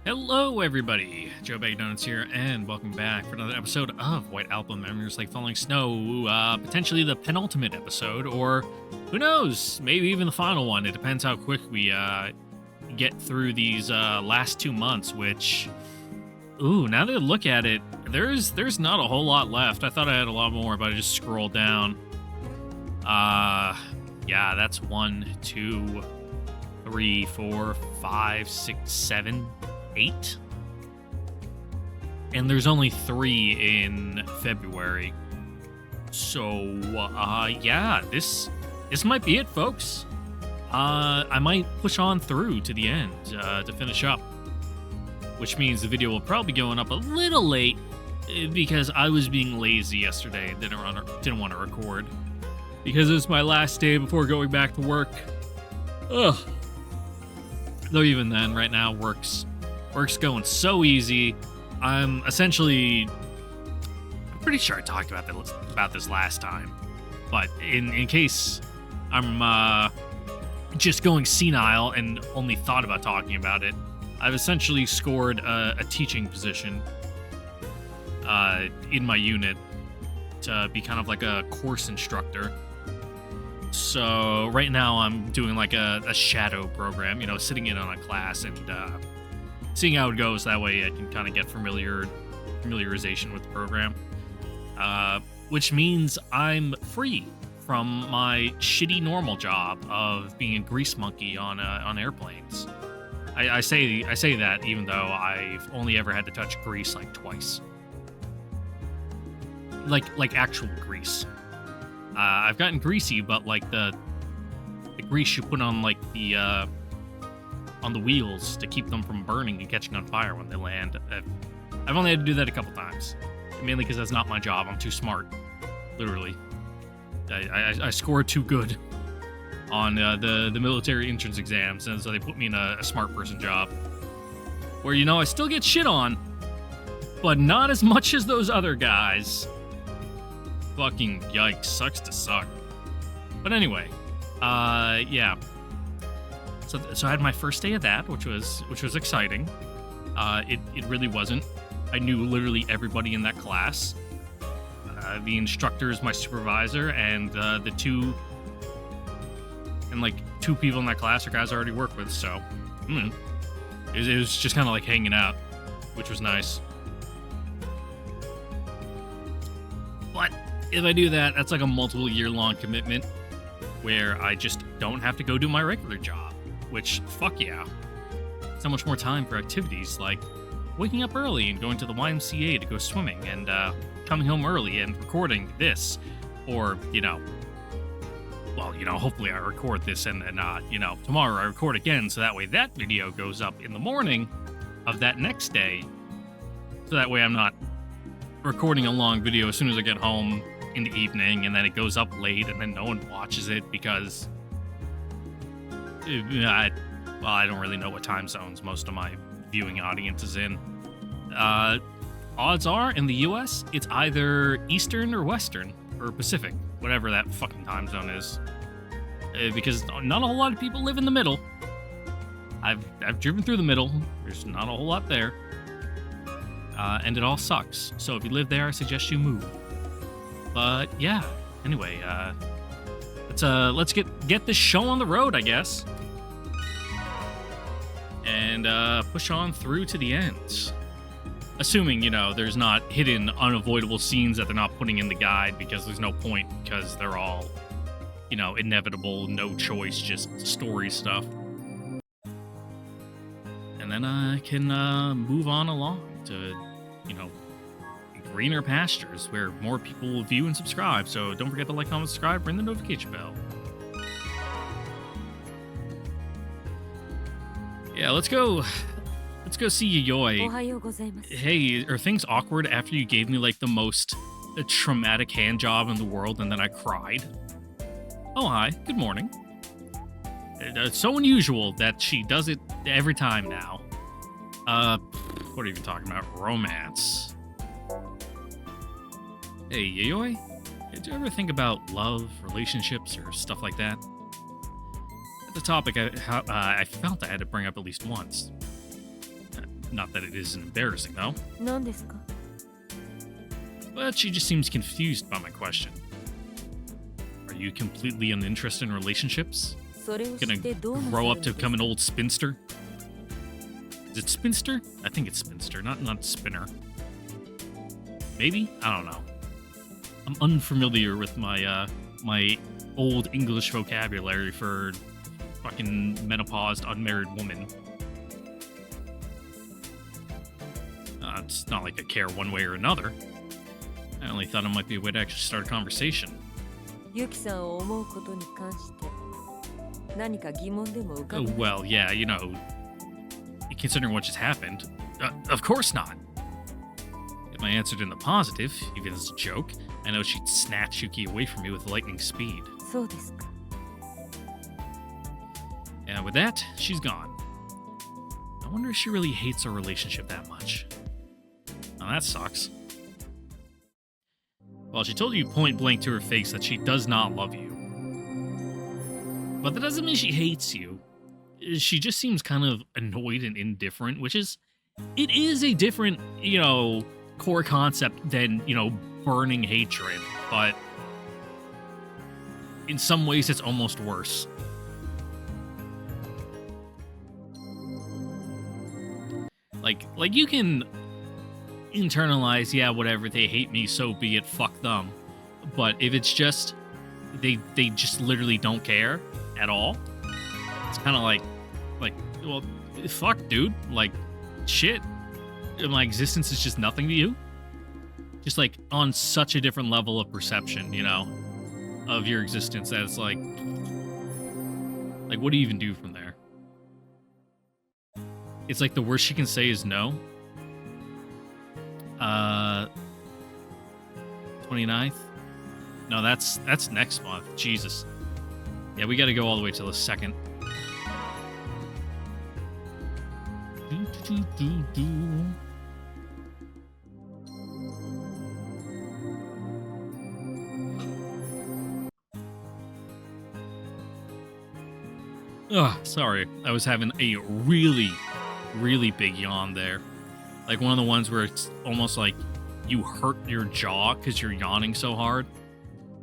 Hello, everybody. Joe Bag Donuts here, and welcome back for another episode of White Album Memories Like Falling Snow. Potentially the penultimate episode, or who knows, maybe even the final one. It depends how quick we get through these last 2 months. Which, now that I look at it, there's not a whole lot left. I thought I had a lot more, but I just scrolled down. Yeah, that's 1, 2, 3, 4, 5, 6, 7. 8, and there's only 3 in February. So yeah, this might be it, folks. I might push on through to the end to finish up, which means the video will probably be going up a little late because I was being lazy yesterday. Didn't want to record because it's my last day before going back to work. Ugh. Though even then, right now work's going so easy. I'm pretty sure I talked about this last time, but in case I'm just going senile and only thought about talking about it, I've essentially scored a teaching position in my unit to be kind of like a course instructor. So right now I'm doing like a shadow program, sitting in on a class and seeing how it goes. That way I can kind of get familiarization with the program, which means I'm free from my shitty normal job of being a grease monkey on airplanes. I say that even though I've only ever had to touch grease like twice, like actual grease. I've gotten greasy, but like the grease you put on like the on the wheels to keep them from burning and catching on fire when they land. I've only had to do that a couple times, mainly because that's not my job. I'm too smart, literally. I scored too good on the military entrance exams, and so they put me in a smart person job, where I still get shit on, but not as much as those other guys. Fucking yikes, sucks to suck. But anyway, yeah. So I had my first day of that, which was exciting. It really wasn't. I knew literally everybody in that class. The instructor is my supervisor, and the two people in that class are guys I already work with. So it was just kind of like hanging out, which was nice. But if I do that, that's like a multiple year-long commitment where I just don't have to go do my regular job, which, fuck yeah. So much more time for activities like waking up early and going to the YMCA to go swimming, and coming home early and recording this, or, hopefully I record this and then, tomorrow I record again, so that way that video goes up in the morning of that next day, so that way I'm not recording a long video as soon as I get home in the evening, and then it goes up late, and then no one watches it because I don't really know what time zones most of my viewing audience is in. Odds are, in the US, it's either Eastern or Western, or Pacific, whatever that fucking time zone is. Because not a whole lot of people live in the middle. I've driven through the middle. There's not a whole lot there. And it all sucks. So if you live there, I suggest you move. But yeah, anyway, let's get this show on the road, I guess. And push on through to the end. Assuming, there's not hidden, unavoidable scenes that they're not putting in the guide, because there's no point, because they're all, inevitable, no choice, just story stuff. And then I can move on along to, greener pastures where more people will view and subscribe. So don't forget to like, comment, subscribe, ring the notification bell. Yeah, let's go see Yayoi. Hey, are things awkward after you gave me like the most traumatic hand job in the world and then I cried? Oh, hi, good morning. It's so unusual that she does it every time now. What are you even talking about? Romance. Hey, Yayoi, did you ever think about love, relationships, or stuff like that? That's a topic I felt I had to bring up at least once. Not that it isn't embarrassing, though. 何ですか? But she just seems confused by my question. Are you completely uninterested in relationships? それを知 Gonna ってどうなさ grow る up の to です become an か? old spinster? Is it spinster? I think it's spinster, not spinner. Maybe? I don't know. I'm unfamiliar with my my old English vocabulary for fucking menopaused unmarried woman. It's not like I care one way or another. I only thought it might be a way to actually start a conversation. ユキさんを思うことに関して何か疑問でも浮か Oh, びます well, yeah, you know, considering what just happened, of course not. If I answered in the positive, even as a joke, I know she'd snatch Yuki away from me with lightning speed. そうですか And with that, she's gone. I wonder if she really hates our relationship that much. Now that sucks. Well, she told you point blank to her face that she does not love you. But that doesn't mean she hates you. She just seems kind of annoyed and indifferent, which is, it is a different, you know, core concept than, you know, burning hatred. But in some ways, it's almost worse. Like you can internalize, yeah, whatever, they hate me, so be it, fuck them. But if it's just they just literally don't care at all, it's kind of like, well, fuck, dude, like, shit, my existence is just nothing to you. Just like on such a different level of perception, you know, of your existence that it's like what do you even do from there? It's like the worst she can say is no. 29th? No, that's next month. Jesus. Yeah, we gotta go all the way till the 2nd. Ugh, sorry. I was having a really, really big yawn there. Like one of the ones where it's almost like you hurt your jaw because you're yawning so hard.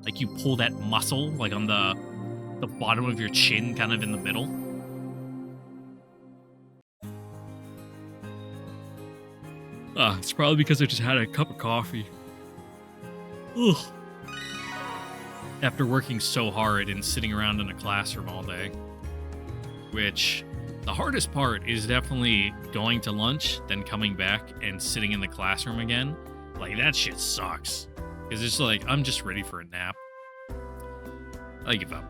Like you pull that muscle, like on the bottom of your chin, kind of in the middle. It's probably because I just had a cup of coffee. Ugh. After working so hard and sitting around in a classroom all day. Which, the hardest part is definitely going to lunch, then coming back and sitting in the classroom again. Like, that shit sucks. Because it's like, I'm just ready for a nap. I give up.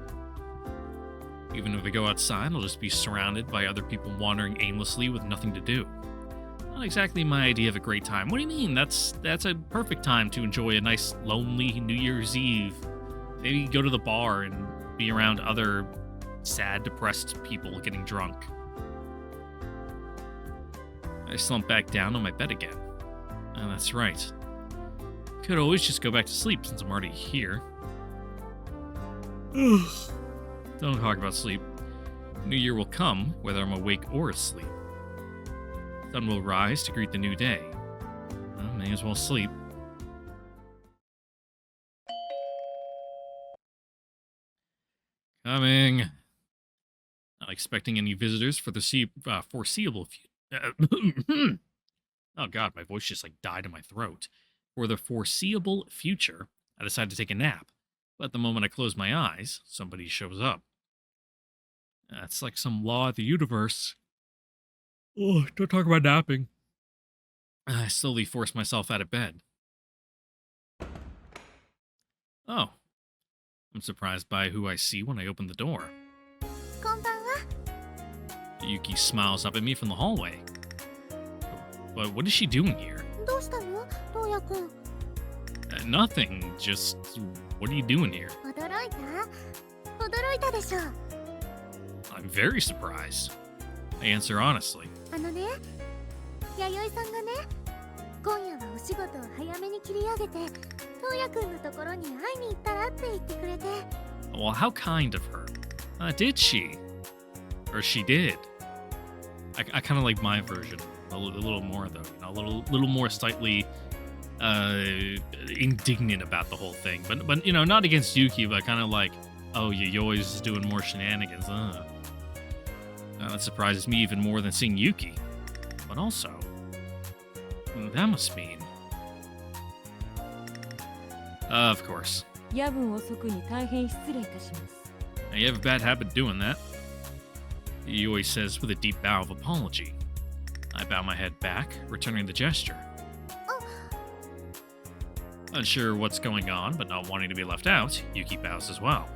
Even if I go outside, I'll just be surrounded by other people wandering aimlessly with nothing to do. Not exactly my idea of a great time. What do you mean? That's a perfect time to enjoy a nice, lonely New Year's Eve. Maybe go to the bar and be around other sad, depressed people getting drunk. I slump back down on my bed again. Oh, that's right. Could always just go back to sleep since I'm already here. Ugh. Don't talk about sleep. New Year will come, whether I'm awake or asleep. Sun will rise to greet the new day. Well, may as well sleep. Coming. Not expecting any visitors for the foreseeable future. Oh god, my voice just like died in my throat. For the foreseeable future, I decide to take a nap. But the moment I close my eyes, somebody shows up. It's like some law of the universe. Oh, don't talk about napping. I slowly force myself out of bed. Oh. I'm surprised by who I see when I open the door. こんばんは Yuki smiles up at me from the hallway. But what is she doing here? どうしたのトウヤくん Nothing. Just, what are you doing here? 驚いたでしょ I'm very surprised. I answer honestly. あのね弥生さんがね今夜はお仕事を早めに切り上げてトウヤくんのところに会いに行ったらって言ってくれて Well, how kind of her. Did she? Or she did. I kind of like my version little more though. You know, a little more slightly indignant about the whole thing. But you know, not against Yuki, but kind of like, oh, Yayoi is doing more shenanigans. That surprises me even more than seeing Yuki. But also, that must mean. Of course. 夜分遅くに大変失礼いたします。 Now, you have a bad habit doing that. Yayoi says with a deep bow of apology. I bow my head back, returning the gesture. Unsure what's going on, but not wanting to be left out, Yuki bows as well.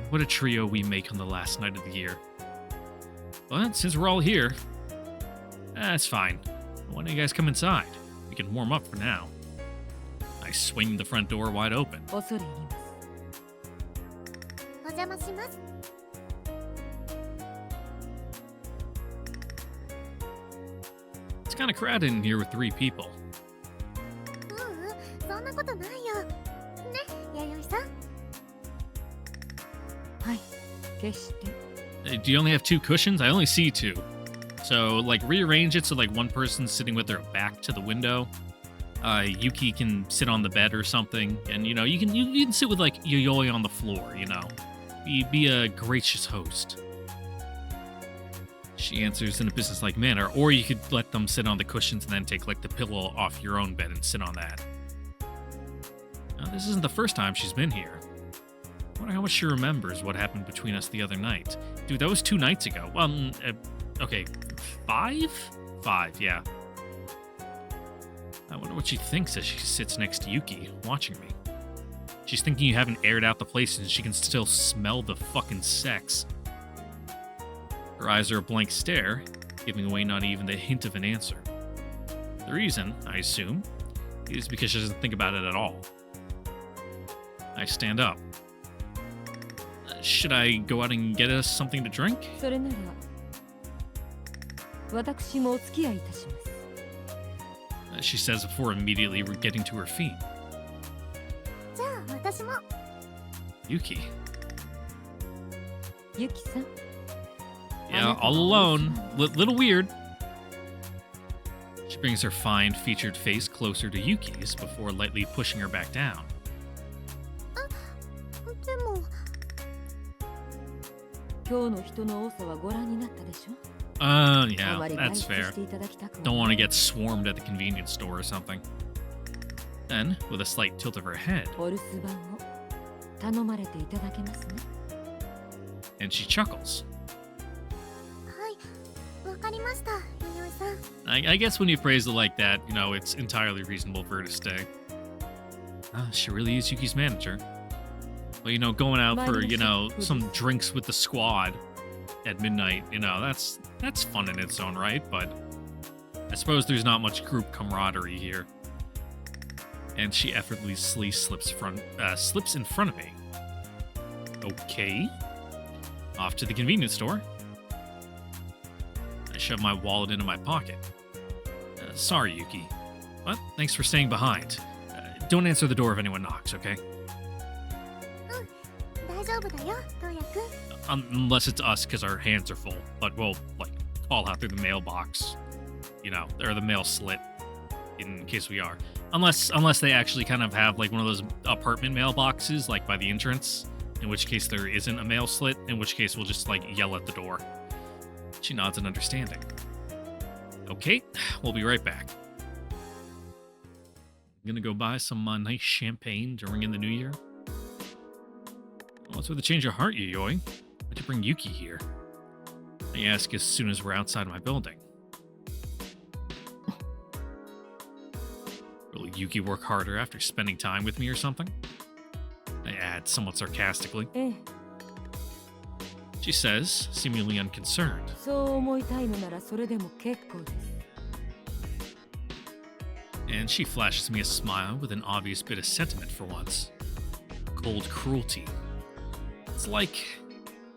What a trio we make on the last night of the year. But since we're all here, that's fine. Why don't you guys come inside? We can warm up for now. I swing the front door wide open. 恐れ入ります。お邪魔します。 It's kind of crowded in here with 3 people. そんなことないよ。ね、弥生さん。はい、決して。Do you only have 2 cushions? I only see 2. So, like, rearrange it so, like, one person's sitting with their back to the window. Yuki can sit on the bed or something. And, you know, you can sit with, like, Yayoi on the floor, you know. Be a gracious host. She answers in a businesslike manner. Or you could let them sit on the cushions and then take, like, the pillow off your own bed and sit on that. Now, this isn't the first time she's been here. I wonder how much she remembers what happened between us the other night. Dude, that was 2 nights ago. Okay, 5? 5, yeah. I wonder what she thinks as she sits next to Yuki, watching me. She's thinking you haven't aired out the place and she can still smell the fucking sex. Her eyes are a blank stare, giving away not even the hint of an answer. The reason, I assume, is because she doesn't think about it at all. I stand up. Should I go out and get us something to drink? それなら私もお付き合いいたします。 She says before immediately getting to her feet. じゃあ私も。 Yuki. ユキさん。 Yeah, all alone. Little weird. She brings her fine, featured face closer to Yuki's before lightly pushing her back down. でも。今日の人の多さはご覧になったでしょ。 Yeah, that's fair. Don't want to get swarmed at the convenience store or something. Then, with a slight tilt of her head, お留守番を頼まれていただけますね。 and she chuckles. はい、わかりました、弥生さん。I guess when you phrase it like that, you know, it's entirely reasonable for her to stay. She really is Yuki's manager. Well, you know, going out for, you know, some drinks with the squad at midnight, you know, that's fun in its own right, but I suppose there's not much group camaraderie here. And she effortlessly slips in front of me. Okay. Off to the convenience store. I shove my wallet into my pocket. Sorry, Yuki. But thanks for staying behind. Don't answer the door if anyone knocks, okay? 大丈夫だよ、トウヤくん。 Unless it's us because our hands are full. But we'll, like, call out through the mailbox. You know, or the mail slit. In case we are. Unless they actually kind of have, like, one of those apartment mailboxes, like, by the entrance. In which case there isn't a mail slit. In which case we'll just, like, yell at the door. She nods in understanding. Okay, we'll be right back. I'm gonna go buy some nice champagne during the new year. What's with the change of heart, Yayoi? Why'd you bring Yuki here? I ask as soon as we're outside my building. Will Yuki work harder after spending time with me or something? I add somewhat sarcastically. ええ、 She says, seemingly unconcerned. そう思いたいのならそれでも結構です。 And she flashes me a smile with an obvious bit of sentiment for once. Cold cruelty. It's like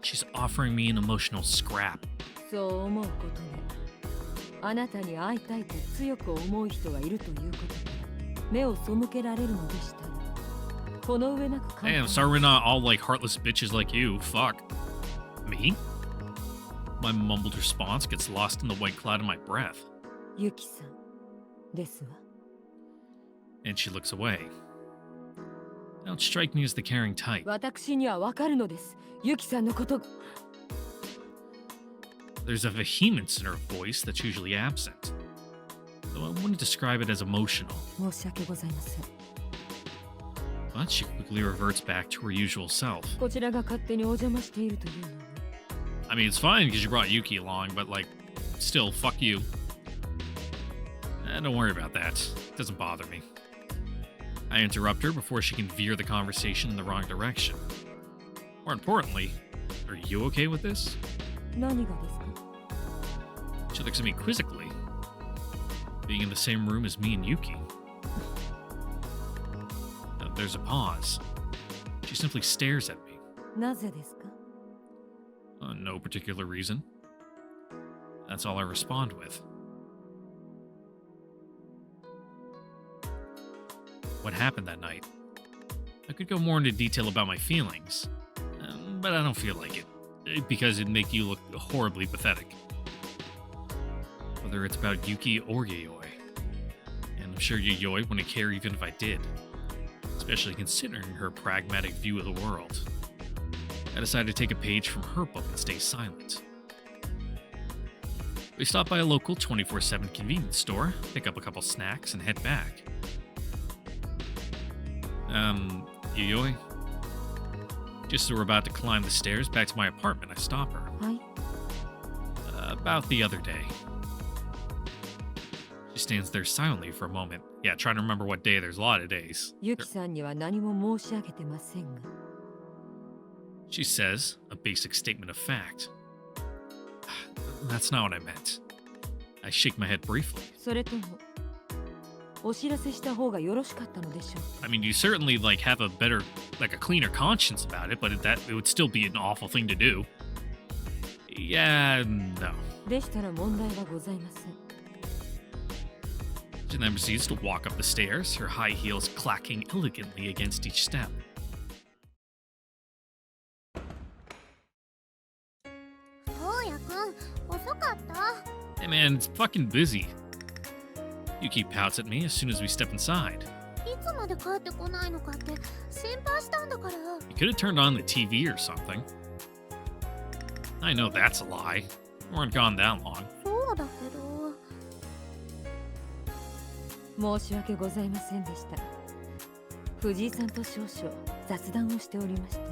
she's offering me an emotional scrap. そう思うことね。あなたに会いたいと強く思う人がいるということで目を背けられるのでしたらこの上なく Hey, I'm sorry we're not all like heartless bitches like you. Fuck. Me? My mumbled response gets lost in the white cloud of my breath, ユキさんですわ。 and she looks away. Don't strike me as the caring type. 私にはわかるのです。ユキさんのことが。 There's a vehemence in her voice that's usually absent, though I wouldn't describe it as emotional. 申し訳ございません。 But she quickly reverts back to her usual self. こちらが勝手にお邪魔しているというのに。 I mean, it's fine because you brought Yuki along, but like, still, fuck you. Don't worry about that. It doesn't bother me. I interrupt her before she can veer the conversation in the wrong direction. More importantly, are you okay with this? 何がですか？ She looks at me quizzically, being in the same room as me and Yuki. There's a pause. She simply stares at me. なぜですか？ No particular reason. That's all I respond with. What happened that night? I could go more into detail about my feelings, but I don't feel like it, because it'd make you look horribly pathetic. Whether it's about Yuki or Yayoi. And I'm sure Yayoi wouldn't care even if I did, especially considering her pragmatic view of the world. I decided to take a page from her book and stay silent. We stop by a local 24/7 convenience store, pick up a couple snacks, and head back. Yayoi? Just as we're about to climb the stairs back to my apartment, I stop her. はい。 About the other day. She stands there silently for a moment. Yeah, trying to remember what day. There's a lot of days. ユキさんには何も申し上げてませんが。 She says, a basic statement of fact. That's not what I meant. I shake my head briefly. それともお知らせした方がよろしかったのでしょう。 I mean, you certainly have a better, a cleaner conscience about it, but it would still be an awful thing to do. Yeah, no. でしたら問題はございません。 She then proceeds to walk up the stairs, her high heels clacking elegantly against each step. そうやくん、遅かった。 Hey man, it's fucking busy. Yuki pouts at me as soon as we step inside. いつまで帰ってこないのかって心配したんだから。 You could have turned on the TV or something. I know that's a lie. We weren't gone that long. そうだけど。申し訳ございませんでした。藤井さんと少々雑談をしておりまして。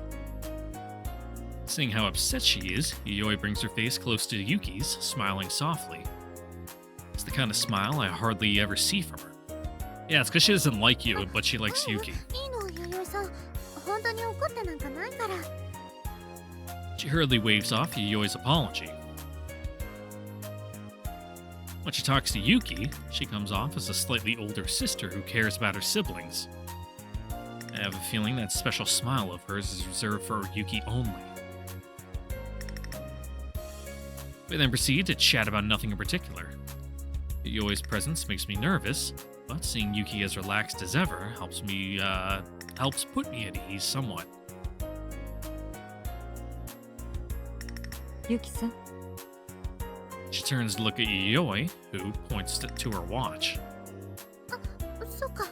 Seeing how upset she is, Yayoi brings her face close to Yuki's, smiling softly. It's the kind of smile I hardly ever see from her. Yeah, it's because she doesn't like you, but she likes Yuki. いいの、弥生さん。本当に怒ってなんかないから。 She hurriedly waves off Yayoi's apology. When she talks to Yuki, she comes off as a slightly older sister who cares about her siblings. I have a feeling that special smile of hers is reserved for Yuki only. We then proceed to chat about nothing in particular. Yayoi's presence makes me nervous, but seeing Yuki as relaxed as ever helps put me at ease somewhat. ユキさん、 She turns to look at Yayoi, who points to her watch. そっか。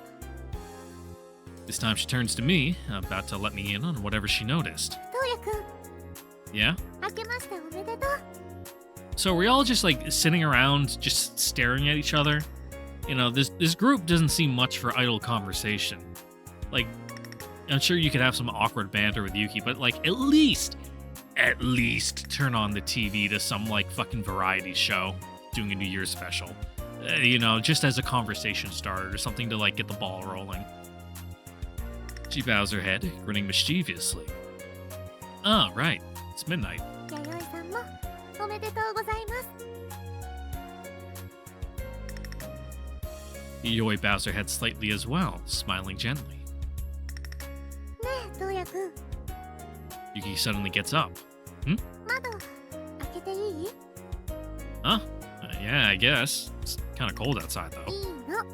This time she turns to me, about to let me in on whatever she noticed. トウヤくん、 Yeah? 明けましておめでとう。 So are we all just sitting around, just staring at each other? You know, this group doesn't seem much for idle conversation. Like, I'm sure you could have some awkward banter with Yuki, but at least turn on the TV to some fucking variety show doing a New Year's special. You know, just as a conversation starter or something to get the ball rolling. She bows her head, grinning mischievously. Oh, right. It's midnight. 弥生さんもおめでとうございます。 Yayoi bows her head slightly as well, smiling gently. ねえ、トウヤくん、 Yuki suddenly gets up. 窓開けていい？ Huh? Yeah, I guess. It's kind of cold outside, though. いいの。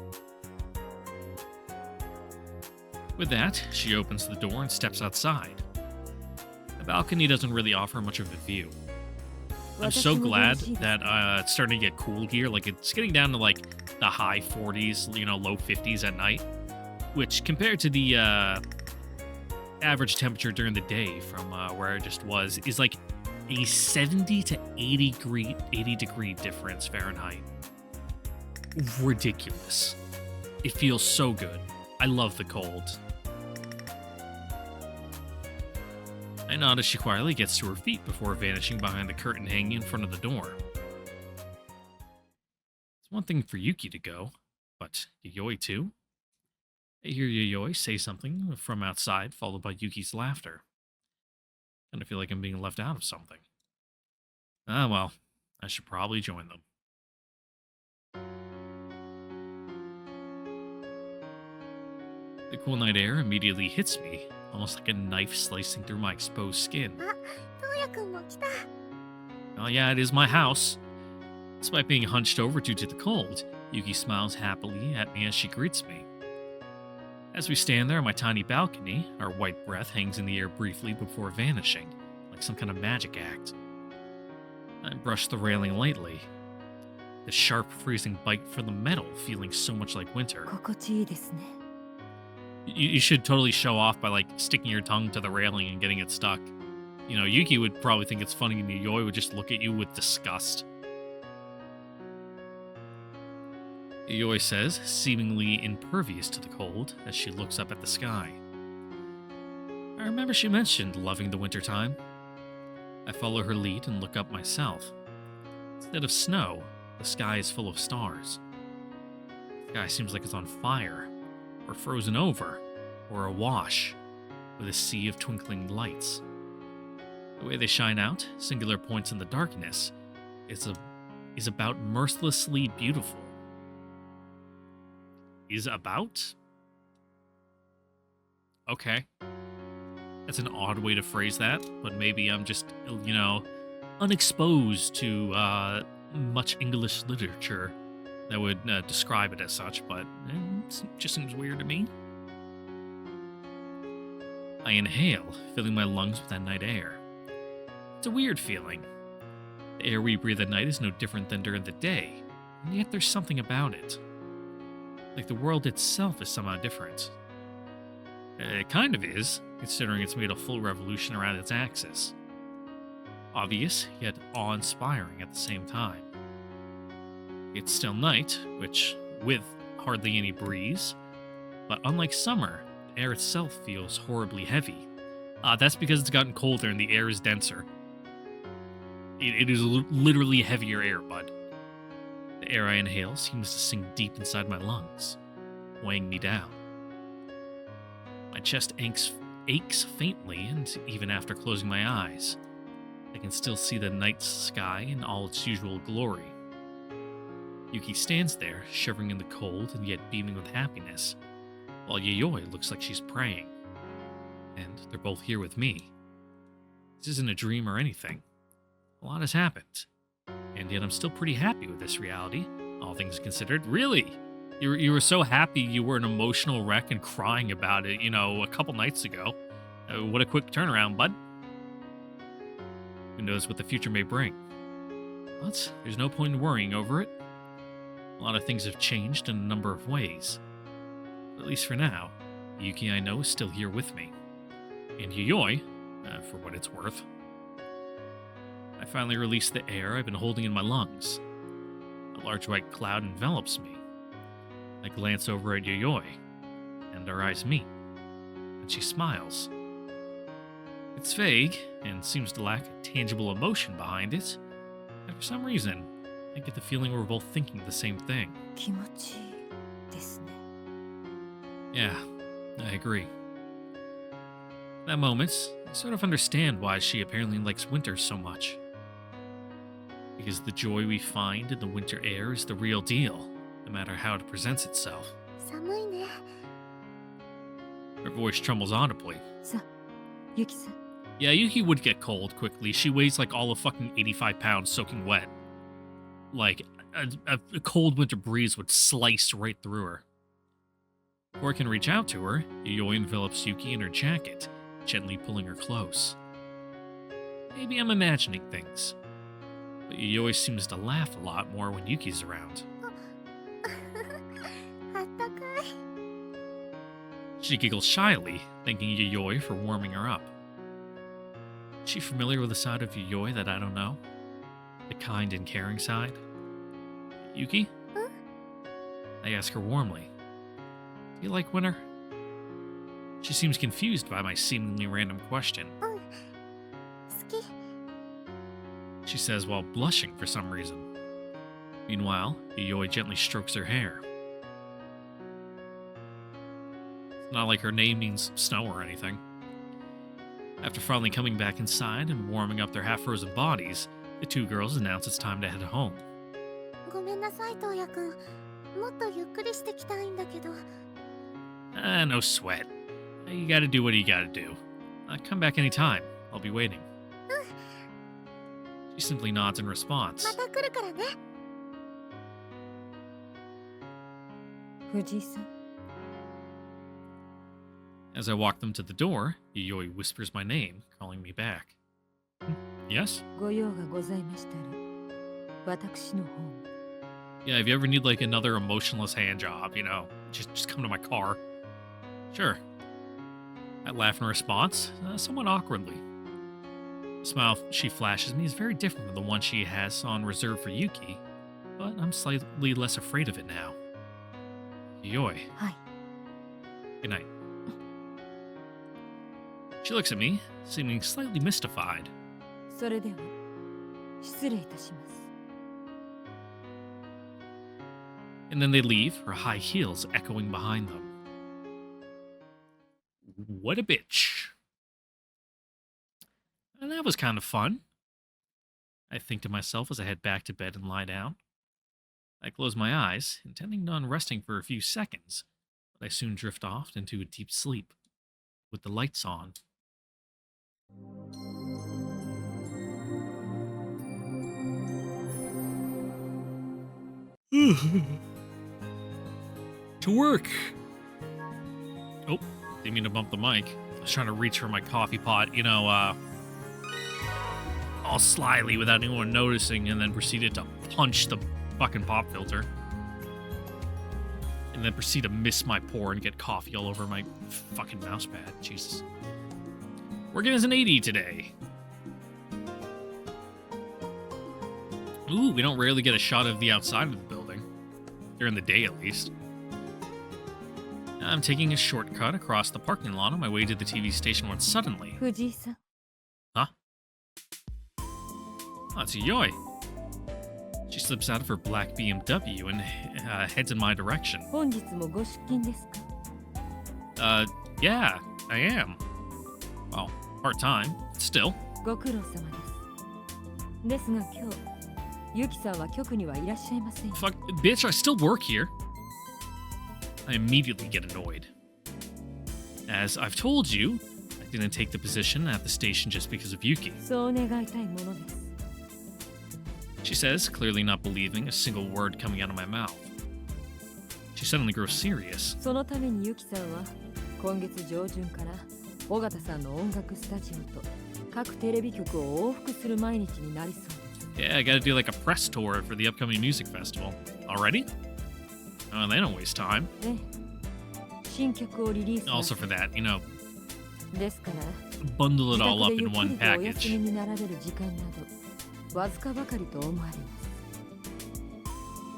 With that, she opens the door and steps outside. The balcony doesn't really offer much of a view. I'm so glad that it's starting to get cool here. Like, it's getting down to, like, the high 40s, low 50s at night, which compared to the average temperature during the day from where I just was is like a 70 to 80 degree difference Fahrenheit. Ridiculous. It feels so good. I love the cold. I nod as she quietly gets to her feet before vanishing behind the curtain hanging in front of the door. It's one thing for Yuki to go, but Yayoi too? I hear Yayoi say something from outside, followed by Yuki's laughter. Kind of feel like I'm being left out of something. Ah, well, I should probably join them. The cool night air immediately hits me, almost like a knife slicing through my exposed skin. あ、トウヤくんも来た。 Oh yeah, it is my house. Despite being hunched over due to the cold, Yuki smiles happily at me as she greets me. As we stand there on my tiny balcony, our white breath hangs in the air briefly before vanishing, like some kind of magic act. I brush the railing lightly, the sharp freezing bite from the metal feeling so much like winter. 心地いいですね。 You should totally show off by like sticking your tongue to the railing and getting it stuck. Yuki would probably think it's funny and Yayoi would just look at you with disgust. Yayoi says, seemingly impervious to the cold, as she looks up at the sky. I remember she mentioned loving the wintertime. I follow her lead and look up myself. Instead of snow, the sky is full of stars. The sky seems like it's on fire, or frozen over, or awash, with a sea of twinkling lights. The way they shine out, singular points in the darkness, is about mercilessly beautiful. Is about? Okay. That's an odd way to phrase that, but maybe I'm just, unexposed to much English literature that would describe it as such, but it just seems weird to me. I inhale, filling my lungs with that night air. It's a weird feeling. The air we breathe at night is no different than during the day, and yet there's something about it. Like the world itself is somehow different. It kind of is, considering it's made a full revolution around its axis. Obvious, yet awe-inspiring at the same time. It's still night, which, with hardly any breeze, but unlike summer, the air itself feels horribly heavy. That's because it's gotten colder and the air is denser. It is literally heavier air, bud. The air I inhale seems to sink deep inside my lungs, weighing me down. My chest aches faintly, and even after closing my eyes, I can still see the night sky in all its usual glory. Yuki stands there, shivering in the cold and yet beaming with happiness, while Yayoi looks like she's praying. And they're both here with me. This isn't a dream or anything. A lot has happened, and yet I'm still pretty happy with this reality, all things considered. Really? You were so happy you were an emotional wreck and crying about it, a couple nights ago. What a quick turnaround, bud. Who knows what the future may bring. But there's no point in worrying over it. A lot of things have changed in a number of ways. But at least for now, the Yuki I know is still here with me. And Yayoi, for what it's worth. I finally release the air I've been holding in my lungs. A large white cloud envelops me. I glance over at Yayoi, and our eyes meet, and she smiles. It's vague, and seems to lack a tangible emotion behind it, and for some reason, I get the feeling we're both thinking the same thing. 気持ちいいですね。 Yeah, I agree. In that moment, I sort of understand why she apparently likes winter so much. Because the joy we find in the winter air is the real deal, no matter how it presents itself. 寒いね。 Her voice trembles audibly. さあ、ユキさん。 Yeah, Yuki would get cold quickly. She weighs like all of fucking 85 pounds soaking wet. Like, a cold winter breeze would slice right through her. Before I can reach out to her, Yayoi envelops Yuki in her jacket, gently pulling her close. Maybe I'm imagining things. But Yayoi seems to laugh a lot more when Yuki's around. あったかい。 She giggles shyly, thanking Yayoi for warming her up. Is she familiar with a side of Yayoi that I don't know? The kind and caring side? Yuki? Huh? I ask her warmly. Do you like winter? She seems confused by my seemingly random question. 好き。 She says while blushing for some reason. Meanwhile, Yayoi gently strokes her hair. It's not like her name means snow or anything. After finally coming back inside and warming up their half-frozen bodies, the two girls announce it's time to head home. ごめんなさい、トウヤくん。もっとゆっくりしてきたいんだけど。No sweat. You gotta do what you gotta do. Come back anytime. I'll be waiting. She simply nods in response. また来るからね。藤井さん。 As I walk them to the door, Yayoi whispers my name, calling me back. Yes? ご用がございましたら、私の方も。 Yeah, if you ever need like another emotionless hand job, you know, just come to my car. Sure. I laugh in response, somewhat awkwardly. The smile she flashes me is very different from the one she has on reserve for Yuki, but I'm slightly less afraid of it now. Yayoi. はい。 Good night. She looks at me, seeming slightly mystified. それでは、失礼いたします。 And then they leave, her high heels echoing behind them. What a bitch. And that was kind of fun. I think to myself as I head back to bed and lie down. I close my eyes, intending on resting for a few seconds, but I soon drift off into a deep sleep, with the lights on. To work. Oh, didn't mean to bump the mic. I was trying to reach for my coffee pot, you know, all slyly without anyone noticing, and then proceeded to punch the fucking pop filter. And then proceed to miss my pour and get coffee all over my fucking mousepad. Jesus. Working as an AD today. Ooh, we don't rarely get a shot of the outside of the building. During the day, at least. I'm taking a shortcut across the parking lot on my way to the TV station when suddenly... 藤井さん。 Huh? Oh, it's Yayoi. She slips out of her black BMW and heads in my direction. 本日もご出勤ですか？ Yeah, I am. Well, part-time, but still. ご苦労様です。ですが今日、ユキさんは局にはいらっしゃいませんよ。 Fuck, bitch, I still work here. I immediately get annoyed. As I've told you, I didn't take the position at the station just because of Yuki. そう願いたいものです。 She says, clearly not believing a single word coming out of my mouth. She suddenly grows serious. そのためにユキさんは今月上旬から尾形さんの音楽スタジオと各テレビ局を往復する毎日になりそうです。 Yeah, I gotta do like a press tour for the upcoming music festival. Already? Oh, they don't waste time. ね。新曲をリリースな Also for that, you know, ですから、 bundle 自 it all 宅 up でゆ in っく one りとお休 package. みになられる時間などわずかばかりと思われ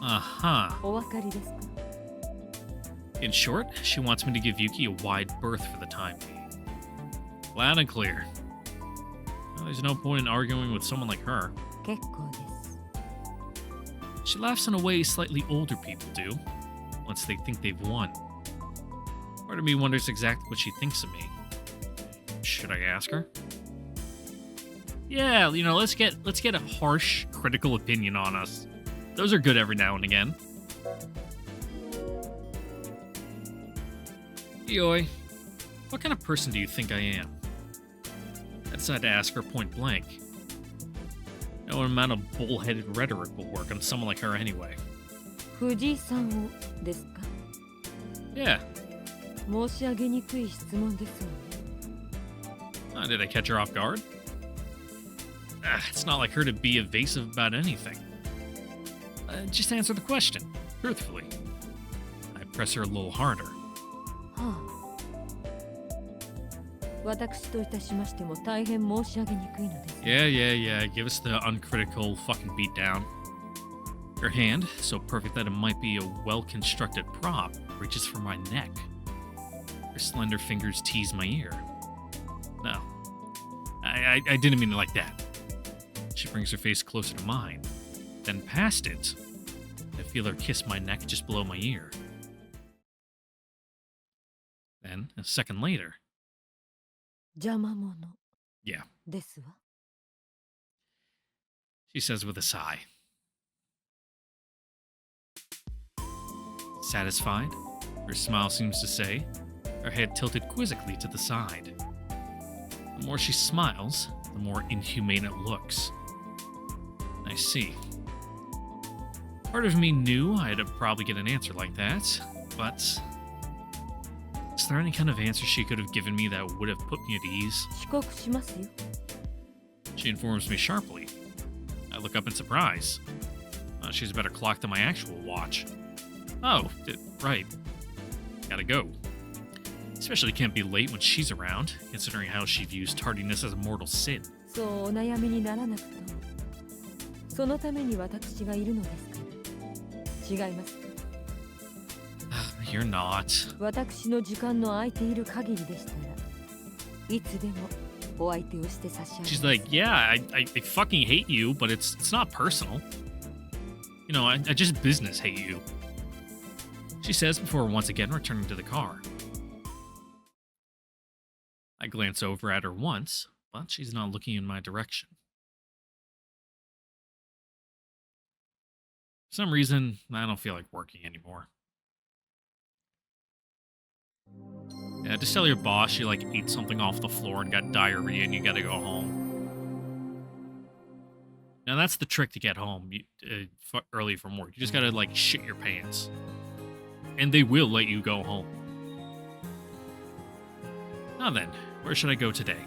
ます。 Uh-huh. お分かりですか？ In short, she wants me to give Yuki a wide berth for the time being. Loud and clear. Well, there's no point in arguing with someone like her. 結構です。 She laughs in a way slightly older people do, once they think they've won. Part of me wonders exactly what she thinks of me. Should I ask her? Yeah, you know, let's get a harsh, critical opinion on us. Those are good every now and again. Yayoi, what kind of person do you think I am? I decided to ask her point blank. No amount of bullheaded rhetoric will work on someone like her anyway. 藤井さんをですか？ Yeah. 申し上げにくい質問ですわね。 Did I catch her off guard? It's not like her to be evasive about anything. Just answer the question, truthfully. I press her a little harder. はあ。私といたしましても大変申し上げにくいのです。Yeah. Give us the uncritical fucking beatdown. Her hand, so perfect that it might be a well-constructed prop, reaches for my neck. Her slender fingers tease my ear. No. I didn't mean it like that. She brings her face closer to mine, then past it. I feel her kiss my neck just below my ear. Then, a second later. 邪魔者 Yeah, ですわ。 she says with a sigh. Satisfied? Her smile seems to say, her head tilted quizzically to the side. The more she smiles, the more inhumane it looks. I see. Part of me knew I'd probably get an answer like that, but is there any kind of answer she could have given me that would have put me at ease? 遅刻しますよ。 She informs me sharply. I look up in surprise. She's a better clock than my actual watch. Oh, right. Gotta go. Especially can't be late when she's around, considering how she views tardiness as a mortal sin. そうお悩みにならなくとも。そのために私がいるのですから。違いますか？ You're not. 私の時間の空いている限りでしたらいつでもお相手をして差し上げます。 She's like, yeah, I fucking hate you, but it's not personal. You know, I just business hate you. She says before once again returning to the car. I glance over at her once, but she's not looking in my direction. For some reason, I don't feel like working anymore. Yeah, just tell your boss you like ate something off the floor and got diarrhea and you gotta go home. Now that's the trick to get home early from work. You just gotta like shit your pants. And they will let you go home. Now then, where should I go today?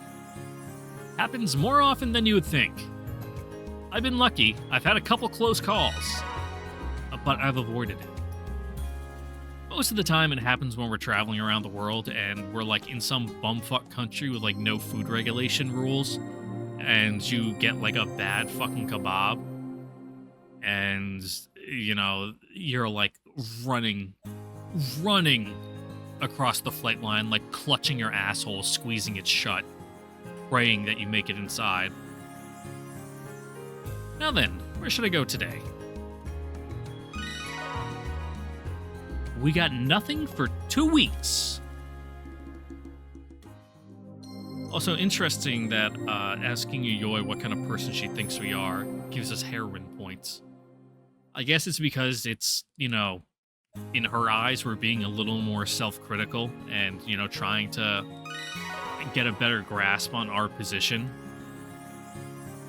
Happens more often than you would think. I've been lucky. I've had a couple close calls. But I've avoided it. Most of the time it happens when we're traveling around the world and we're like in some bumfuck country with like no food regulation rules and you get like a bad fucking kebab and you know you're like running across the flight line, like clutching your asshole, squeezing it shut, praying that you make it inside. Now then, where should I go today? We got nothing for 2 weeks. Also interesting that asking Yayoi what kind of person she thinks we are gives us heroin points. I guess it's because it's, you know, in her eyes we're being a little more self-critical and, you know, trying to get a better grasp on our position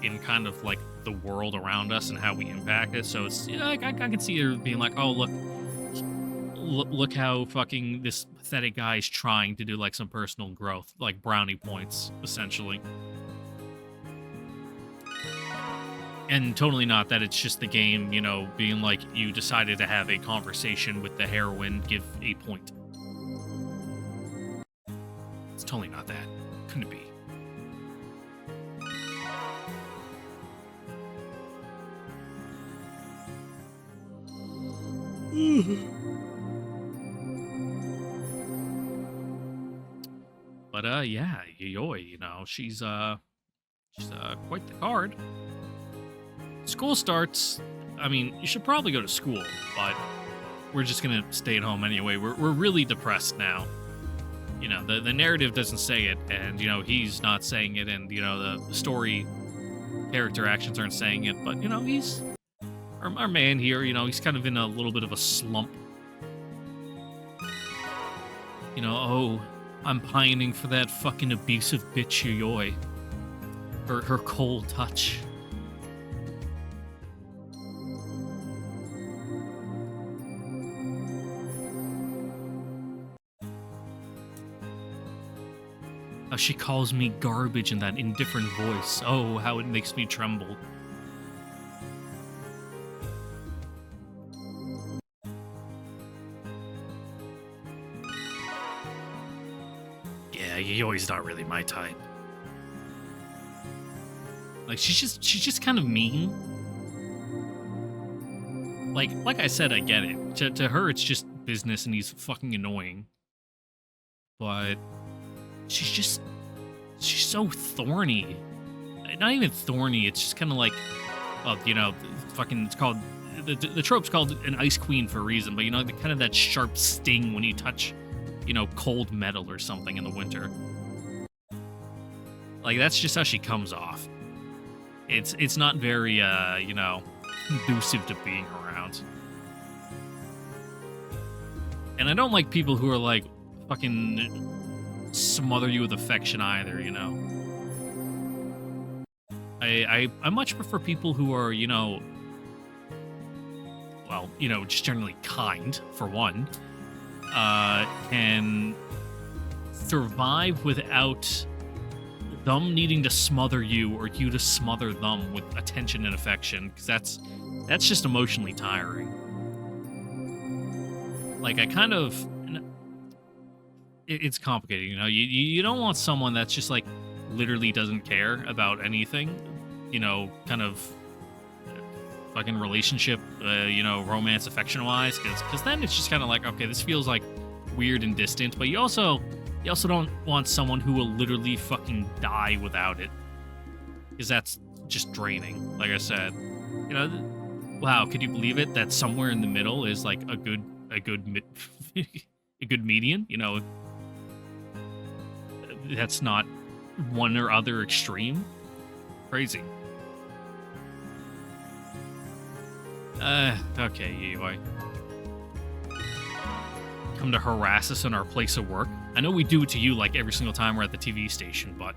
in kind of like the world around us and how we impact it. So it's, you know, I can see her being like, oh, look how fucking this pathetic guy is trying to do like some personal growth, like brownie points, essentially. And totally not that it's just the game, you know, being like you decided to have a conversation with the heroine, give a point. It's totally not that. Couldn't it be? But yeah, Yayoi, you know, she's quite the card. School starts. I mean, you should probably go to school, but we're just gonna stay at home anyway. We're really depressed now. You know, the narrative doesn't say it, and you know he's not saying it, and you know the story character actions aren't saying it. But you know he's our man here. You know he's kind of in a little bit of a slump. You know, oh, I'm pining for that fucking abusive bitch Yayoi. Her cold touch. How she calls me garbage in that indifferent voice. Oh, how it makes me tremble. Yeah, Yayoi's not really my type. Like, she's just kind of mean. Like I said, I get it. To her, it's just business and he's fucking annoying. But she's so thorny. Not even thorny, it's just kind of like, well, you know, fucking, it's called, the trope's called an ice queen for a reason, but you know, the kind of that sharp sting when you touch, you know, cold metal or something in the winter. Like, that's just how she comes off. It's not very, you know, conducive to being around. And I don't like people who are like, fucking smother you with affection either, you know? I much prefer people who are, you know, well, you know, just generally kind, for one, can survive without them needing to smother you or you to smother them with attention and affection, because that's just emotionally tiring. Like, I kind of, it's complicated, you know? You don't want someone that's just, like, literally doesn't care about anything, you know, kind of fucking relationship, you know, romance, affection-wise, because then it's just kind of like, okay, this feels, like, weird and distant, but you also don't want someone who will literally fucking die without it, because that's just draining, like I said. You know, wow, could you believe it, that somewhere in the middle is, like, a good a good median, you know? That's not one or other extreme. Crazy. Okay, Yayoi. Come to harass us in our place of work. I know we do it to you like every single time we're at the TV station, but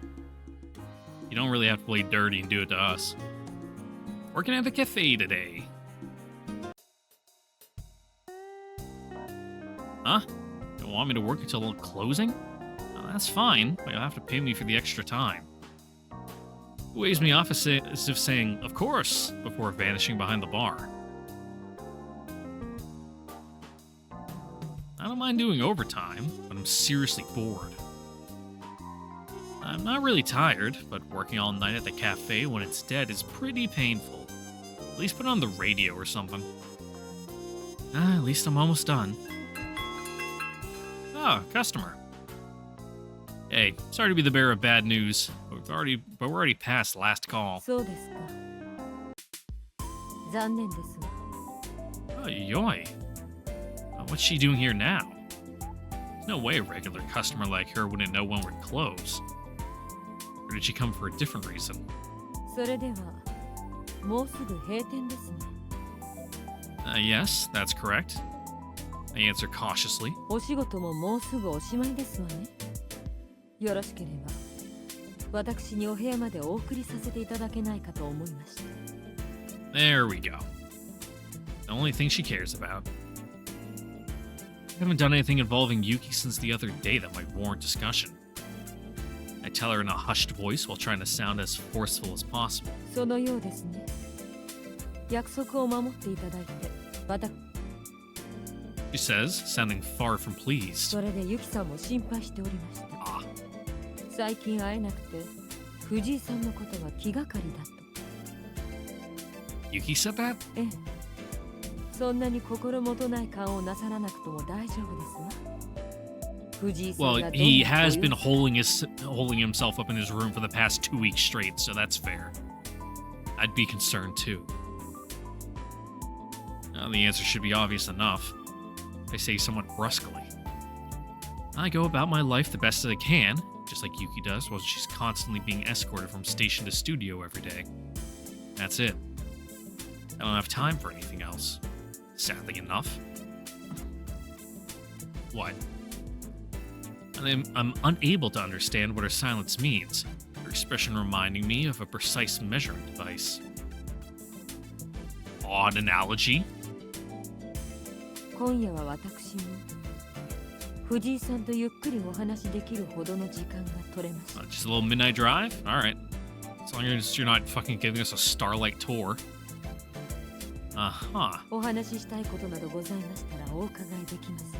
you don't really have to play dirty and do it to us. Working at the cafe today. Huh? You want me to work until closing? Oh, that's fine, but you'll have to pay me for the extra time. Waves me off as if saying, of course, before vanishing behind the bar. I don't mind doing overtime, but I'm seriously bored. I'm not really tired, but working all night at the cafe when it's dead is pretty painful. At least put on the radio or something. At least I'm almost done. Oh, customer. Hey, sorry to be the bearer of bad news, but we're already past last call. そうですか。残念ですわ。 Oh, Yayoi. What's she doing here now? There's no way a regular customer like her wouldn't know when we're closed. Or did she come for a different reason? それでは、もうすぐ閉店ですね。Yes, that's correct. I answer cautiously. お仕事ももうすぐおしまいですわね。よろしければ、私にお部屋までお送りさせていただけないかと思いました。 There we go. The only thing she cares about. I haven't done anything involving Yuki since the other day that might warrant discussion. I tell her in a hushed voice while trying to sound as forceful as possible. そのようですね。約束を守っていただいて、私。 She says, sounding far from pleased. それでユキさんも心配しておりました。 Ah, 最近会えなくて、藤井さんのことが気がかりだと。 Yuki said that? ええ。そんなに心もとない顔をなさらなくとも大丈夫ですわ。藤井さんが Well, どんな he has という been holding himself up in his room for the past 2 weeks straight, so that's fair. I'd be concerned too. The answer should be obvious enough. I say somewhat brusquely. I go about my life the best as I can, just like Yuki does, while she's constantly being escorted from station to studio every day. That's it. I don't have time for anything else. Sadly enough. What? I'm unable to understand what her silence means, her expression reminding me of a precise measuring device. Odd analogy? 今夜は私も藤井さんとゆっくりお話できるほどの時間が取れました。 Just a little midnight drive? Alright. As long as you're not fucking giving us a starlight tour. Uh-huh. お話ししたいことなどございましたらお伺いできません。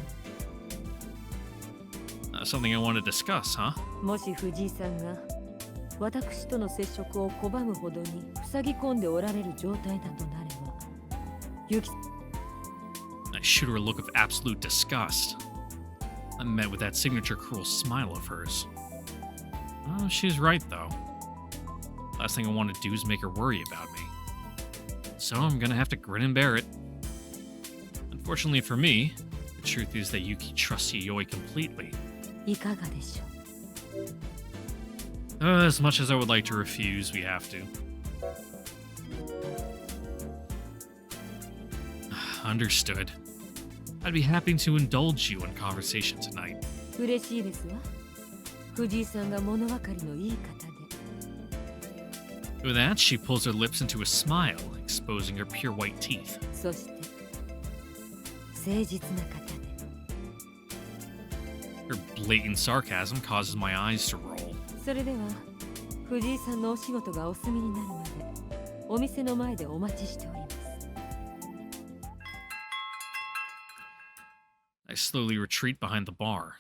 Something I want to discuss, huh? もし藤井さんが私との接触を拒むほどに塞ぎ込んでおられる状態だとなれば、ユキ I shoot her a look of absolute disgust. I'm met with that signature cruel smile of hers. Oh, she's right, though. Last thing I want to do is make her worry about me. So I'm gonna have to grin and bear it. Unfortunately for me, the truth is that Yuki trusts Yayoi completely. いかがでしょう。 As much as I would like to refuse, we have to. Understood. I'd be happy to indulge you in conversation tonight. 嬉しいですわ。藤井さんが物分かりのいい方で。 With that, she pulls her lips into a smile, exposing her pure white teeth. そして誠実な方で。 Her blatant sarcasm causes my eyes to roll. それでは藤井さんのお仕事がお済みになるまでお店の前でお待ちしております。 I slowly retreat behind the bar.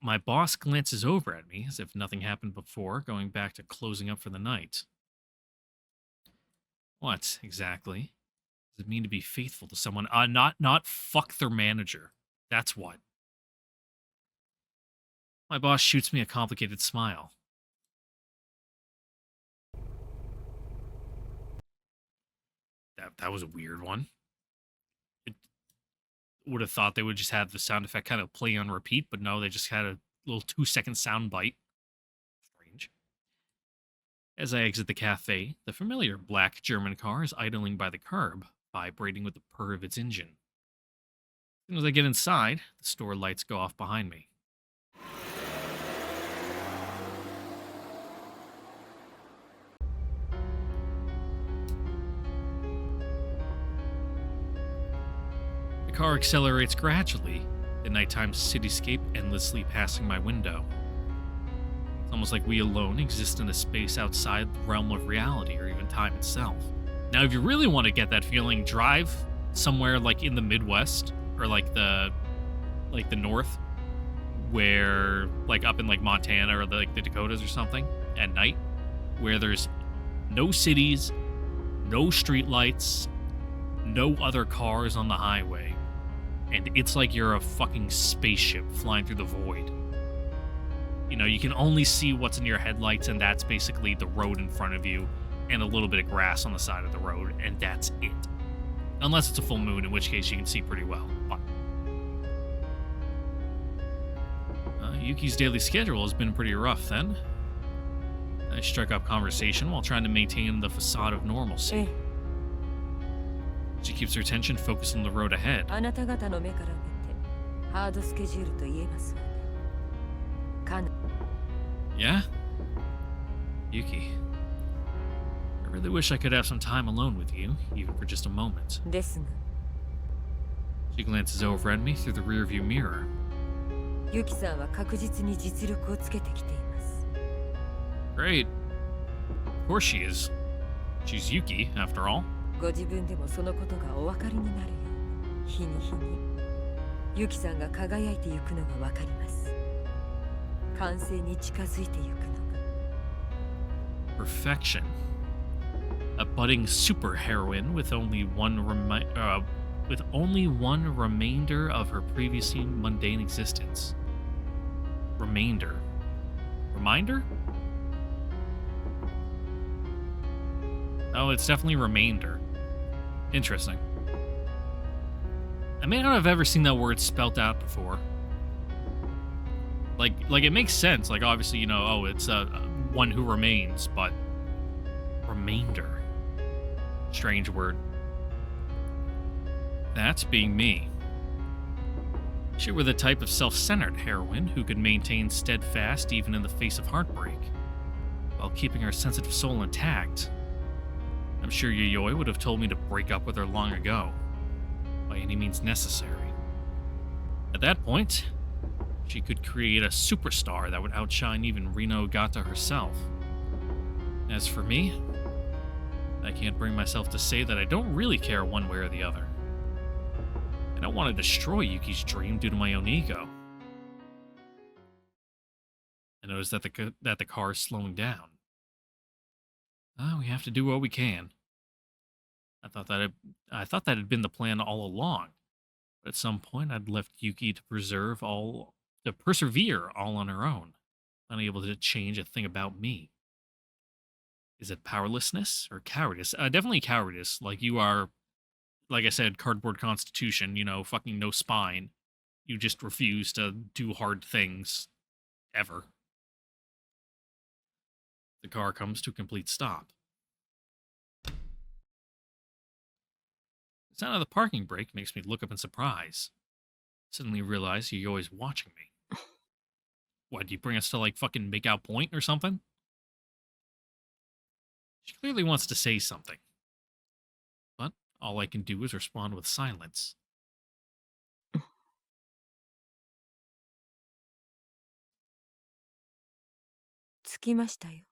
My boss glances over at me as if nothing happened before, going back to closing up for the night. What, exactly? Does it mean to be faithful to someone? Not fuck their manager. That's what. My boss shoots me a complicated smile. That was a weird one. Would have thought they would just have the sound effect kind of play on repeat, but no, they just had a little 2-second sound bite. Strange. As I exit the cafe, the familiar black German car is idling by the curb, vibrating with the purr of its engine. As soon as I get inside, the store lights go off behind me. The car accelerates gradually, the nighttime cityscape endlessly passing my window. It's almost like we alone exist in a space outside the realm of reality or even time itself. Now, if you really want to get that feeling, drive somewhere like in the Midwest or like the North, where like up in like Montana or the Dakotas or something at night, where there's no cities, no streetlights, no other cars on the highway. And it's like you're a fucking spaceship flying through the void. You know, you can only see what's in your headlights, and that's basically the road in front of you and a little bit of grass on the side of the road, and that's it. Unless it's a full moon, in which case you can see pretty well. But Yuki's daily schedule has been pretty rough then. I struck up conversation while trying to maintain the facade of normalcy. She keeps her attention focused on the road ahead. あなた方の目から見てハードスケジュールと言えますわね。かな。 Yeah? Yuki, I really wish I could have some time alone with you, even for just a moment. ですが、 She glances over at me through the rearview mirror. ユキさんは確実に実力をつけてきています。 Great. Of course she is. She's Yuki, after all. ご自分でもそのことがお分かりになるように、日に日にユキさんが輝いてゆくのがわかります。完成に近づいてゆくのが。 Perfection. A budding super heroine with only one remainder of her previously mundane existence. Remainder. Reminder? Oh, it's definitely remainder. Interesting. I may not have ever seen that word spelt out before. Like it makes sense. Like, obviously, you know, oh, it's one who remains, but remainder. Strange word. That's being me. She were the type of self-centered heroine who could maintain steadfast even in the face of heartbreak, while keeping her sensitive soul intact. I'm sure Yayoi would have told me to break up with her long ago, by any means necessary. At that point, she could create a superstar that would outshine even Rino Gata herself. As for me, I can't bring myself to say that I don't really care one way or the other. I don't want to destroy Yuki's dream due to my own ego. I notice that the car is slowing down. We have to do what we can. I thought that had been the plan all along. But at some point, I'd left Yuki to persevere all on her own, unable to change a thing about me. Is it powerlessness or cowardice? Definitely cowardice. Like you are, like I said, cardboard constitution. Fucking no spine. You just refuse to do hard things, ever. The car comes to a complete stop. The sound of the parking brake makes me look up in surprise. Suddenly realize Yayoi's watching me. What, do you bring us to, fucking make out point or something? She clearly wants to say something. But all I can do is respond with silence.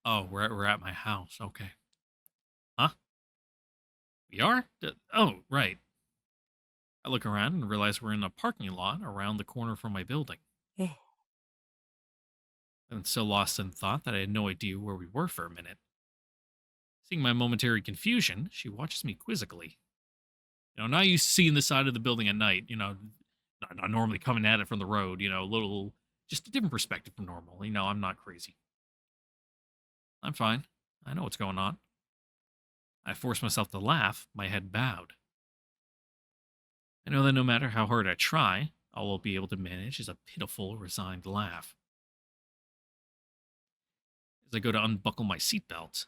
Oh, we're at my house. Okay. Huh? We are? Oh, right. I look around and realize we're in a parking lot around the corner from my building. I'm so lost in thought that I had no idea where we were for a minute. Seeing my momentary confusion, she watches me quizzically. Not used to seeing the side of the building at night, not normally coming at it from the road, just a different perspective from normal. I'm not crazy. I'm fine. I know what's going on. I force myself to laugh, my head bowed. I know that no matter how hard I try, all I'll be able to manage is a pitiful, resigned laugh. As I go to unbuckle my seatbelt,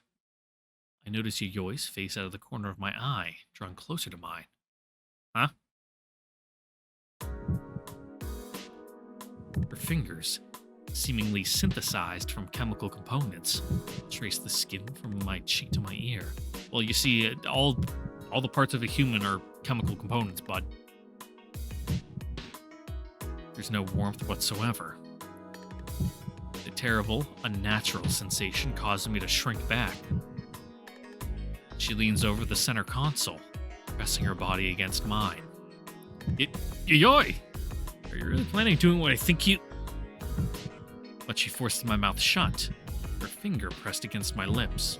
I notice Yayoi's face out of the corner of my eye, drawn closer to mine. Huh? Her fingers, seemingly synthesized from chemical components, trace the skin from my cheek to my ear. Well, you see, all the parts of a human are chemical components, bud. There's no warmth whatsoever. The terrible, unnatural sensation causes me to shrink back. She leans over the center console, pressing her body against mine. Yayoi! Are you really planning on doing what I think you... But she forces my mouth shut, her finger pressed against my lips.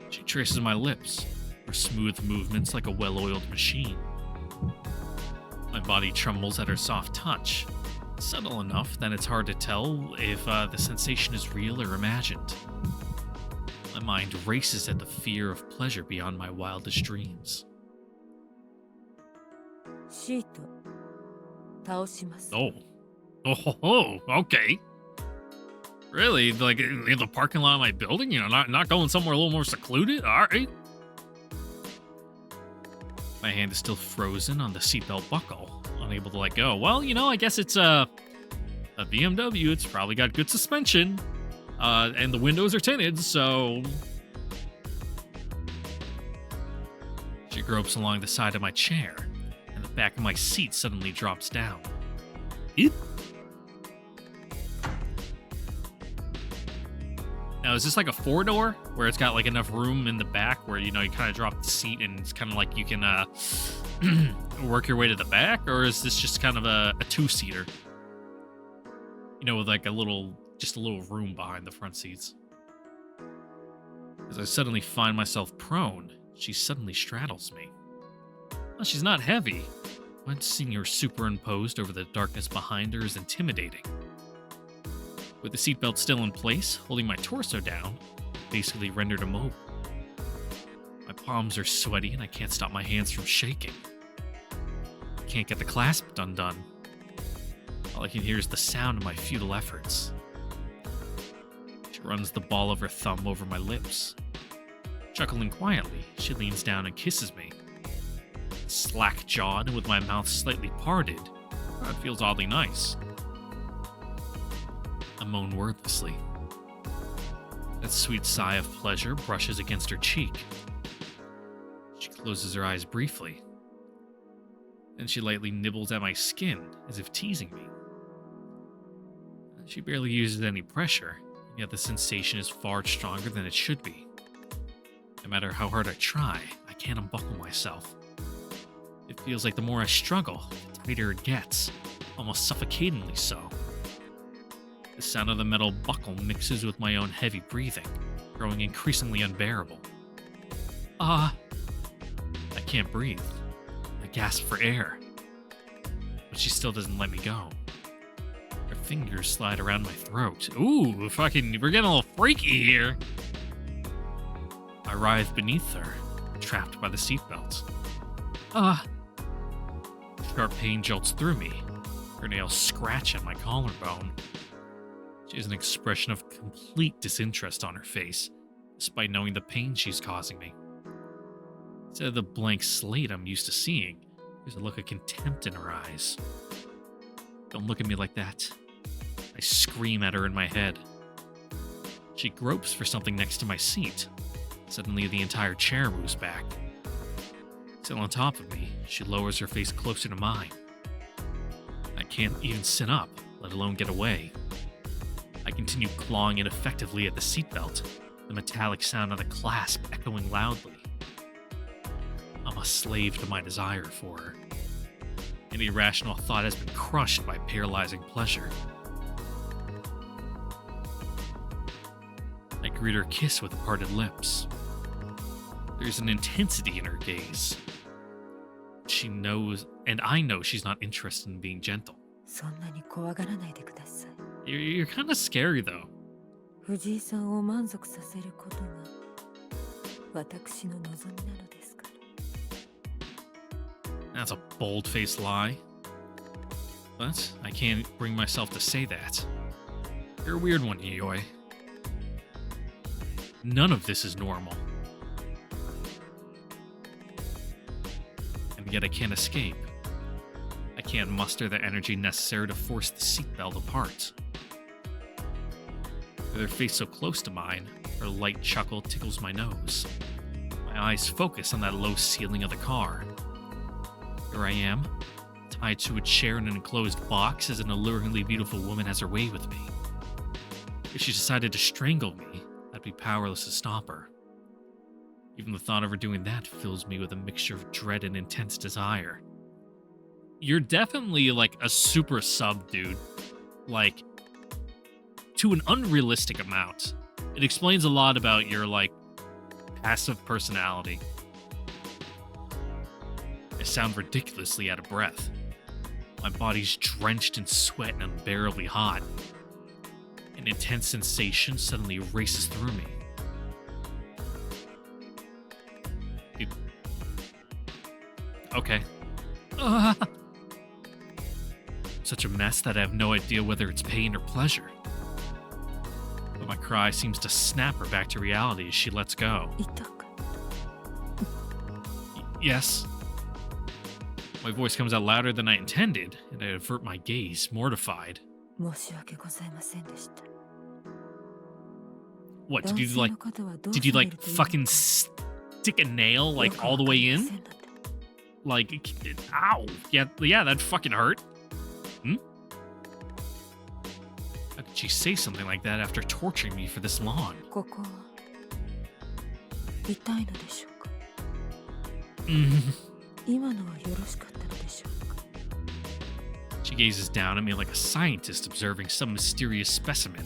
She traces my lips, her smooth movements like a well-oiled machine. My body trembles at her soft touch, subtle enough that it's hard to tell if the sensation is real or imagined. My mind races at the fear of pleasure beyond my wildest dreams. Oh, okay. Really? Like in the parking lot of my building? Not going somewhere a little more secluded? All right. My hand is still frozen on the seatbelt buckle, unable to let go. Well, I guess it's a BMW. It's probably got good suspension. And the windows are tinted, so... She gropes along the side of my chair, and the back of my seat suddenly drops down. Now, is this like a 4-door, where it's got enough room in the back where, you kind of drop the seat and it's kind of like you can work your way to the back? Or is this just kind of a 2-seater? With a little room behind the front seats. As I suddenly find myself prone, she suddenly straddles me. Well, she's not heavy, but seeing her superimposed over the darkness behind her is intimidating. With the seatbelt still in place, holding my torso down, basically rendered immobile. My palms are sweaty and I can't stop my hands from shaking. I can't get the clasp undone. All I can hear is the sound of my futile efforts. She runs the ball of her thumb over my lips. Chuckling quietly, she leans down and kisses me. Slack-jawed and with my mouth slightly parted, it feels oddly nice. I moan wordlessly. That sweet sigh of pleasure brushes against her cheek. She closes her eyes briefly. Then she lightly nibbles at my skin, as if teasing me. She barely uses any pressure, yet the sensation is far stronger than it should be. No matter how hard I try, I can't unbuckle myself. It feels like the more I struggle, the tighter it gets, almost suffocatingly so. The sound of the metal buckle mixes with my own heavy breathing, growing increasingly unbearable. I can't breathe. I gasp for air. But she still doesn't let me go. Her fingers slide around my throat. Ooh, we're getting a little freaky here. I writhe beneath her, trapped by the seatbelt. Sharp pain jolts through me. Her nails scratch at my collarbone. She has an expression of complete disinterest on her face, despite knowing the pain she's causing me. Instead of the blank slate I'm used to seeing, there's a look of contempt in her eyes. Don't look at me like that. I scream at her in my head. She gropes for something next to my seat. Suddenly, the entire chair moves back. Still on top of me, she lowers her face closer to mine. I can't even sit up, let alone get away. I continue clawing ineffectively at the seatbelt, the metallic sound of the clasp echoing loudly. I'm a slave to my desire for her. An irrational thought has been crushed by paralyzing pleasure. I greet her kiss with parted lips. There's an intensity in her gaze. She knows, and I know she's not interested in being gentle. そんなに怖がらないでください。 You're kind of scary, though. 藤井さんを満足させることが私の望みなのですから。 That's a bold-faced lie. But I can't bring myself to say that. You're a weird one, Yayoi. None of this is normal. And yet I can't escape. I can't muster the energy necessary to force the seatbelt apart. With her face so close to mine, her light chuckle tickles my nose. My eyes focus on that low ceiling of the car. Here I am, tied to a chair in an enclosed box as an alluringly beautiful woman has her way with me. If she decided to strangle me, I'd be powerless to stop her. Even the thought of her doing that fills me with a mixture of dread and intense desire. You're definitely, like, a super sub, dude. Like, to an unrealistic amount. It explains a lot about your, like, passive personality. I sound ridiculously out of breath. My body's drenched in sweat and unbearably hot. An intense sensation suddenly races through me. Okay. Such a mess that I have no idea whether it's pain or pleasure. But my cry seems to snap her back to reality as she lets go. Yes. My voice comes out louder than I intended, and I avert my gaze, mortified. What, did you like fucking stick a nail, like, all the way in? Like, ow. Yeah, that fucking hurt. How could she say something like that after torturing me for this long? She gazes down at me like a scientist observing some mysterious specimen.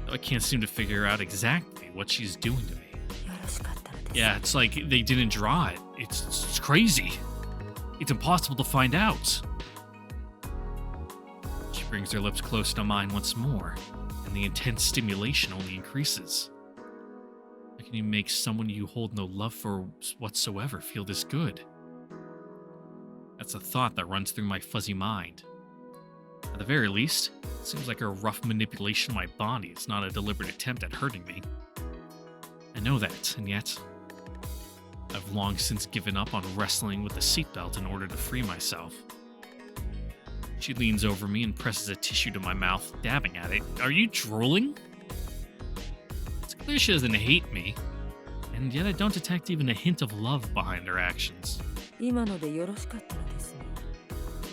Though I can't seem to figure out exactly what she's doing to me. Yeah, it's like they didn't draw it. It's crazy. It's impossible to find out. She brings her lips close to mine once more, and the intense stimulation only increases. How can you make someone you hold no love for whatsoever feel this good? That's a thought that runs through my fuzzy mind. At the very least, it seems like a rough manipulation of my body is not a deliberate attempt at hurting me. I know that, and yet I've long since given up on wrestling with the seatbelt in order to free myself. She leans over me and presses a tissue to my mouth, dabbing at it. Are you drooling? It's clear she doesn't hate me, and yet I don't detect even a hint of love behind her actions. 今のでよろしかったのですね。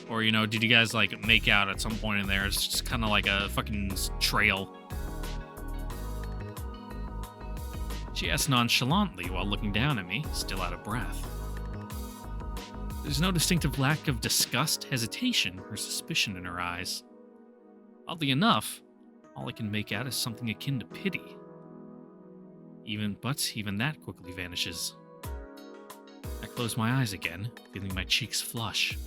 Or, did you guys, like, make out at some point in there? It's just kind of like a fucking trail. She asks nonchalantly while looking down at me, still out of breath. There's no distinctive lack of disgust, hesitation, or suspicion in her eyes. Oddly enough, all I can make out is something akin to pity. Even that quickly vanishes. I close my eyes again, feeling my cheeks flush.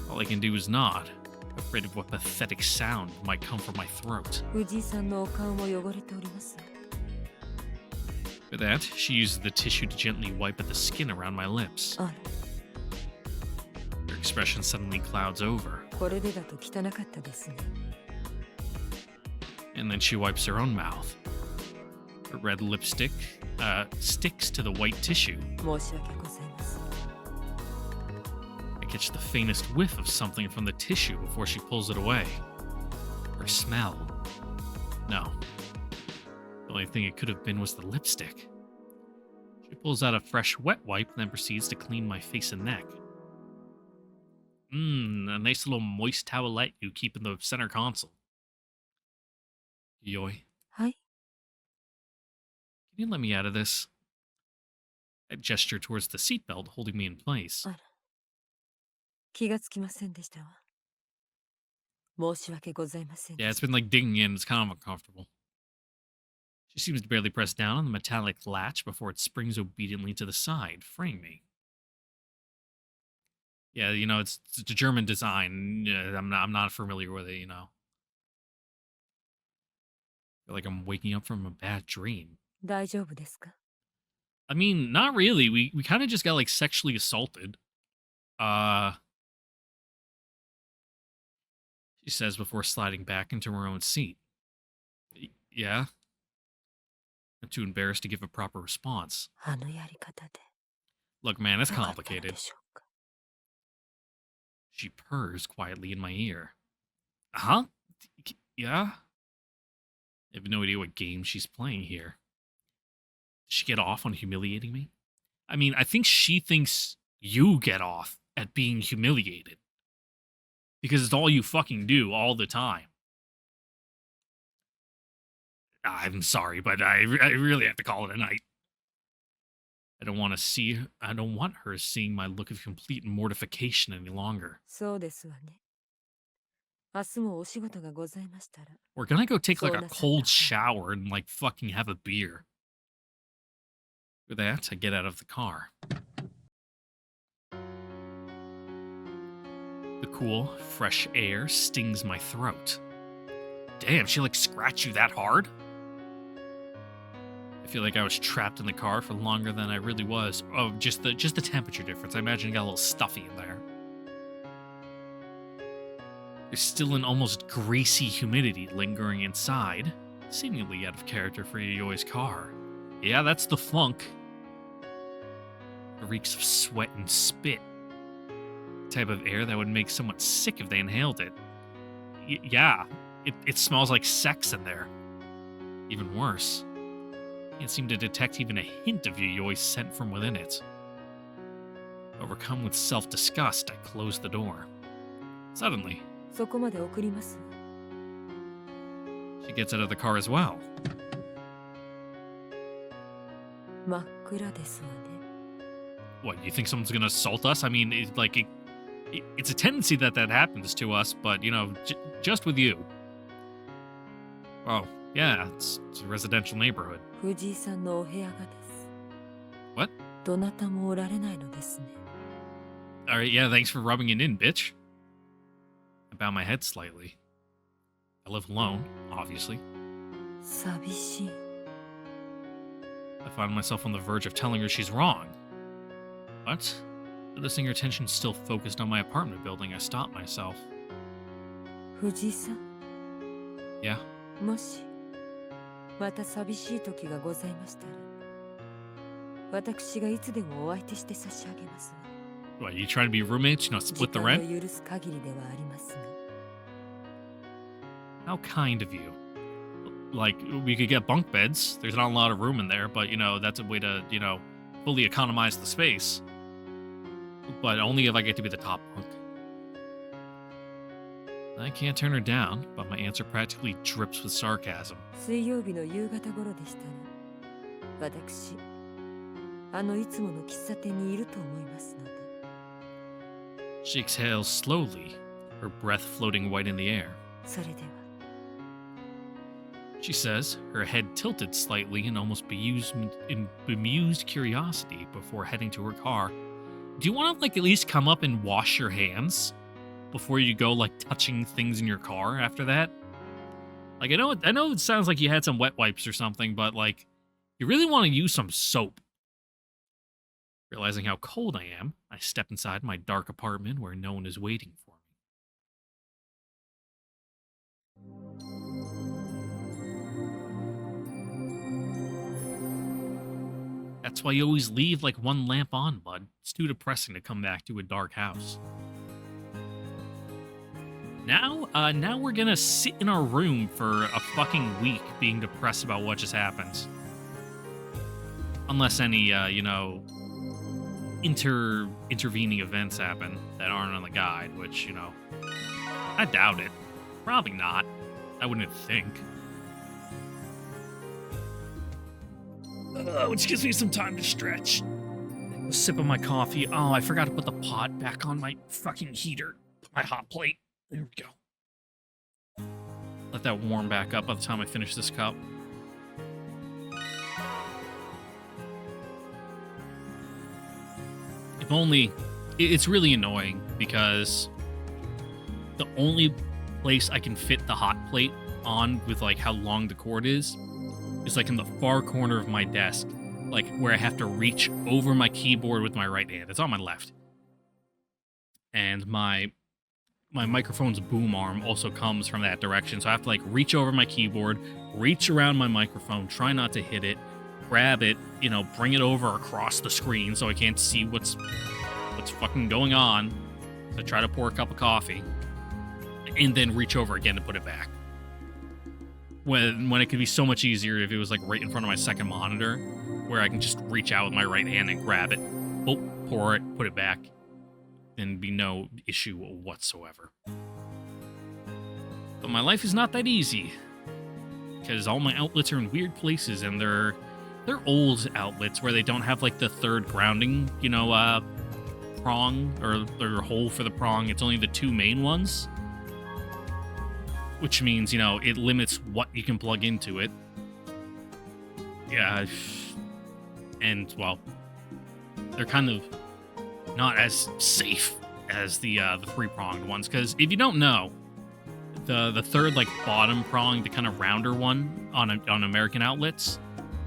All I can do is nod, afraid of what pathetic sound might come from my throat. 藤井さんのお顔も汚れております。 For that, she uses the tissue to gently wipe at the skin around my lips. あら、 Her expression suddenly clouds over, これでだと汚かったですね。 and then she wipes her own mouth. Her red lipstick sticks to the white tissue. 申し訳ございません。 I catch the faintest whiff of something from the tissue before she pulls it away. Her smell. No. The only thing it could have been was the lipstick. She pulls out a fresh wet wipe and then proceeds to clean my face and neck. A nice little moist towelette you keep in the center console. Yayoi, はい。 can you let me out of this? I gesture towards the seatbelt holding me in place. あら、気がつきませんでしたわ。申し訳ございません Yeah, で it's した。 been like digging in. It's kind of uncomfortable. She seems to barely press down on the metallic latch before it springs obediently to the side, freeing me. Yeah, it's a German design. Yeah, I'm not familiar with it. I feel like I'm waking up from a bad dream. 大丈夫ですか？ I mean, not really. We kind of just got like sexually assaulted. She says before sliding back into her own seat. Yeah. I'm too embarrassed to give a proper response. あのやり方で Look, man, it's よかったの complicated. でしょうか？ She purrs quietly in my ear. Huh? Yeah? I have no idea what game she's playing here. Did she get off on humiliating me? I mean, I think she thinks you get off at being humiliated. Because it's all you fucking do all the time. I'm sorry, but I really have to call it a night. I don't want her seeing my look of complete mortification any longer. そうですわね。明日もお仕事がございましたら。 We're gonna go take like a So cold nasty. shower and like fucking have a beer. For that, I get out of the car. The cool, fresh air stings my throat. Damn, she like scratched you that hard? I feel like I was trapped in the car for longer than I really was. Oh, just the temperature difference. I imagine it got a little stuffy in there. There's still an almost greasy humidity lingering inside, seemingly out of character for Yayoi's car. Yeah, that's the funk. It reeks of sweat and spit. The type of air that would make someone sick if they inhaled it. Yeah, it smells like sex in there. Even worse, I can't seem to detect even a hint of Yayoi's scent from within it. Overcome with self-disgust, I close the door. Suddenly, そこまで送ります。 she gets out of the car as well. 真っ暗ですわね。 What, you think someone's gonna assault us? I mean, it's a tendency that happens to us, but, just with you. Oh, yeah, it's a residential neighborhood. 藤井さんのお部屋がです。 What? どなたもおられないのですね。 Alright, yeah, thanks for rubbing it in, bitch. I bow my head slightly. I live alone, obviously. 寂しい。 I find myself on the verge of telling her she's wrong. But, noticing her attention still focused on my apartment building, I stop myself. 藤井さん、 Yeah? もしまた寂しい時がございましたら、私がいつでもお相手して差し上げますわ。 What, you trying to be roommates? Split the 時 rent? 間を許す限りではありますが。 How kind of you. Like, we could get bunk beds. There's not a lot of room in there, but, that's a way to, fully economize the space. But only if I get to be the top bunk. I can't turn her down, but my answer practically drips with sarcasm. 水曜日の夕方頃でしたね。私、いつもの喫茶店にいると思いますので。She exhales slowly, her breath floating white in the air. それでは。She says, her head tilted slightly in almost bemused curiosity before heading to her car. Do you want to, like, at least come up and wash your hands before you go, like, touching things in your car after that? Like, I know it sounds like you had some wet wipes or something, but, like, you really want to use some soap. Realizing how cold I am, I step inside my dark apartment where no one is waiting for me. That's why you always leave like one lamp on, bud. It's too depressing to come back to a dark house. Now we're gonna sit in our room for a fucking week being depressed about what just happened. Unless any, intervening events happen that aren't on the guide, which, I doubt it. Probably not. I wouldn't think. Which gives me some time to stretch. A sip of my coffee. Oh, I forgot to put the pot back on my fucking heater. My hot plate. There we go. Let that warm back up by the time I finish this cup. If only... It's really annoying because the only place I can fit the hot plate on with, like, how long the cord is like in the far corner of my desk, like where I have to reach over my keyboard with my right hand. It's on my left. And my microphone's boom arm also comes from that direction, so I have to like reach over my keyboard, reach around my microphone, try not to hit it, grab it, bring it over across the screen so I can't see what's fucking going on. So I try to pour a cup of coffee and then reach over again to put it back. When it could be so much easier if it was like right in front of my second monitor, where I can just reach out with my right hand and grab it, pour it, put it back, and be no issue whatsoever. But my life is not that easy, because all my outlets are in weird places, and they're old outlets where they don't have like the third grounding, prong or hole for the prong. It's only the two main ones. Which means, it limits what you can plug into it. Yeah. And, well, they're kind of not as safe as the three-pronged ones. Because if you don't know, the third, like, bottom prong, the kind of rounder one on American outlets,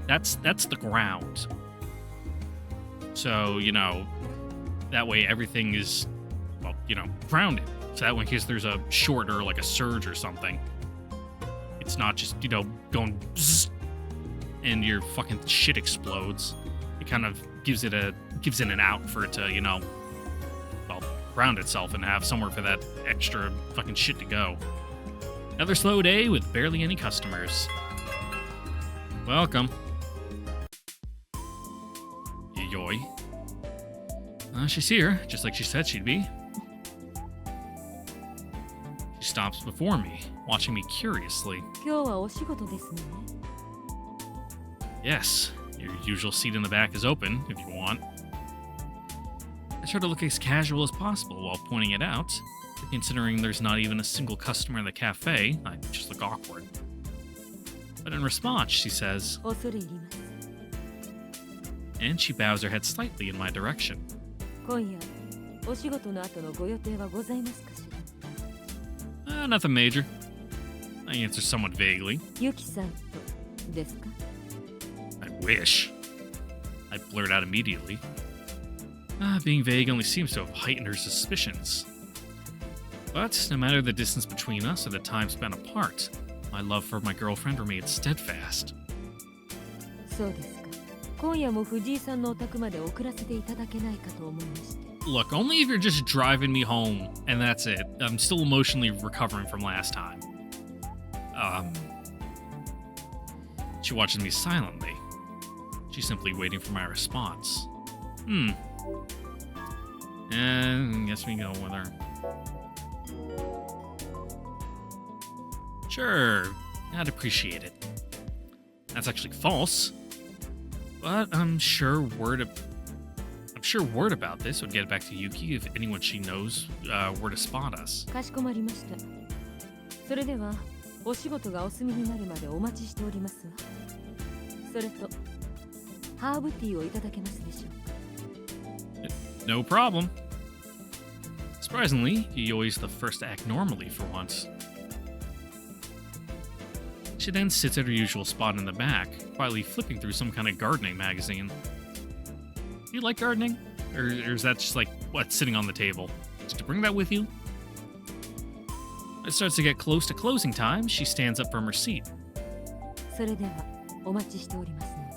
that's the ground. So, that way everything is, well, grounded. So that way, in case there's a short or like a surge or something, it's not just, going bzzz, and your fucking shit explodes. It kind of gives it an out for it to, ground itself and have somewhere for that extra fucking shit to go. Another slow day with barely any customers. Welcome. Yayoi. She's here, just like she said she'd be. She stops before me, watching me curiously. 今日はお仕事ですね。 Yes, your usual seat in the back is open, if you want. I try to look as casual as possible while pointing it out. Considering there's not even a single customer in the cafe, I just look awkward. But in response, she says, 恐れ入ります。 and she bows her head slightly in my direction. 今夜、お仕事の後のご予定はございますかしら。 Nothing major. I answer somewhat vaguely. ユキさんとですか？ I wish. I blurt out immediately. Being vague only seems to have heightened her suspicions. But no matter the distance between us or the time spent apart, my love for my girlfriend remained steadfast. そうですか。今夜も藤井さんのお宅まで送らせていただけないかと思いまして。 Look, only if you're just driving me home, and that's it. I'm still emotionally recovering from last time. She watches me silently. She's simply waiting for my response. And guess we go with her. Sure, I'd appreciate it. That's actually false. But I'm sure word about this would get back to Yuki if anyone she knows were to spot us. かしこまりました。それではお仕事がお済みになるまでお待ちしておりますわ。それとハーブティーをいただけますでしょうか。 No problem. Surprisingly, Yayoi is the first to act normally for once. She then sits at her usual spot in the back, quietly flipping through some kind of gardening magazine. Do you like gardening? Or is that just like what's sitting on the table? Did you bring that with you? When it starts to get close to closing time, she stands up from her seat. それではお待ちしておりますの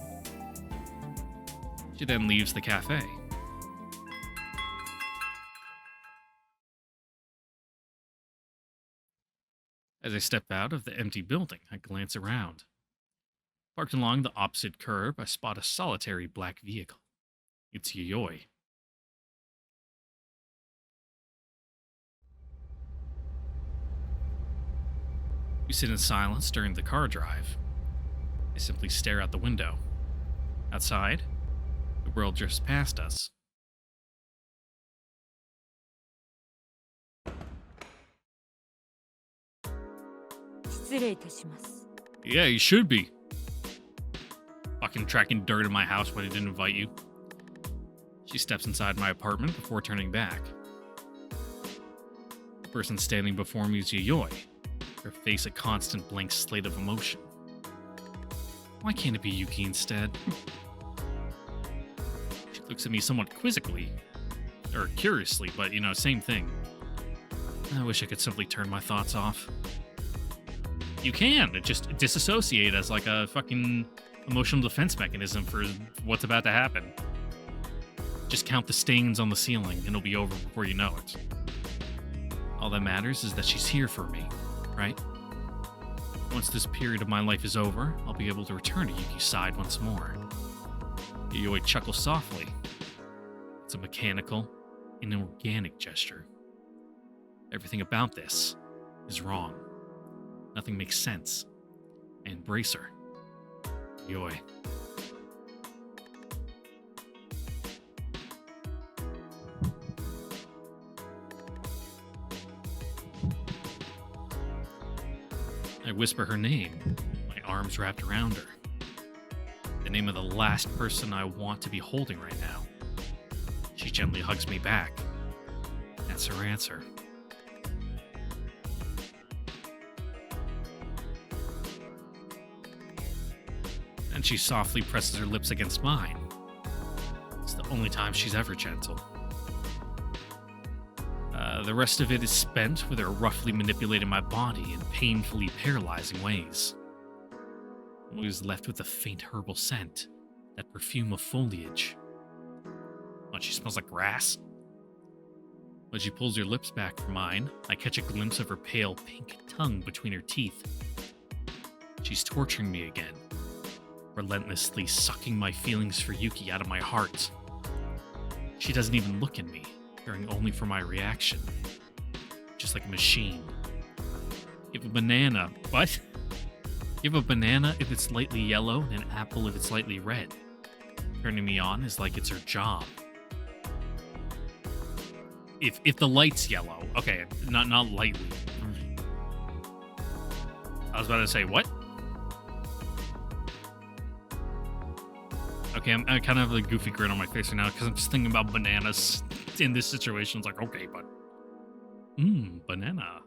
で。 She then leaves the cafe. As I step out of the empty building, I glance around. Parked along the opposite curb, I spot a solitary black vehicle. It's Yayoi. We sit in silence during the car drive. I simply stare out the window. Outside, the world drifts past us. Yeah, you should be. Fucking tracking dirt in my house when I didn't invite you. She steps inside my apartment before turning back. The person standing before me is Yayoi, her face a constant blank slate of emotion. Why can't it be Yuki instead? She looks at me somewhat quizzically, or curiously, but same thing. I wish I could simply turn my thoughts off. You can just disassociate as like a fucking emotional defense mechanism for what's about to happen. Just count the stains on the ceiling and it'll be over before you know it. All that matters is that she's here for me, right? Once this period of my life is over, I'll be able to return to Yuki's side once more. Yayoi chuckles softly. It's a mechanical, inorganic gesture. Everything about this is wrong. Nothing makes sense. I embrace her. Yayoi. I whisper her name, my arms wrapped around her. The name of the last person I want to be holding right now. She gently hugs me back. That's her answer. And she softly presses her lips against mine. It's the only time she's ever gentle. The rest of it is spent with her roughly manipulating my body in painfully paralyzing ways. I'm always left with a faint herbal scent, that perfume of foliage. Oh, she smells like grass. When she pulls her lips back from mine, I catch a glimpse of her pale pink tongue between her teeth. She's torturing me again, relentlessly sucking my feelings for Yuki out of my heart. She doesn't even look at me, caring only for my reaction. Just like a machine. Give a banana. What? Give a banana if it's slightly yellow and an apple if it's slightly red. Turning me on is like it's her job. If the light's yellow. Okay, not lightly. I was about to say, what? Okay, I kind of have a goofy grin on my face right now because I'm just thinking about bananas in this situation. It's like, okay, but... banana.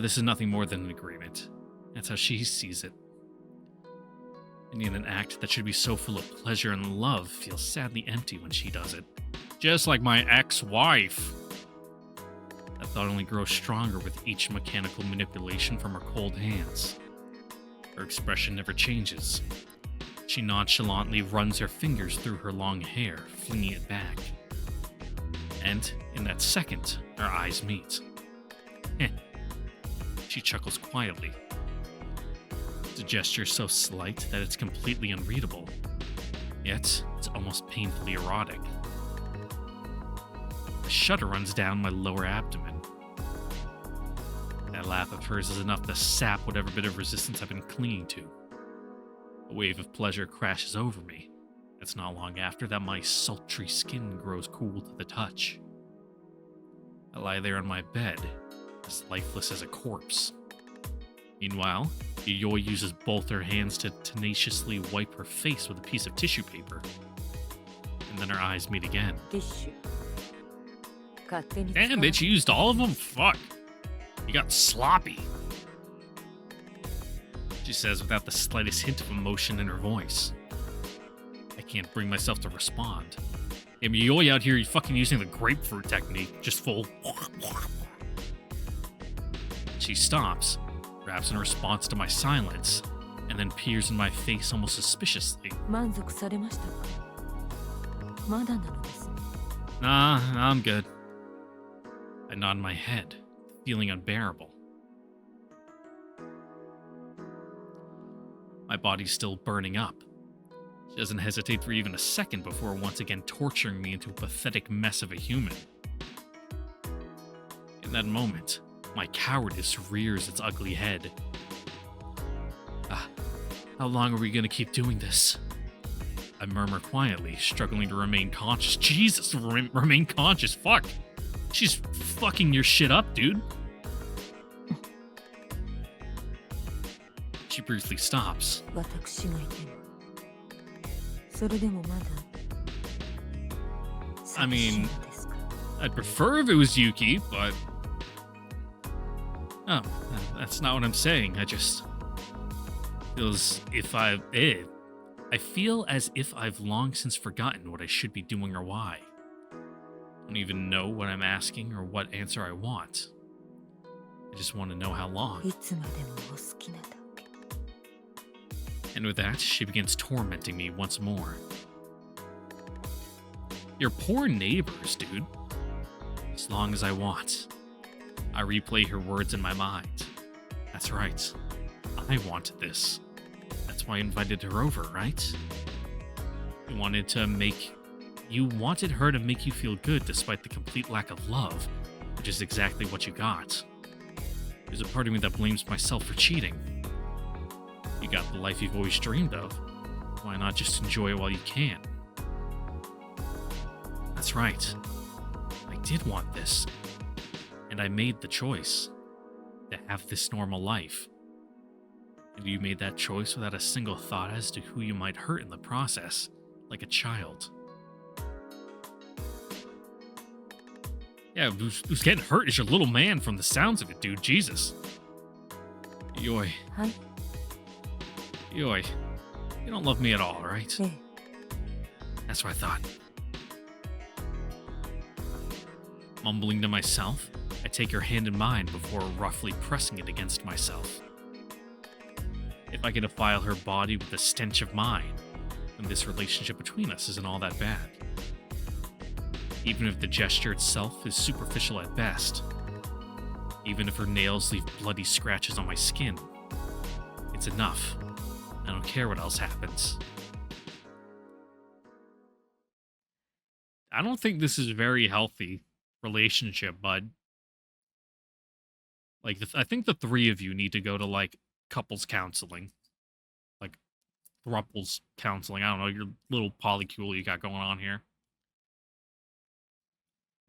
This is nothing more than an agreement. That's how she sees it. And yet an act that should be so full of pleasure and love feels sadly empty when she does it. Just like my ex-wife. That thought only grows stronger with each mechanical manipulation from her cold hands. Her expression never changes. She nonchalantly runs her fingers through her long hair, flinging it back. And in that second, our eyes meet. She chuckles quietly. It's a gesture so slight that it's completely unreadable. Yet, It's almost painfully erotic. A shudder runs down my lower abdomen. That laugh of hers is enough to sap whatever bit of resistance I've been clinging to. A wave of pleasure crashes over me. It's not long after that my sultry skin grows cool to the touch. I lie there on my bed, as lifeless as a corpse. Meanwhile, Yayoi uses both her hands to tenaciously wipe her face with a piece of tissue paper. And then our eyes meet again. ティッシュ勝手に Damn, bitch, you used all of them? Fuck. You got sloppy. She says without the slightest hint of emotion in her voice. I can't bring myself to respond. Damn, Yayoi out here, you fucking using the grapefruit technique. Just full. She stops, grabs in response to my silence, and then peers in my face almost suspiciously. 満足されましたかまだなのですね Nah, I'm good. I nod my head, feeling unbearable. My body's still burning up. She doesn't hesitate for even a second before once again torturing me into a pathetic mess of a human. In that moment, my cowardice rears its ugly head. How long are we gonna keep doing this? I murmur quietly, struggling to remain conscious. Jesus, remain conscious, fuck! She's fucking your shit up, dude. She briefly stops. 私がいてもそれでもまだ I mean, 寂しいのですか I'd prefer if it was Yuki, but... Oh, that's not what I'm saying. I just... I feel as if I've long since forgotten what I should be doing or why. I don't even know what I'm asking or what answer I want. I just want to know how long. いつまでもお好きなだけ And with that, she begins tormenting me once more. Your poor neighbors, dude. As long as I want. I replay her words in my mind. That's right. I wanted this. That's why I invited her over, right? You wanted her to make you feel good despite the complete lack of love, which is exactly what you got. There's a part of me that blames myself for cheating. You got the life you've always dreamed of. Why not just enjoy it while you can? That's right. I did want this. And I made the choice to have this normal life. And you made that choice without a single thought as to who you might hurt in the process, like a child. Yeah, who's getting hurt is your little man from the sounds of it, dude. Jesus. Yoi. はい Yoi, you don't love me at all, right? ええ That's what I thought. Mumbling to myself, I take her hand in mine before roughly pressing it against myself. If I can defile her body with the stench of mine, then this relationship between us isn't all that bad. Even if the gesture itself is superficial at best, even if her nails leave bloody scratches on my skin, it's enough. I don't care what else happens. I don't think this is a very healthy relationship, bud. Like, I think the three of you need to go to, like, couples counseling. Like, thruples counseling. I don't know, your little polycule you got going on here.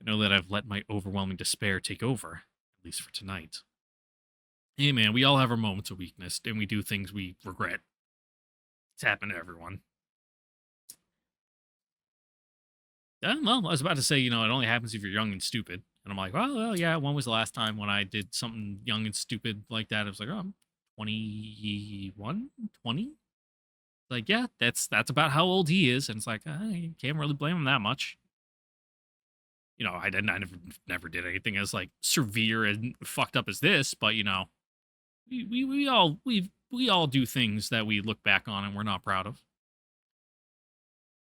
I know that I've let my overwhelming despair take over, at least for tonight. Hey, man, we all have our moments of weakness, and we do things we regret. It's happened to everyone. Yeah, well, I was about to say, it only happens if you're young and stupid. And I'm like, well, yeah, when was the last time when I did something young and stupid like that? I was like, oh, I'm 21, 20? Like, yeah, that's about how old he is. And it's like, I can't really blame him that much. I never did anything as, like, severe and fucked up as this, but, we all do things that we look back on and we're not proud of.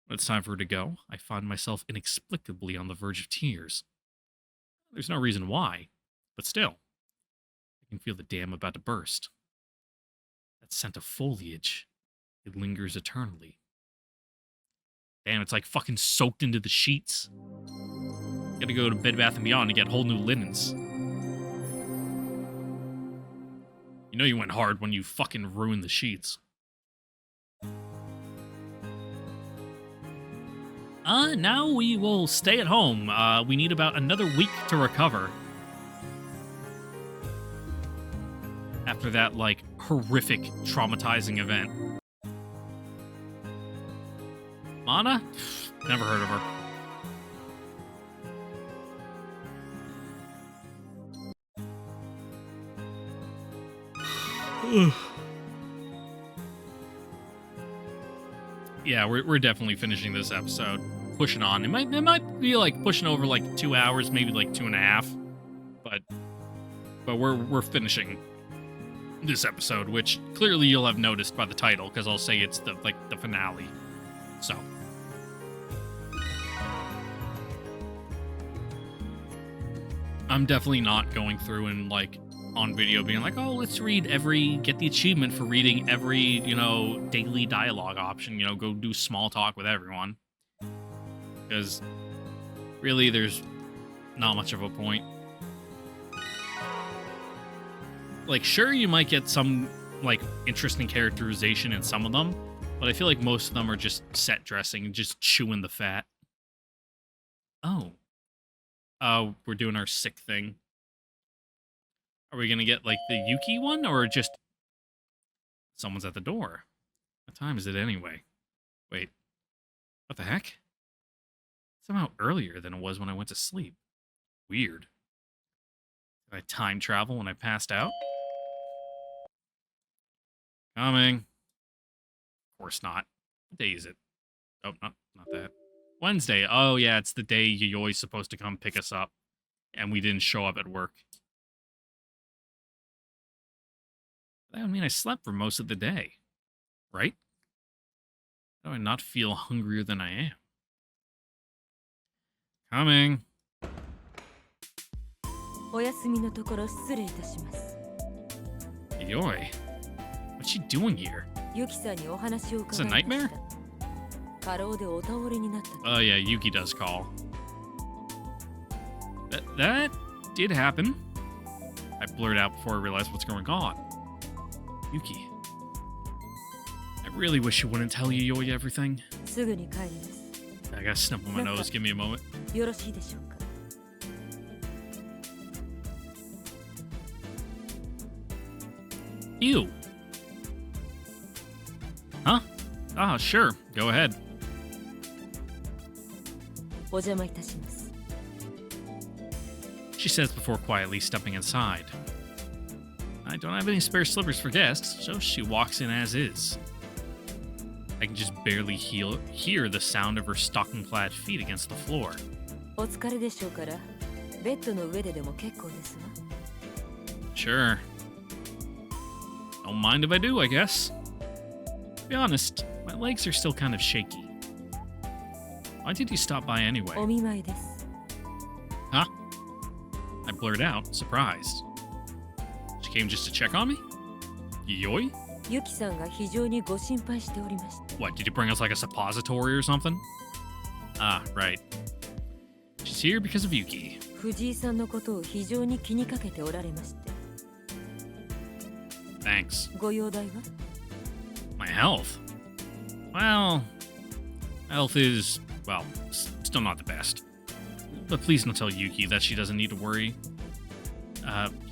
When it's time for her to go, I find myself inexplicably on the verge of tears. There's no reason why, but still, I can feel the dam about to burst. That scent of foliage, it lingers eternally. Damn, it's like fucking soaked into the sheets. Gotta go to Bed Bath & Beyond to get whole new linens. You know you went hard when you fucking ruined the sheets. Now we will stay at home. We need about another week to recover. After that, like, horrific, traumatizing event. Mana? Never heard of her. Yeah, we're definitely finishing this episode. Pushing on. It might be like pushing over like 2 hours, maybe like 2.5. But we're finishing this episode, which clearly you'll have noticed by the title, because I'll say it's the finale. So I'm definitely not going through and like on video being like, oh, let's get the achievement for reading every, daily dialogue option, go do small talk with everyone. Because really there's not much of a point. Like, sure, you might get some like interesting characterization in some of them, but I feel like most of them are just set dressing and just chewing the fat. Oh, we're doing our sick thing. Are we gonna get like the Yuki one, or just someone's at the door? What time is it anyway? Wait, what the heck? Somehow earlier than it was when I went to sleep. Weird. Did I time travel when I passed out? Coming. Of course not. What day is it? Oh, not that. Wednesday. Oh, yeah, it's the day Yayoi's supposed to come pick us up, and we didn't show up at work. That would mean I slept for most of the day, right? How do I not feel hungrier than I am? Coming. お休みのところ失礼いたします。 Yayoi, what's she doing here? ユキさんにお話を伺い Is it a nightmare? 過労でお倒れになった。 Oh yeah, Yuki does call. That did happen. I blurred out before I realized what's going on. Yuki, I really wish you wouldn't tell Yayoi everything. すぐに帰ります。 I gotta sniffle my nose. Give me a moment. よろしいでしょうか。 Ew. Huh? Ah, sure. Go ahead. お邪魔いたします。 She says before quietly stepping inside. I don't have any spare slippers for guests, so she walks in as is. I can just barely hear the sound of her stocking-clad feet against the floor. お疲れでしょうから、ベッドの上ででも結構ですわ。 Sure. Don't mind if I do, I guess. To be honest, my legs are still kind of shaky. Why did you stop by anyway? お見舞いです。 Huh? I blurred out, surprised. She came just to check on me? Yayoi? ユキさんが非常にご心配しておりました。 What, did you bring us like a suppository or something? Ah, right. She's here because of Yuki. 藤井さんのことを非常に気にかけておられまして。 Thanks. ご容体は？ My health? Well, health is, well, still not the best. But please don't tell Yuki that she doesn't need to worry.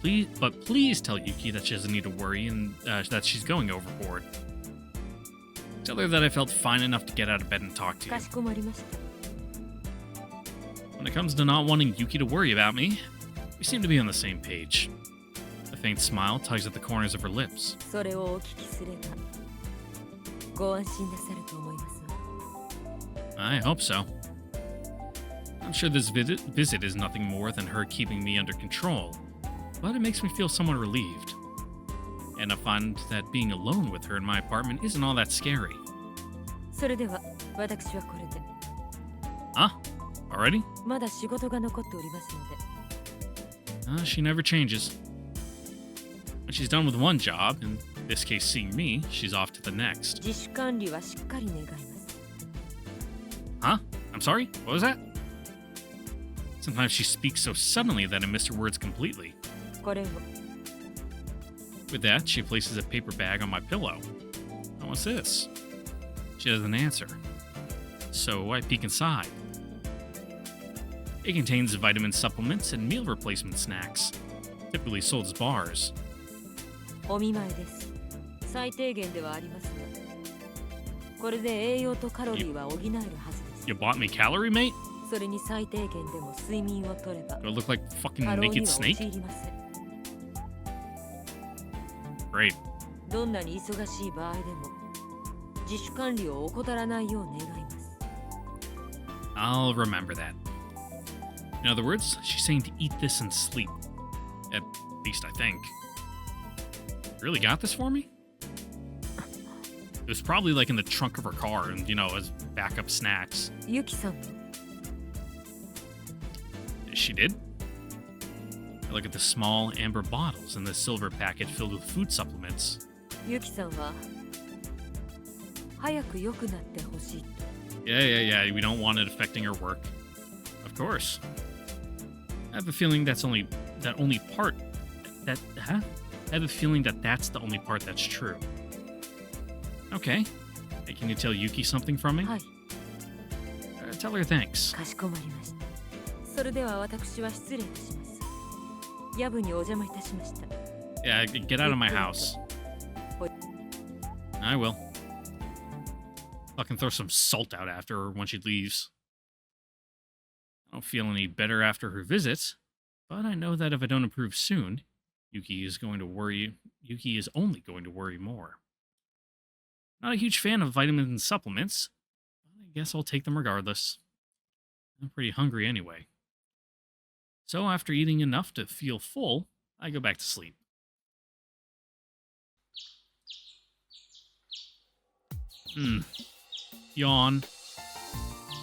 Please tell Yuki that she doesn't need to worry and that she's going overboard. Tell her that I felt fine enough to get out of bed and talk to you. かしこまりました。 When it comes to not wanting Yuki to worry about me, we seem to be on the same page. A faint smile tugs at the corners of her lips. それをお聞きすればご安心なさると思いますわ。 I hope so. I'm sure this visit is nothing more than her keeping me under control, but it makes me feel somewhat relieved. And I find that being alone with her in my apartment isn't all that scary. それでは私はこれで。 Huh? Already? まだ仕事が残っておりますので。 She never changes. When she's done with one job, in this case seeing me, she's off to the next. 自主管理はしっかり願います。I'm sorry? What was that? Sometimes she speaks so suddenly that I miss her words completely. これを With that, she places a paper bag on my pillow. Oh, what's this? She doesn't answer. So I peek inside. It contains vitamin supplements and meal replacement snacks, typically sold as bars. お見舞いです。最低限ではありますが、これで栄養とカロリーは補えるはずです。 You bought me calorie, mate? それに最低限でも睡眠をとれば、 Do I look like fucking 過労に naked は snake? 陥りません。 Great. どんなに忙しい場合でも、自主管理を怠らないよう願います。 I'll remember that. In other words, she's saying to eat this and sleep. At least I think. Really got this for me? It was probably like in the trunk of her car and, you know, as backup snacks. ユキさんも She did? I look at the small amber bottles and the silver packet filled with food supplements. ユキさんは早く良くなってほしいと。 Yeah. We don't want it affecting her work. Of course. I have a feeling that's only part that I have a feeling that that's the only part that's true. Okay. Hey, can you tell Yuki something from me? はい、 Tell her thanks. かしこまりました。それでは私は失礼いたします。夜分にお邪魔いたしました。 Yeah, get out of my house. I will. Fucking throw some salt out after her when she leaves. I don't feel any better after her visit, but I know that if I don't improve soon, Yuki is only going to worry more. Not a huge fan of vitamins and supplements, but I guess I'll take them regardless. I'm pretty hungry anyway. So after eating enough to feel full, I go back to sleep. Yawn.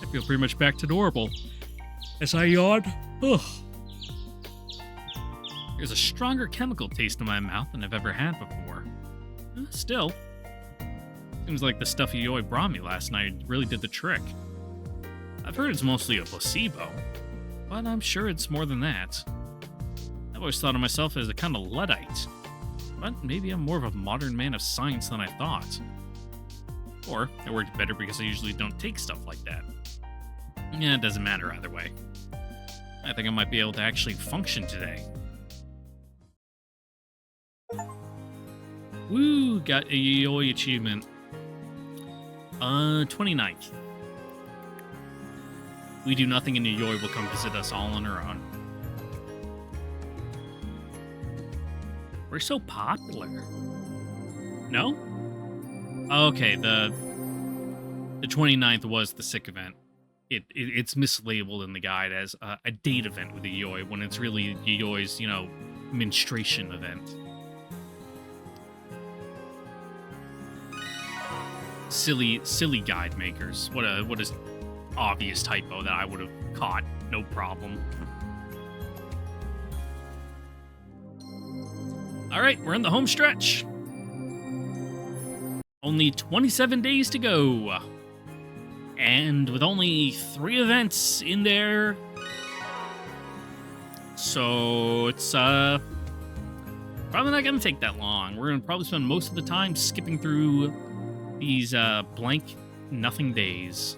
I feel pretty much back to normal. As I yawn, ugh. There's a stronger chemical taste in my mouth than I've ever had before. Still, seems like the stuff Yayoi brought me last night really did the trick. I've heard it's mostly a placebo, but I'm sure it's more than that. I've always thought of myself as a kind of Luddite, but maybe I'm more of a modern man of science than I thought. Or it worked better because I usually don't take stuff like that. Yeah, it doesn't matter either way. I think I might be able to actually function today. Woo! Got a Yayoi achievement. 29th. We do nothing and Yayoi will come visit us all on her own. We're so popular. No? Okay, the 29th was the sick event. It's mislabeled in the guide as a date event with Yayoi when it's really Yayoi's, you know, menstruation event. Silly guide makers. What a obvious typo that I would have caught, no problem. All right, we're in the home stretch. Only 27 days to go. And with only 3 events in there. So it's probably not going to take that long. We're going to probably spend most of the time skipping through these blank nothing days.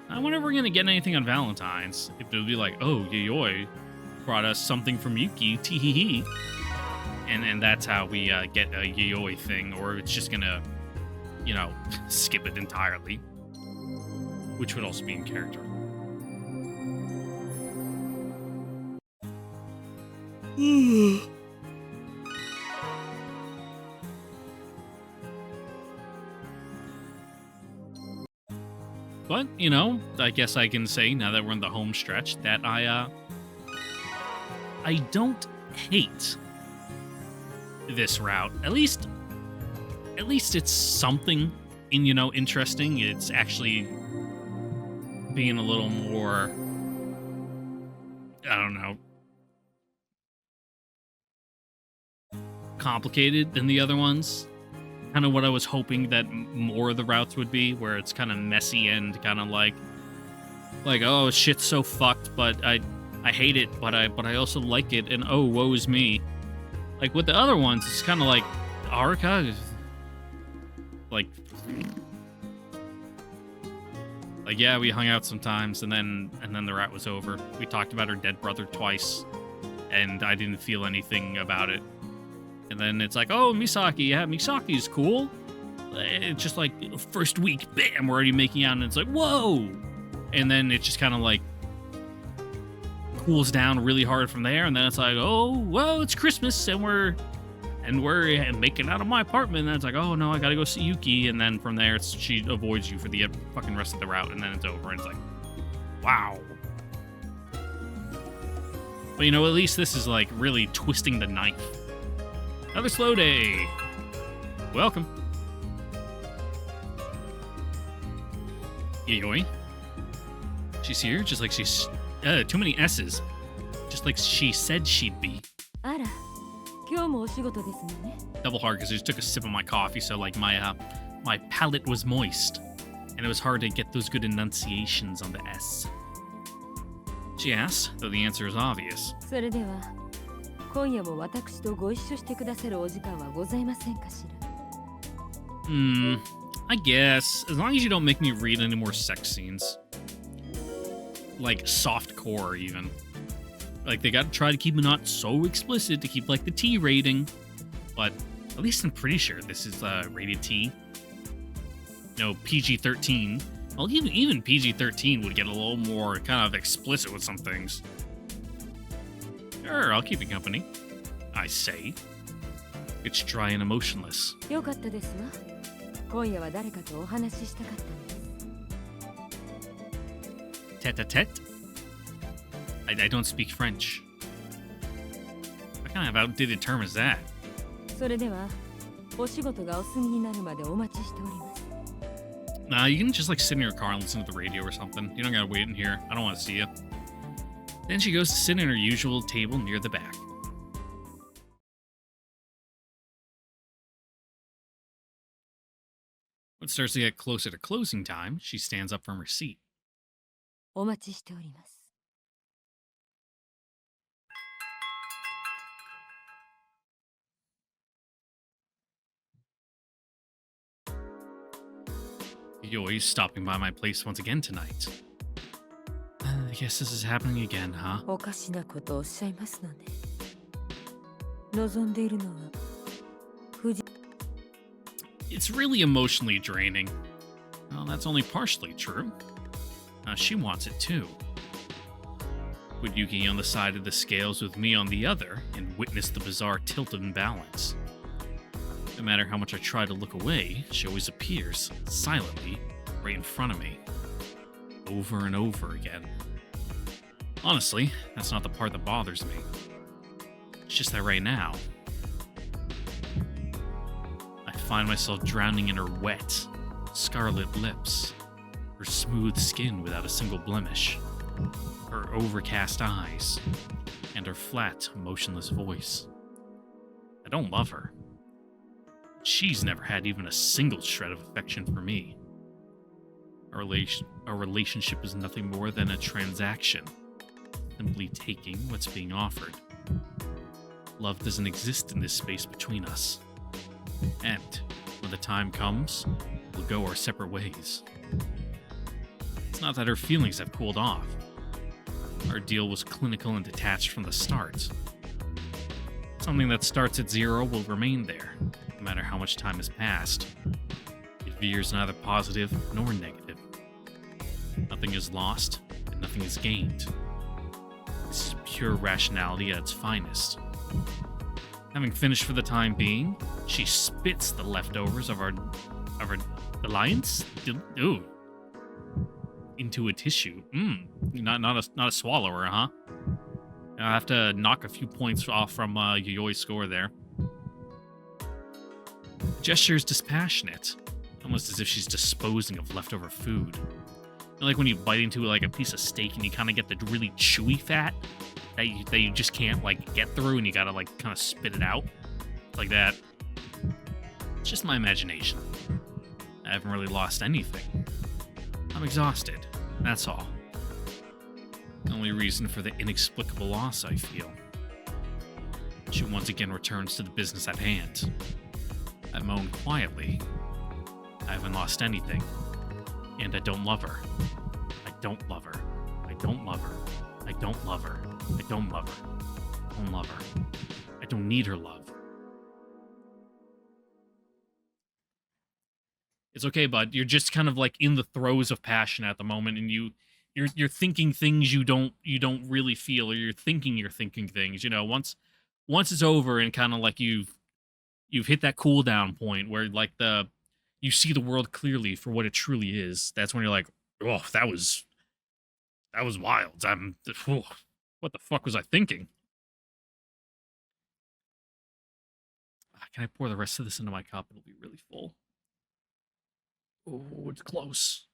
I wonder if we're going to get anything on Valentine's. If it'll be like, oh, Yayoi brought us something from Yuki, tee-hee-hee. And that's how we get a Yayoi thing, or it's just going to, you know, skip it entirely. Which would also be in character. But, you know, I guess I can say, now that we're in the home stretch, that I don't hate this route. At least it's something, you know, interesting. It's actually being a little more, I don't know, complicated than the other ones. Kind of what I was hoping that more of the routes would be, where it's kind of messy and kind of like Like, oh, shit's so fucked, but I hate it, but I also like it, and oh, woe is me. Like, with the other ones, it's kind of like, Aruka, like, yeah, we hung out sometimes, and then the rat was over. We talked about her dead brother twice, and I didn't feel anything about it. And then it's like, oh, Misaki, yeah, Misaki's cool. It's just like, first week, bam, we're already making out, and it's like, whoa! And then it just kind of like cools down really hard from there, and then it's like, oh, well, it's Christmas, and we're making out of my apartment, and then it's like, oh no, I gotta go see Yuki, and then from there she avoids you for the fucking rest of the route, and then it's over, and it's like, wow. But you know, at least this is like really twisting the knife. Another slow day. Welcome. Yayoi. She's here, just like she's too many S's. Just like she said she'd be. あら、今日もお仕事ですのね。 Double hard because I just took a sip of my coffee, so like my palate was moist, and it was hard to get those good enunciations on the S. She asked, though the answer is obvious. それでは、今夜も私とご一緒してくださるお時間はございませんかしら。I guess, as long as you don't make me read any more sex scenes. Like soft core, even. Like, they gotta try to keep it not so explicit to keep like the T rating, but at least I'm pretty sure this is rated T. No, PG-13. Well, even PG-13 would get a little more kind of explicit with some things. Sure, I'll keep you company. I say. It's dry and emotionless. よかったですわ。今夜は誰かとお話ししたかったんです。 Tete-a-tete? I don't speak French. What kind of outdated term is that? それでは、お仕事がお済みになるまでお待ちしております。 Nah, you can just like sit in your car and listen to the radio or something. You don't gotta wait in here. I don't want to see you. Then she goes to sit in her usual table near the back. When it starts to get closer to closing time, she stands up from her seat. お待ちしております。 Yayoi stopping by my place once again tonight. I guess this is happening again, huh? おかしなことをおっしゃいますのね。望んでいるのは、藤 It's really emotionally draining. Well, that's only partially true. She wants it too. Put Yuki on the side of the scales with me on the other and witness the bizarre tilt and balance. No matter how much I try to look away, she always appears, silently, right in front of me. Over and over again. Honestly, that's not the part that bothers me. It's just that right now, I find myself drowning in her wet, scarlet lips, her smooth skin without a single blemish, her overcast eyes, and her flat, motionless voice. I don't love her. She's never had even a single shred of affection for me. Our relationship is nothing more than a transaction, simply taking what's being offered. Love doesn't exist in this space between us. And when the time comes, we'll go our separate ways. It's not that her feelings have cooled off. Our deal was clinical and detached from the start. Something that starts at 0 will remain there, no matter how much time has passed. It veers neither positive nor negative. Nothing is lost, and nothing is gained. This is pure rationality at its finest. Having finished for the time being, she spits the leftovers of our alliance into a tissue. Not a swallower, huh? I have to knock a few points off from Yayoi's score there. The gesture is dispassionate, almost as if she's disposing of leftover food. You know, like when you bite into like a piece of steak and you kind of get the really chewy fat that you just can't like get through, and you gotta like kind of spit it out like that. It's just my imagination. I haven't really lost anything. I'm exhausted, that's all. only reason for the inexplicable loss I feel. She once again returns to the business at hand. I moan quietly. I haven't lost anything. And I don't love her. I don't love her. I don't love her. I don't love her. I don't love her. I don't love her. I don't need her love. It's okay, bud. You're just kind of like in the throes of passion at the moment, and you're thinking things you don't really feel, or you're thinking things. You know, once it's over and kind of like you've hit that cool down point where like you see the world clearly for what it truly is. That's when you're like, oh, that was wild. What the fuck was I thinking? Can I pour the rest of this into my cup? It'll be really full. Oh, it's close.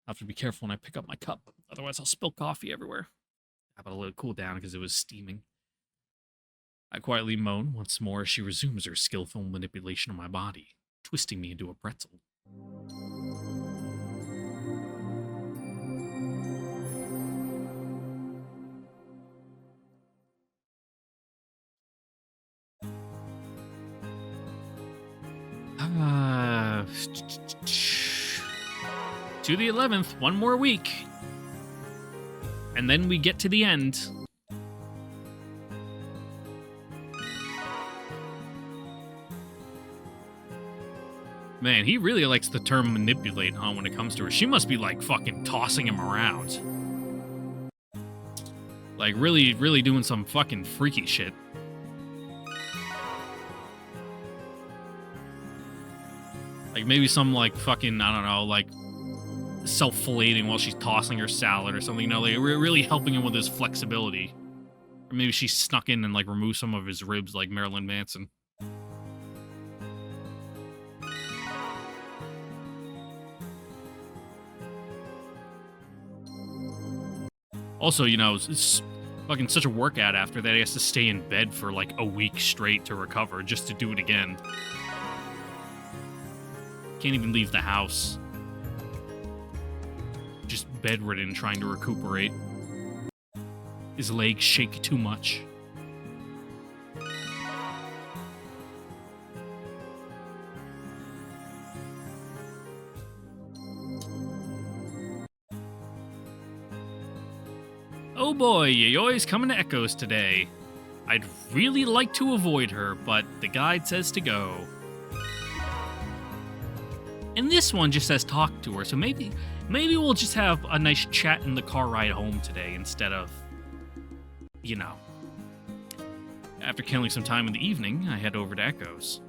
I have to be careful when I pick up my cup. Otherwise, I'll spill coffee everywhere. How about a little cool down because it was steaming? I quietly moan once more as she resumes her skillful manipulation of my body, twisting me into a pretzel. To the 11th, one more week. And then we get to the end. Man, he really likes the term manipulate, huh, when it comes to her. She must be, like, fucking tossing him around. Like, really, really doing some fucking freaky shit. Like, maybe some, like, fucking, I don't know, like, self-filleting while she's tossing her salad or something, you know, like, really helping him with his flexibility. Or maybe she snuck in and, like, removed some of his ribs like Marilyn Manson. Also, you know, it's fucking such a workout after that. He has to stay in bed for, like, a week straight to recover just to do it again. Can't even leave the house. Just bedridden trying to recuperate. His legs shake too much. Oh boy, Yayoi's coming to Echoes today. I'd really like to avoid her, but the guide says to go. And this one just says talk to her, so maybe we'll just have a nice chat in the car ride home today instead of, you know. After killing some time in the evening, I head over to Echoes.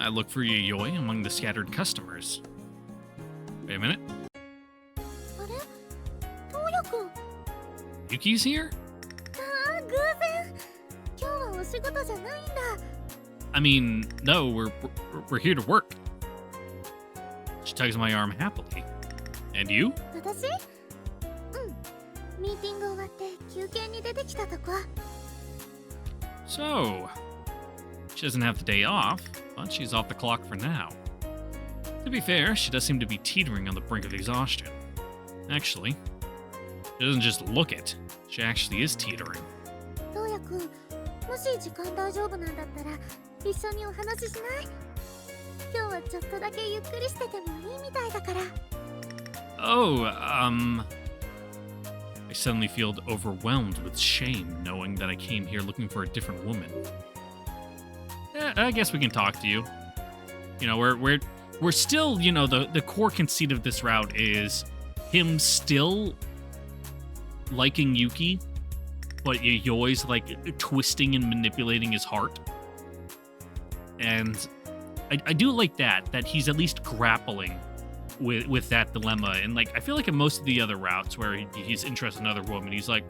I look for Yayoi among the scattered customers. Wait a minute. Yuki's here? I mean, no, we're here to work. She tugs my arm happily. And you? So, she doesn't have the day off, but she's off the clock for now. To be fair, she does seem to be teetering on the brink of exhaustion. Actually, she doesn't just look it, she actually is teetering. I suddenly feel overwhelmed with shame knowing that I came here looking for a different woman. I guess we can talk to you. You know, we're still, you know, the core conceit of this route is him still liking Yuki, but Yayoi's like twisting and manipulating his heart. And I do like that he's at least grappling with that dilemma. And like I feel like in most of the other routes where he's interested in another woman, he's like,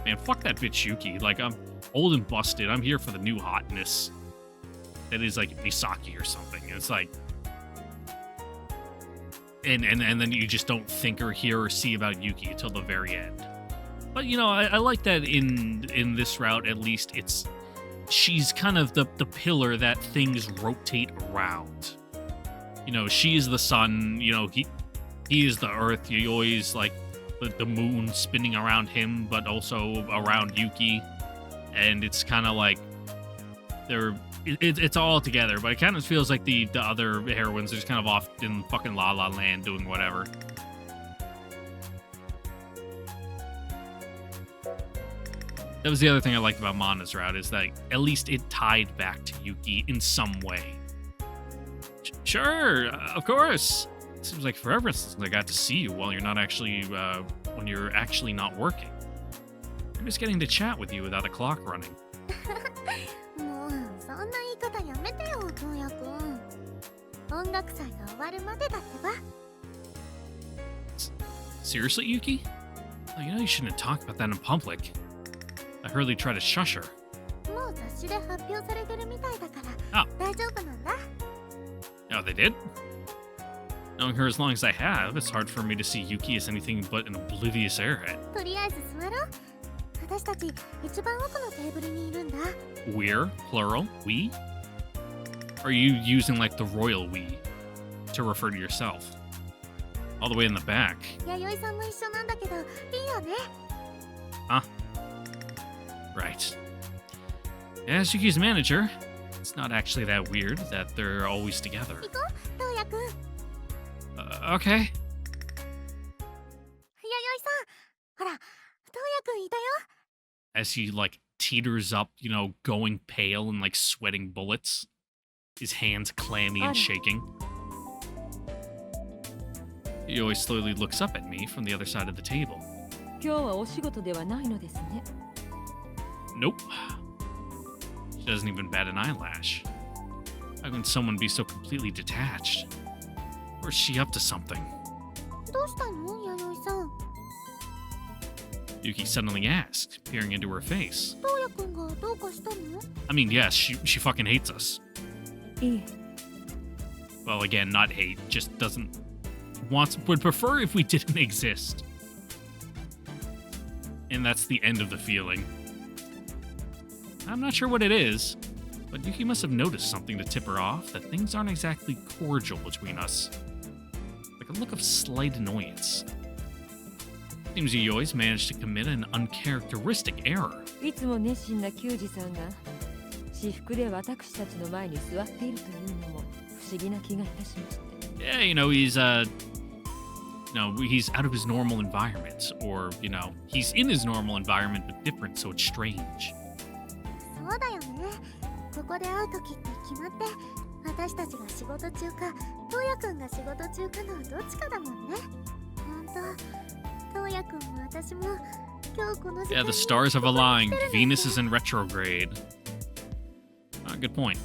man, fuck that bitch Yuki. Like, I'm old and busted. I'm here for the new hotness that is like Misaki or something. And it's like, and then you just don't think or hear or see about Yuki until the very end. But you know, I like that in this route at least she's kind of the pillar that things rotate around. You know, she is the sun, you know, He is the Earth. Yayoi's like the moon spinning around him, but also around Yuki. And it's kind of like it's all together, but it kind of feels like the other heroines are just kind of off in fucking La La Land doing whatever. That was the other thing I liked about Mana's route, is that at least it tied back to Yuki in some way. Sure, of course. It seems like forever since I got to see you while you're not actually, when you're actually not working. I'm just getting to chat with you without the clock running. もうそんな言い方やめてよ、トウヤくん。音楽祭が終わるまでだってば。Seriously, Yuki? Oh, you know you shouldn't talk about that in public. I hurriedly tried to shush her. もう雑誌で発表されてるみたいだから大丈夫なんだ。Oh, they did? Knowing her as long as I have, it's hard for me to see Yuki as anything but an oblivious airhead. とりあえず座ろう。私たち一番奥のテーブルにいるんだ。We're, plural, we? Or are you using like the royal we to refer to yourself? All the way in the back. 弥生さんも一緒なんだけど、いいよね。Huh? Right. As Yuki's manager, it's not actually that weird that they're always together. 行こう、トウヤくん。Okay. 弥生さん、ほら、トウヤくんいたよ。As he like teeters up, you know, going pale and like sweating bullets, his hands clammy and shaking. He always slowly looks up at me from the other side of the table. 今日はお仕事ではないのですね。 Nope. She doesn't even bat an eyelash. How can someone be so completely detached? Or is she up to something? どうしたの、弥生さん。Yuki suddenly asked, peering into her face. トウヤくんがどうかしたの？ I mean, yes, she fucking hates us. いえ、 Well, again, not hate, just would prefer if we didn't exist. And that's the end of the feeling. I'm not sure what it is, but Yuki must have noticed something to tip her off that things aren't exactly cordial between us. Like a look of slight annoyance. Seems Yayoi's managed to commit an uncharacteristic error. いつも熱心な球児さんが私服で私たちの前に座っているというのも不思議な気がいたしました。 Yeah, you know, he's out of his normal environment, or, you know, he's in his normal environment but different, so it's strange. そうだよね。ここで会う時って決まって、私たちが仕事中か、トウヤくんが仕事中かのどっちかだもんね。ほんと、トウヤくんも私も今日この時間 Yeah, に the stars have ここに aligned. 来てるの。 Venus is in retrograde. Good point.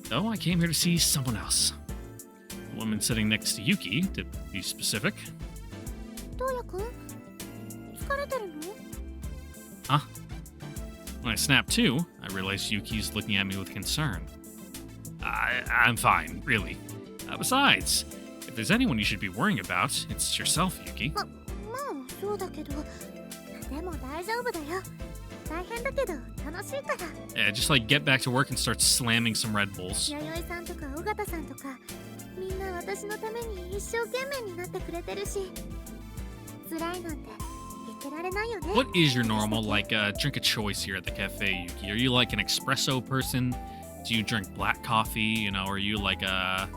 Though I came here to see someone else. The woman sitting next to Yuki, to be specific. トウヤくん、疲れてるの？ Huh? When I snapped to, I realized Yuki's looking at me with concern. I'm fine, really. Besides, if there's anyone you should be worrying about, it's yourself, Yuki. まあそうだけど、でも大丈夫だよ。大変だけど楽しいから。 Yeah, just like get back to work and start slamming some Red Bulls. 弥生さんとか尾形さんとか、みんな私のために一生懸命になってくれてるし、辛いなんて言ってられないよね。 What is your normal, like, drink of choice here at the cafe, Yuki? Are you like an espresso person? Do you drink black coffee? You know, are you like a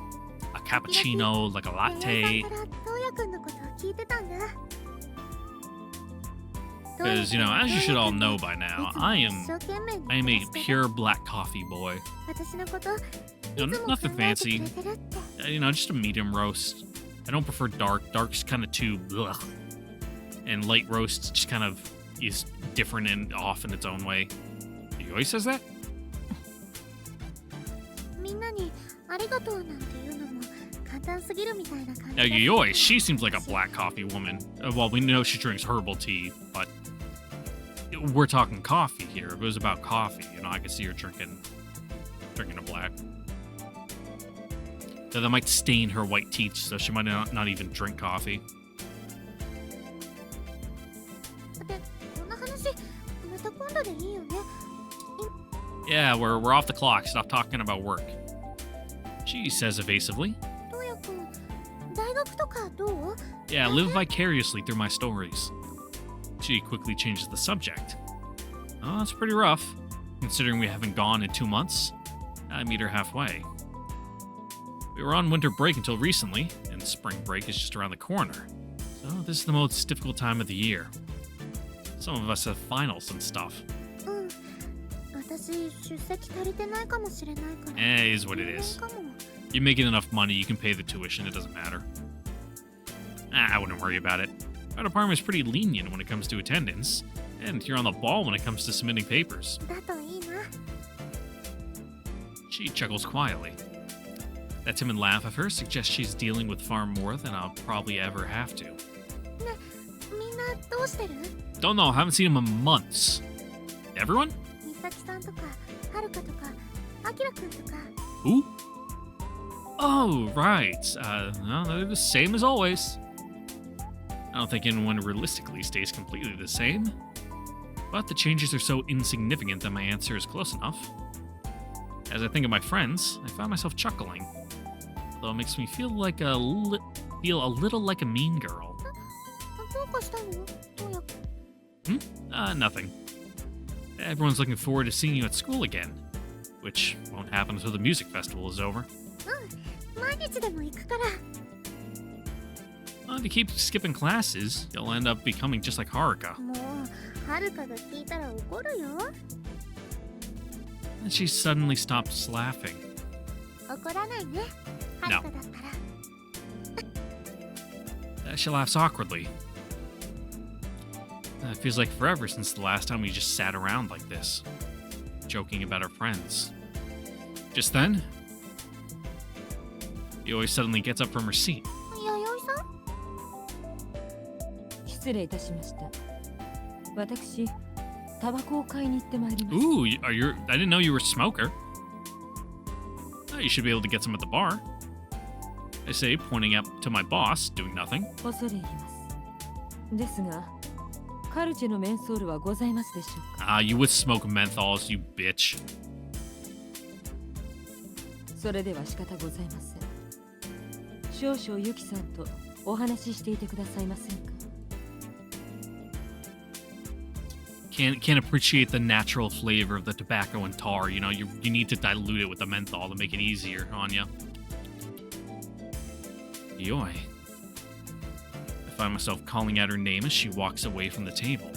cappuccino, like a 弥 latte? 生さんからトウヤくんのことを聞いてたんだ。 Because, you know, as you should all know by now, I am a pure black coffee boy. 私のこと、 You know, いつも nothing 考えて fancy. くれてるって。 You know, just a medium roast. I don't prefer dark. Dark's kind of too blech. And light roast just kind of is different and off in its own way. Yayoi says that? みんなにありがとうなんて言うのも簡単すぎるみたいな感じ Now, だ。 Yayoi, she seems like a black coffee woman. Well, we know she drinks herbal tea, but we're talking coffee here. If it was about coffee, you know, I could see her drinking a black. Though that might stain her white teeth, so she might not even drink coffee. で、こんな話、また今度でいいよね。 Yeah, we're off the clock. Stop talking about work. She says evasively. トウヤくん、大大学とかどう？ Yeah, live vicariously through my stories. She quickly changes the subject. Oh, it's pretty rough. Considering we haven't gone in 2 months, I meet her halfway. We were on winter break until recently, and spring break is just around the corner. So this is the most difficult time of the year. Some of us have finals and stuff. うん。私、出席足りてないかもしれないから。Eh, is what it is. かも。 You're making enough money, you can pay the tuition, it doesn't matter. I wouldn't worry about it. Our department is pretty lenient when it comes to attendance, and you're on the ball when it comes to submitting papers. だといいな。 She chuckles quietly. That timid laugh of hers suggests she's dealing with far more than I'll probably ever have to. ね、みんなどうしてる？ Don't know, haven't seen him in months. Everyone? 美咲さんとか、はるかとか、あきらくんとか。 Who? Oh, right. No, they're the same as always. I don't think anyone realistically stays completely the same. But the changes are so insignificant that my answer is close enough. As I think of my friends, I find myself chuckling. Though it makes me feel like a little like a mean girl. どうかしたの？どうや？ Nothing. Everyone's looking forward to seeing you at school again, which won't happen until the music festival is over. うん、毎日でも行くから。If you keep skipping classes, you'll end up becoming just like Haruka. もう、はるかが聞いたら怒るよ。 And she suddenly stops laughing. 怒らないね。はるかだったら。 She laughs awkwardly. It feels like forever since the last time we just sat around like this, joking about our friends. Just then, Yayoi suddenly gets up from her seat. 弥生さん？失礼いたしました。私、タバコを買いに行ってまいりました。 Ooh, I didn't know you were a smoker. You should be able to get some at the bar. I say, pointing up to my boss, doing nothing. 恐れ入ります。ですが、カルチェのメンソールはございますでしょうか？ Ah, you would smoke menthols, you bitch. それでは仕方ございません。少々ユキさんとお話ししていてくださいませんか？ Can't appreciate the natural flavor of the tobacco and tar. You know, you need to dilute it with the menthol to make it easier on you. Yayoi. I find myself calling out her name as she walks away from the table.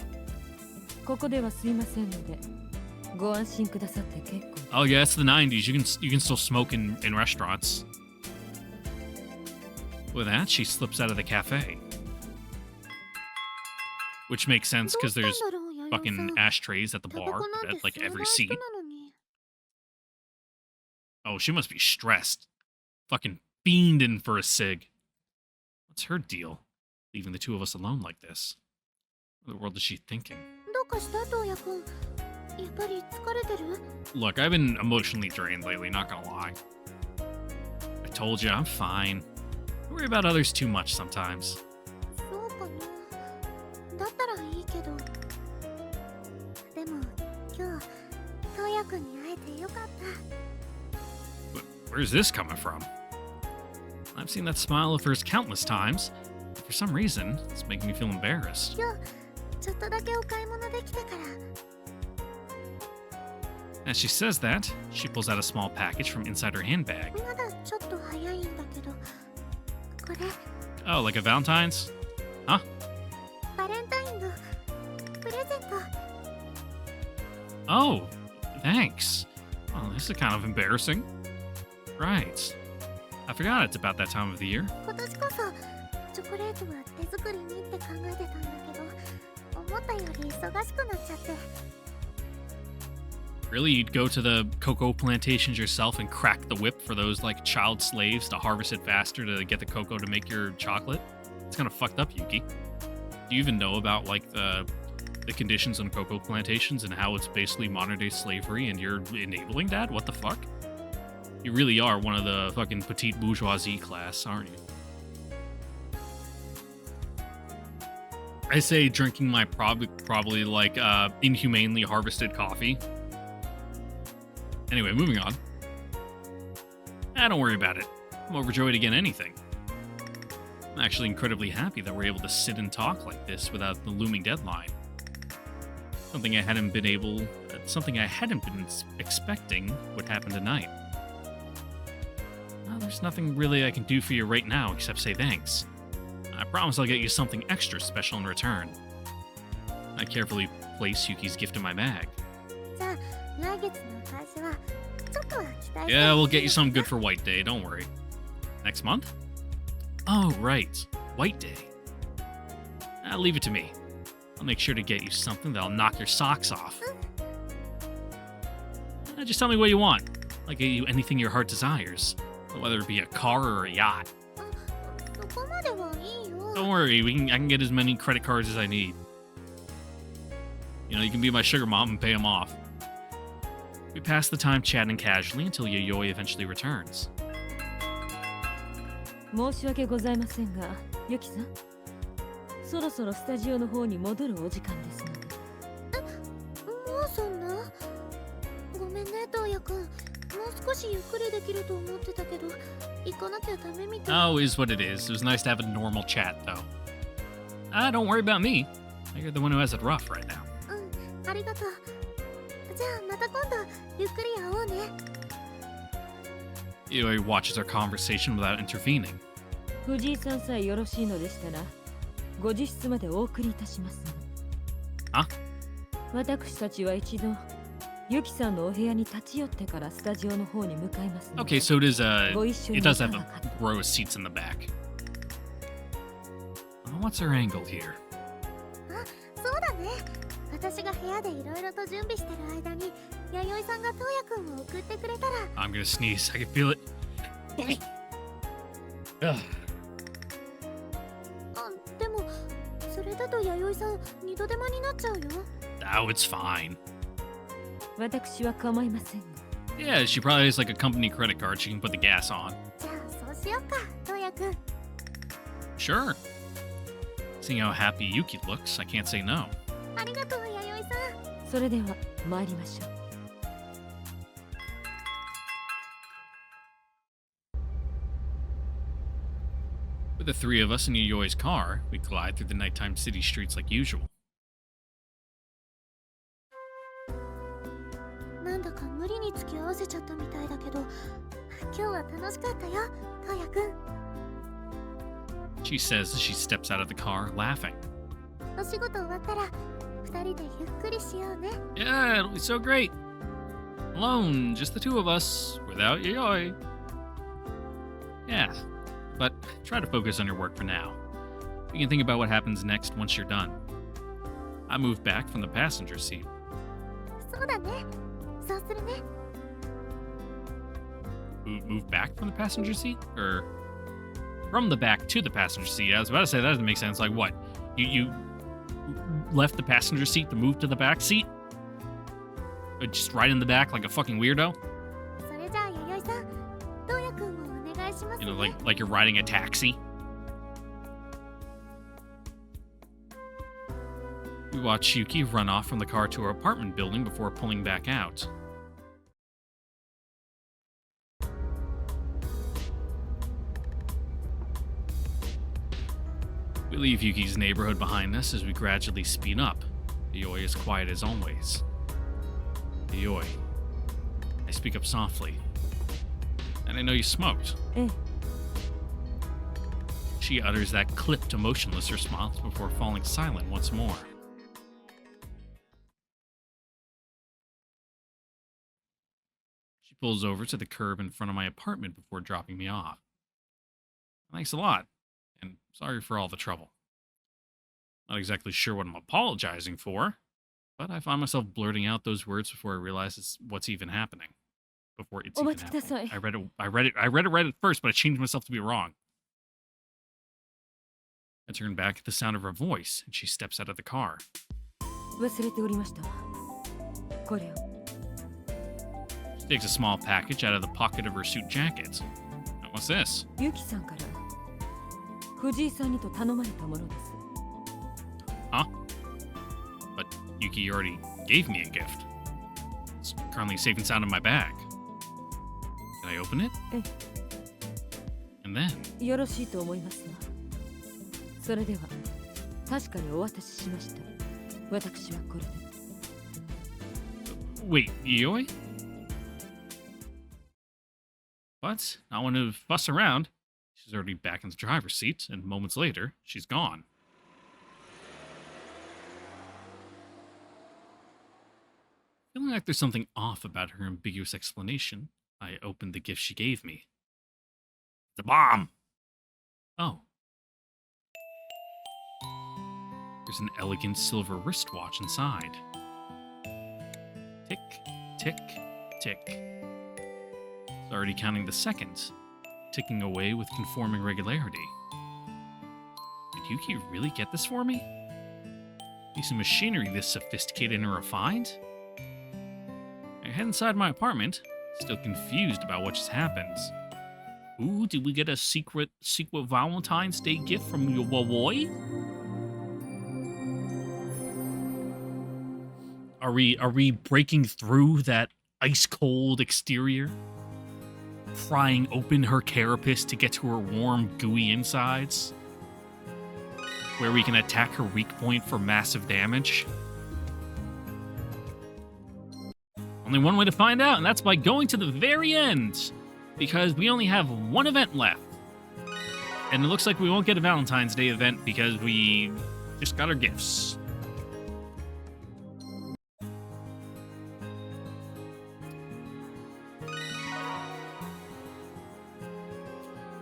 ここではすいませんので、ご安心くださって結構。 Oh yeah, it's the 90s. You can still smoke in restaurants. With that, she slips out of the cafe. Which makes sense because there's fucking ashtrays at the bar at like every seat. Oh, she must be stressed. Fucking fiending for a cig. What's her deal? Leaving the two of us alone like this. What in the world is she thinking? どうかしたどうやくん？やっぱり疲れてる？ Look, I've been emotionally drained lately, not gonna lie. I told you, I'm fine. I worry about others too much sometimes. そうかな。だったらいいけど。でも今日、とうやくんに会えてよかった。 Where's this coming from? I've seen that smile of hers countless times. But for some reason, it's making me feel embarrassed. 今日、ちょっとだけお買い物できたから。 As she says that, she pulls out a small package from inside her handbag. まだちょっと早いんだけど。これ、 Oh, like a Valentine's? Huh? バレンタインのプレゼント。 Oh, thanks. Oh, this is kind of embarrassing. Right. I forgot it's about that time of the year. 今年こそチョコレートは手作りにって考えてたんだけど、思ったより忙しくなっちゃって。 Really? You'd go to the cocoa plantations yourself and crack the whip for those like child slaves to harvest it faster to get the cocoa to make your chocolate? It's kind of fucked up, Yuki. Do you even know about like the conditions on cocoa plantations and how it's basically modern day slavery and you're enabling that? What the fuck? You really are one of the fucking petite bourgeoisie class, aren't you? I say drinking my probably like inhumanely harvested coffee. Anyway, moving on. Don't worry about it. I'm overjoyed to get anything. I'm actually incredibly happy that we're able to sit and talk like this without the looming deadline. Something I hadn't been expecting would happen tonight. Well, there's nothing really I can do for you right now except say thanks. I promise I'll get you something extra special in return. I carefully place Yuki's gift in my bag. じゃあ来月の開始はちょっとは期待して Yeah, we'll get you something good for White Day, don't worry. Next month? Oh, right. White Day. Leave it to me. I'll make sure to get you something that'll knock your socks off. Just tell me what you want. I'll get you anything your heart desires, whether it be a car or a yacht. そこまではいいよ Don't worry, I can get as many credit cards as I need. You know, you can be my sugar mom and pay them off. We pass the time chatting casually until Yayoi eventually returns. 申し訳ございませんが、ユキさん、そろそろスタジオの方に戻るお時間ですので。もうそんなごめんねトウヤくんもう少しゆっくりできると思ってたけど行かなきゃダメみたい Oh, is what it is. It was nice to have a normal chat, though. Don't worry about me. You're the one who has it rough right now. うんありがとうじゃあまた今度ゆっくり会おうね Yayoi watches our conversation without intervening. 藤井さんさえよろしいのでしたら、ご自室までお送りいたしますの。あ？私たちは一度、ユキさんのお部屋に立ち寄ってからスタジオの方に向かいますので。Okay, so it does have ご一緒にいかが a かと。 row of seats in the back. What's our angle here? そうだね私が部屋でいろいろと準備してる間に弥生さんがトウヤくんを送ってくれたら I'm gonna sneeze. I can feel it. Ugh. あでもそれだと弥生さん二度手間になっちゃうよ Oh, it's fine. 私は構いませんが。 Yeah, she probably has like a company credit card she can put the gas on. じゃあそうしようかトウヤくん Sure. Seeing how happy Yuki looks, I can't say no. ありがとう弥生さんそれでは参りましょう。With the three of us in Yayoi's car, we glide through the nighttime city streets like usual. なんだか無理に付き合わせちゃったみたいだけど今日は楽しかったよトウヤくん She says as she steps out of the car, laughing. お仕事終わったら二人でゆっくりしようね Yeah, it'll be so great. Alone, just the two of us, without Yayoi. Yeah, but try to focus on your work for now. You can think about what happens next once you're done. I move back from the passenger seat. そうだねそうするね Move back from the passenger seat? Or from the back to the passenger seat? I was about to say that doesn't make sense. Like what? You left the passenger seat to move to the back seat? Or just right in the back like a fucking weirdo? それじゃあ弥生さんトウヤくんもお願いします You ね know, like you're riding a taxi? We watch Yuki run off from the car to her apartment building before pulling back out. We leave Yuki's neighborhood behind us as we gradually speed up. Yayoi is quiet as always. Yayoi, I speak up softly. And I know you smoked. ええ、 She utters that clipped, emotionless response before falling silent once more. She pulls over to the curb in front of my apartment before dropping me off. Thanks a lot, and sorry for all the trouble. Not exactly sure what I'm apologizing for, but I find myself blurting out those words before I realize what's even happening. Before it's even happening. I read it right at first, but I changed myself to be wrong. I turn back at the sound of her voice, and she steps out of the car. 忘れておりましたわ。これを。 She takes a small package out of the pocket of her suit jacket. What's this? ユキさんから藤井さんにと頼まれたものです。 Huh? But Yuki already gave me a gift. It's currently safe and sound in my bag. Can I open it? ええ、 And then, よろしいと思いますわ。それでは確かにお渡ししました。私はこれで。 Wait, Yayoi? What? Not want to fuss around. She's already back in the driver's seat, and moments later, she's gone. Feeling like there's something off about her ambiguous explanation, I opened the gift she gave me. The bomb! Oh. There's an elegant silver wristwatch inside. Tick, tick, tick. It's already counting the seconds, ticking away with conforming regularity. Did Yuki really get this for me? Piece of machinery this sophisticated and refined? I head inside my apartment, still confused about what just happened. Ooh, did we get a secret Valentine's Day gift from Yayoi? Are we breaking through that ice-cold exterior? Prying open her carapace to get to her warm, gooey insides? Where we can attack her weak point for massive damage? Only one way to find out, and that's by going to the very end. Because we only have one event left. And it looks like we won't get a Valentine's Day event because we just got our gifts.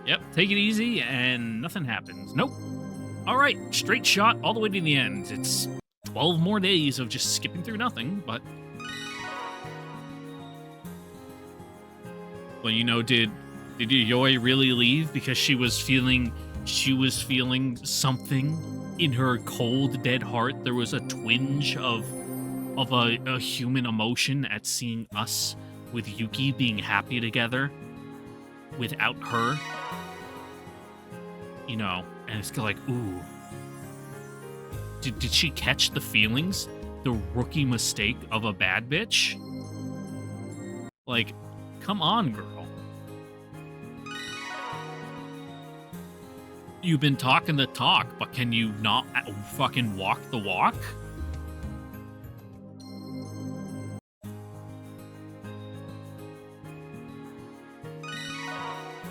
Yep, take it easy and nothing happens. Nope. Alright, straight shot all the way to the end. It's 12 more days of just skipping through nothing, but... Well, you know, did Yayoi really leave because she was feeling something in her cold, dead heart? There was a twinge of a human emotion at seeing us with Yuki being happy together without her. You know, and it's like, ooh. Did she catch the feelings? The rookie mistake of a bad bitch? Like, come on, girl. You've been talking the talk, but can you not fucking walk the walk?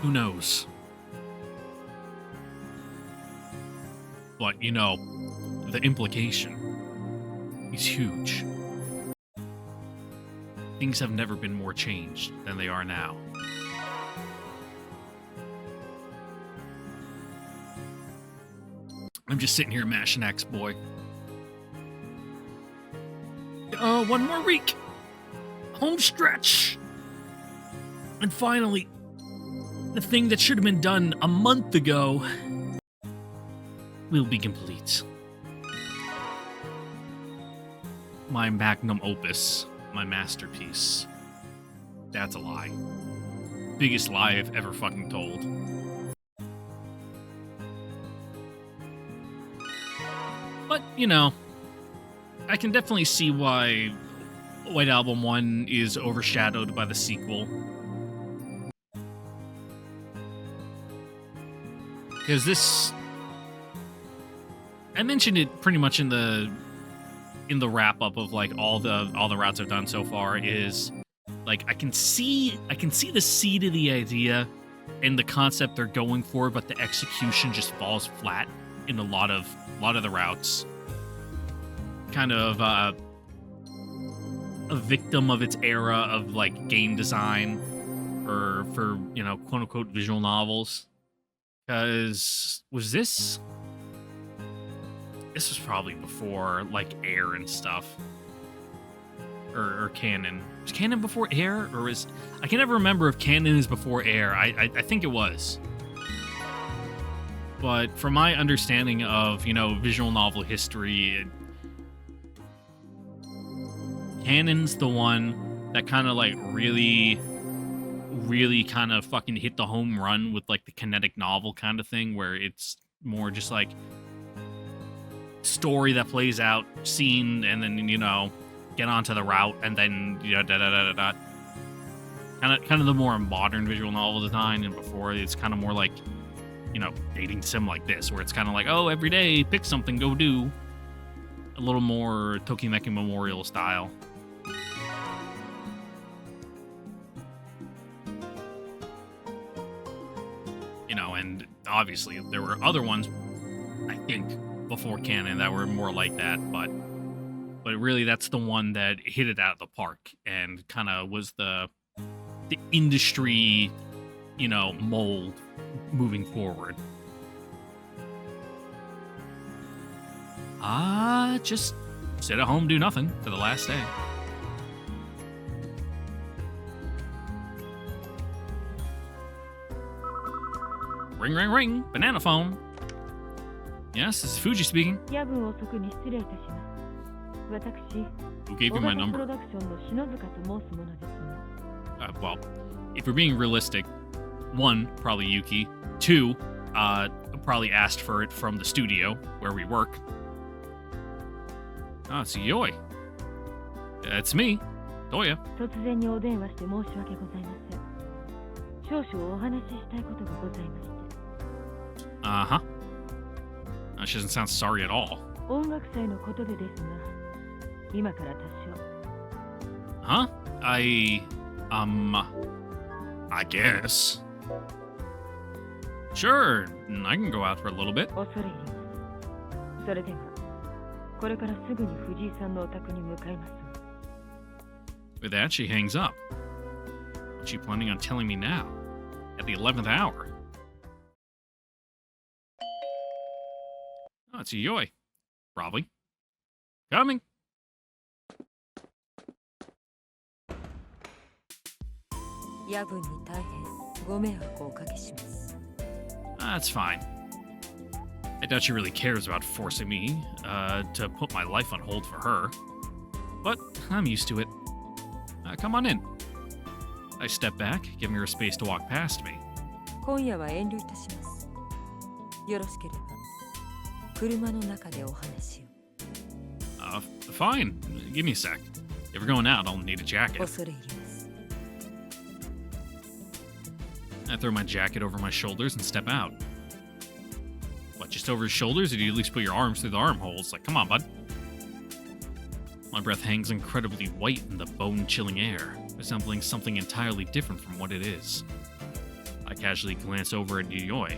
Who knows? But, you know, the implication is huge. Things have never been more changed than they are now. I'm just sitting here mashing X, boy. One more week. Home stretch. And finally, the thing that should have been done a month ago will be complete. My magnum opus, my masterpiece. That's a lie. Biggest lie I've ever fucking told. But, you know, I can definitely see why White Album 1 is overshadowed by the sequel. Because this... I mentioned it pretty much in the wrap-up of, like, all the routes I've done so far, is, like, I can see the seed of the idea and the concept they're going for, but the execution just falls flat in a lot of the routes. Kind of a victim of its era of, like, game design for you know, quote-unquote visual novels. Because this was probably before, like, Air and stuff. Or Canon. Was Canon before Air? Or was... I can never remember if Canon is before Air. I think it was. But from my understanding of, you know, visual novel history, Canon's the one that kind of, like, really kind of fucking hit the home run with, like, the kinetic novel kind of thing, where it's more just, like, story that plays out, scene, and then, you know, get onto the route, and then, you know, da-da-da-da-da. Kind of the more modern visual novel design, and before, it's kind of more like dating sim like this, where it's kind of like, oh, every day, pick something, go do. A little more Tokimeki Memorial style. And obviously there were other ones, I think, before canon that were more like that, but really that's the one that hit it out of the park and kind of was the industry, mold moving forward. Just sit at home, do nothing for the last day. Ring, ring, ring. Banana phone. Yes, this is Fuji speaking. 夜分遅くに失礼いたします。私、 Who gave you my プ number? ロダクションの篠塚と申すものですが、 Well, if we're being realistic, one, probably Yuki. Two, probably asked for it from the studio where we work. Ah, it's Yayoi. That's me, Toya. 突然にお電話して申し訳ございません。少々お話ししたいことがございまして。Uh-huh. She doesn't sound sorry at all. 音楽祭のことでですが、今から多少。 Huh? I guess. Sure, I can go out for a little bit. 恐れ入ります。それでは、これからすぐに藤井さんのお宅に向かいます。 With that, she hangs up. What's she planning on telling me now? At the 11th hour? Oh, it's Yayoi. Probably. Coming. 夜分に大変ご迷惑をおかけします。 That's fine. I doubt she really cares about forcing me to put my life on hold for her. But I'm used to it. Come on in. I step back, giving her space to walk past me. 今夜は遠慮いたします。よろしければ車の中でお話を。Fine. Give me a sec. If we're going out, I'll need a jacket. 恐れ入ります。 I throw my jacket over my shoulders and step out. What, just over his shoulders, or do you at least put your arms through the armholes? Like, come on, bud. My breath hangs incredibly white in the bone-chilling air, resembling something entirely different from what it is. I casually glance over at Yayoi.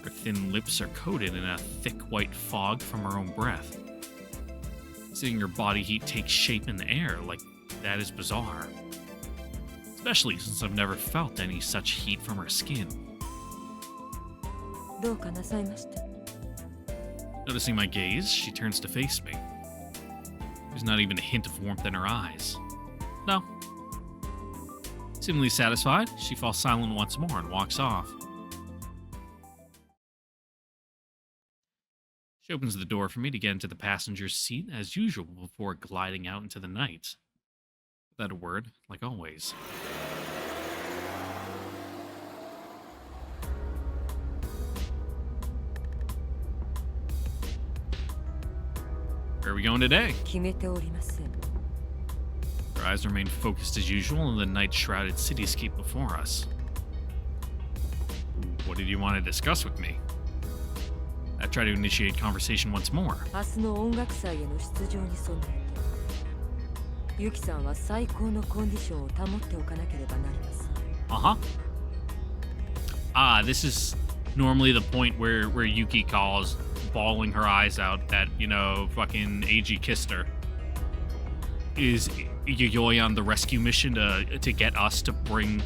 Her thin lips are coated in a thick white fog from her own breath. Seeing her body heat take shape in the air like that is bizarre. Especially since I've never felt any such heat from her skin. どうかなさいました。 Noticing my gaze, she turns to face me. There's not even a hint of warmth in her eyes. No. Seemingly satisfied, she falls silent once more and walks off. She opens the door for me to get into the passenger's seat as usual before gliding out into the night. Without a word, like always. Where are we going today? 決めておりません。 Her eyes remain focused as usual on the night-shrouded cityscape before us. What did you want to discuss with me? I try to initiate conversation once more. 明日の音楽祭への出場に備えて、ユキさんは最高のコンディションを保っておかなければなりません。Uh-huh. This is normally the point where Yuki calls, bawling her eyes out that, fucking AG kissed her. Is Yayoi on the rescue mission to get us to bring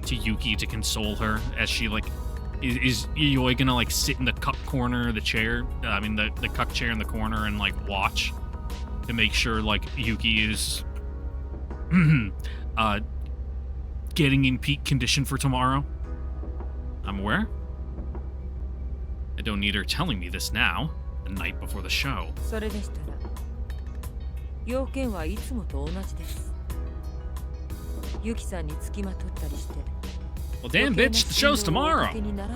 to Yuki to console her as she, is Yayoi gonna, sit in the cuck corner of the chair? The cuck chair in the corner and, watch to make sure, Yuki is getting in peak condition for tomorrow? I'm aware. I don't need her telling me this now, the night before the show. それでしたら、要件はいつもと同じです。ユキさんにつきまとったりして。Well, damn, bitch, the show's tomorrow.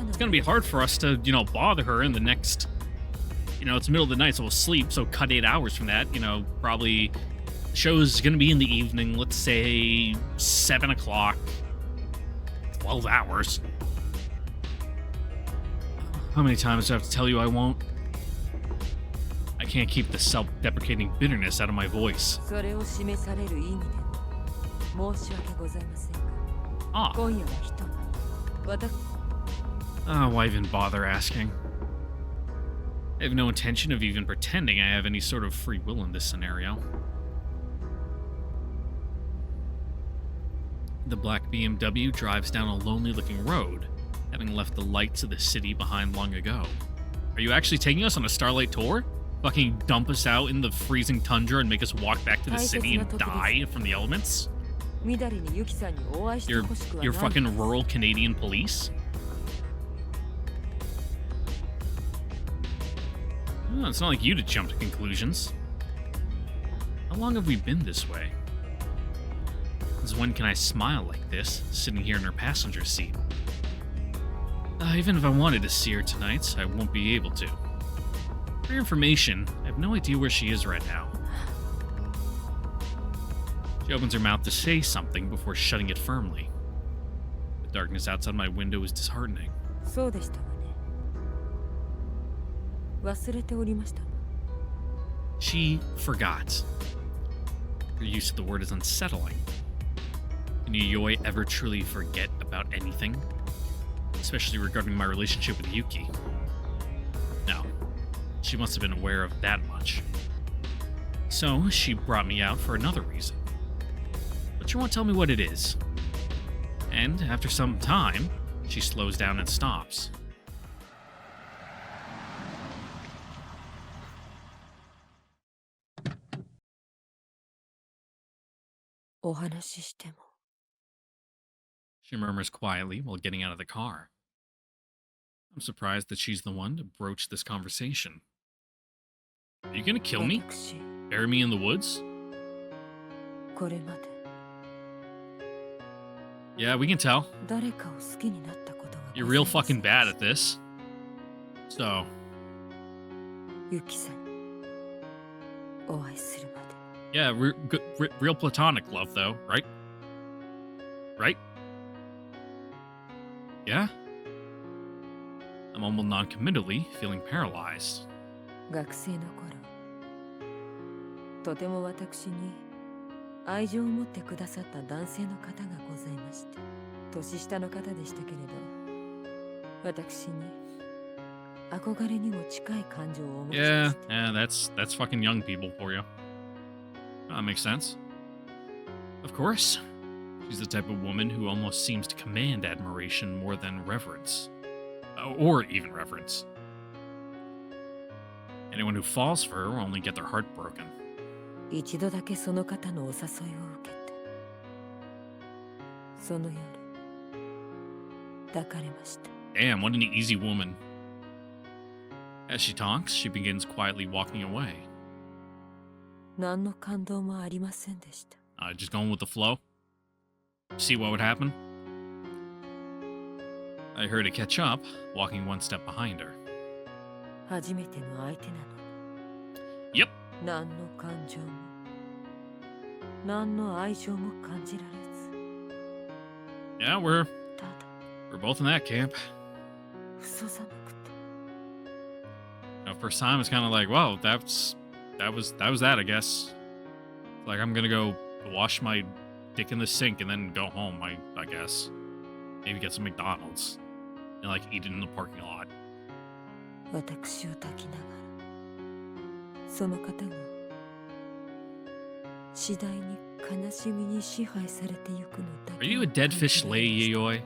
It's gonna be hard for us to, bother her in the next. It's the middle of the night, so we'll sleep, so cut 8 hours from that. Probably. The show's gonna be in the evening, let's say 7 o'clock. 12 hours. How many times do I have to tell you I won't? I can't keep the self-deprecating bitterness out of my voice. それを示される意味でも申し訳ございませんが、 Ah, 今夜はひと私 why even bother asking? I have no intention of even pretending I have any sort of free will in this scenario. The black BMW drives down a lonely-looking road, having left the lights of the city behind long ago. Are you actually taking us on a Starlight tour? Fucking dump us out in the freezing tundra and make us walk back to the city and die from the elements? みだりにユキさんにお会いして You're, ほしくはない you're fucking rural Canadian police? Oh, it's not like you to jump to conclusions. How long have we been this way? Since when can I smile like this, sitting here in her passenger seat? Even if I wanted to see her tonight, I won't be able to. For your information, I have no idea where she is right now. She opens her mouth to say something before shutting it firmly. The darkness outside my window is disheartening. そうでしたわね。忘れておりましたわ。 She forgot. Her use of the word is unsettling. Can Yayoi ever truly forget about anything? Especially regarding my relationship with Yuki. No, she must have been aware of that much. So, she brought me out for another reason. But she won't tell me what it is. And after some time, she slows down and stops. She murmurs quietly while getting out of the car. I'm surprised that she's the one to broach this conversation. Are you gonna kill me? 私 Bury me in the woods? これまで Yeah, we can tell. 誰かを好きになったことが You're real fucking bad at this. So, ユキさんにお会いするまで yeah, real platonic love, though, right? Right? Yeah? I'm almost non-committally feeling paralyzed. 学生の頃とても私に愛情を持ってくださった男性の方がございまして年下の方でしたけれど私に憧れにも近い感情をお持ちで Yeah, して yeah, that's fucking young people for you. That makes sense. Of course. She's the type of woman who almost seems to command admiration more than reverence. Or even reverence. Anyone who falls for her will only get their heart broken. 一度だけその方のお誘いを受けてその夜抱かれました Damn, what an easy woman. As she talks, she begins quietly walking away. 何の感動もありませんでした Just going with the flow. See what would happen? I heard her catch up, walking one step behind her. 初めての相手なの Yep. 何の感情も何の愛情も感じられ Yeah, we're ずただ both in that camp. 嘘寒くて First time, it's kind of like, well, that was that, I guess. Like, I'm gonna go wash my dick in the sink and then go home, I guess. Maybe get some McDonald's and like eat it in the parking lot. 私を抱きながらその方が次第に悲しみに支配されてゆくのだけ Are you a dead fish lay, Yayoi?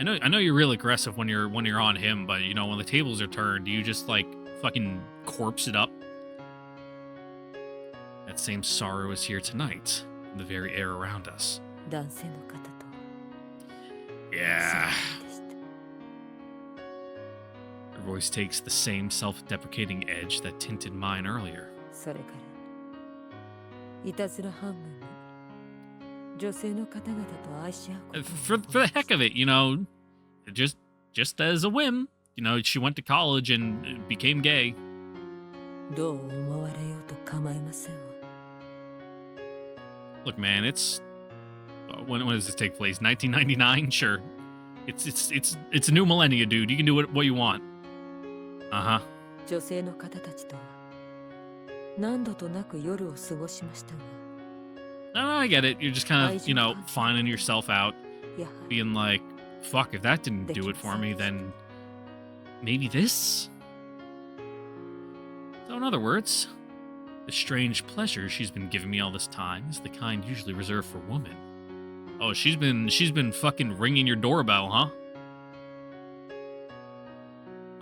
I know you're real aggressive when you're on him, but you know when the tables are turned, do you just like fucking corpse it up? That same sorrow is here tonight, in the very air around us. 男性の方と Yeah. そうでした Her voice takes the same self-deprecating edge that tinted mine earlier. それからいたずら半分に女性の方々と愛し合うことに For the heck of it, you know, just as a whim, you know, she went to college and became gay. どう思われようと構いませんわ Look, man, it's when does this take place? 1999, sure. It's a new millennia, dude. You can do what you want. Uh-huh. 女性の方たちとは何度となく夜を過ごしましたが、 No, I get it. You're just kind of, finding yourself out, やはり being like, fuck, if that didn't do it for me, then maybe this? So in other words, the strange pleasure she's been giving me all this time is the kind usually reserved for women. Oh, she's been fucking ringing your doorbell, huh?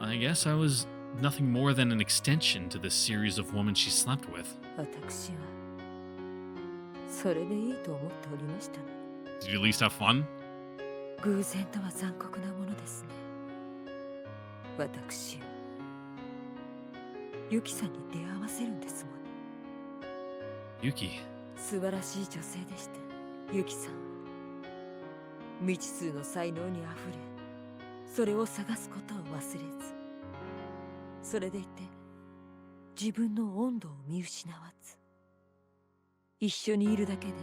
I guess I was nothing more than an extension to this series of women she slept with. 私はそれでいいと思っておりましたの。 Did you at least have fun? 偶然とは残酷なものですね。私をユキさんに出会わせるんですもの。 Yuki. 素晴らしい女性でした、ユキさん。未知数の才能にあふれ、それを探すことを忘れず、それでいて自分の温度を見失わず、一緒にいるだけで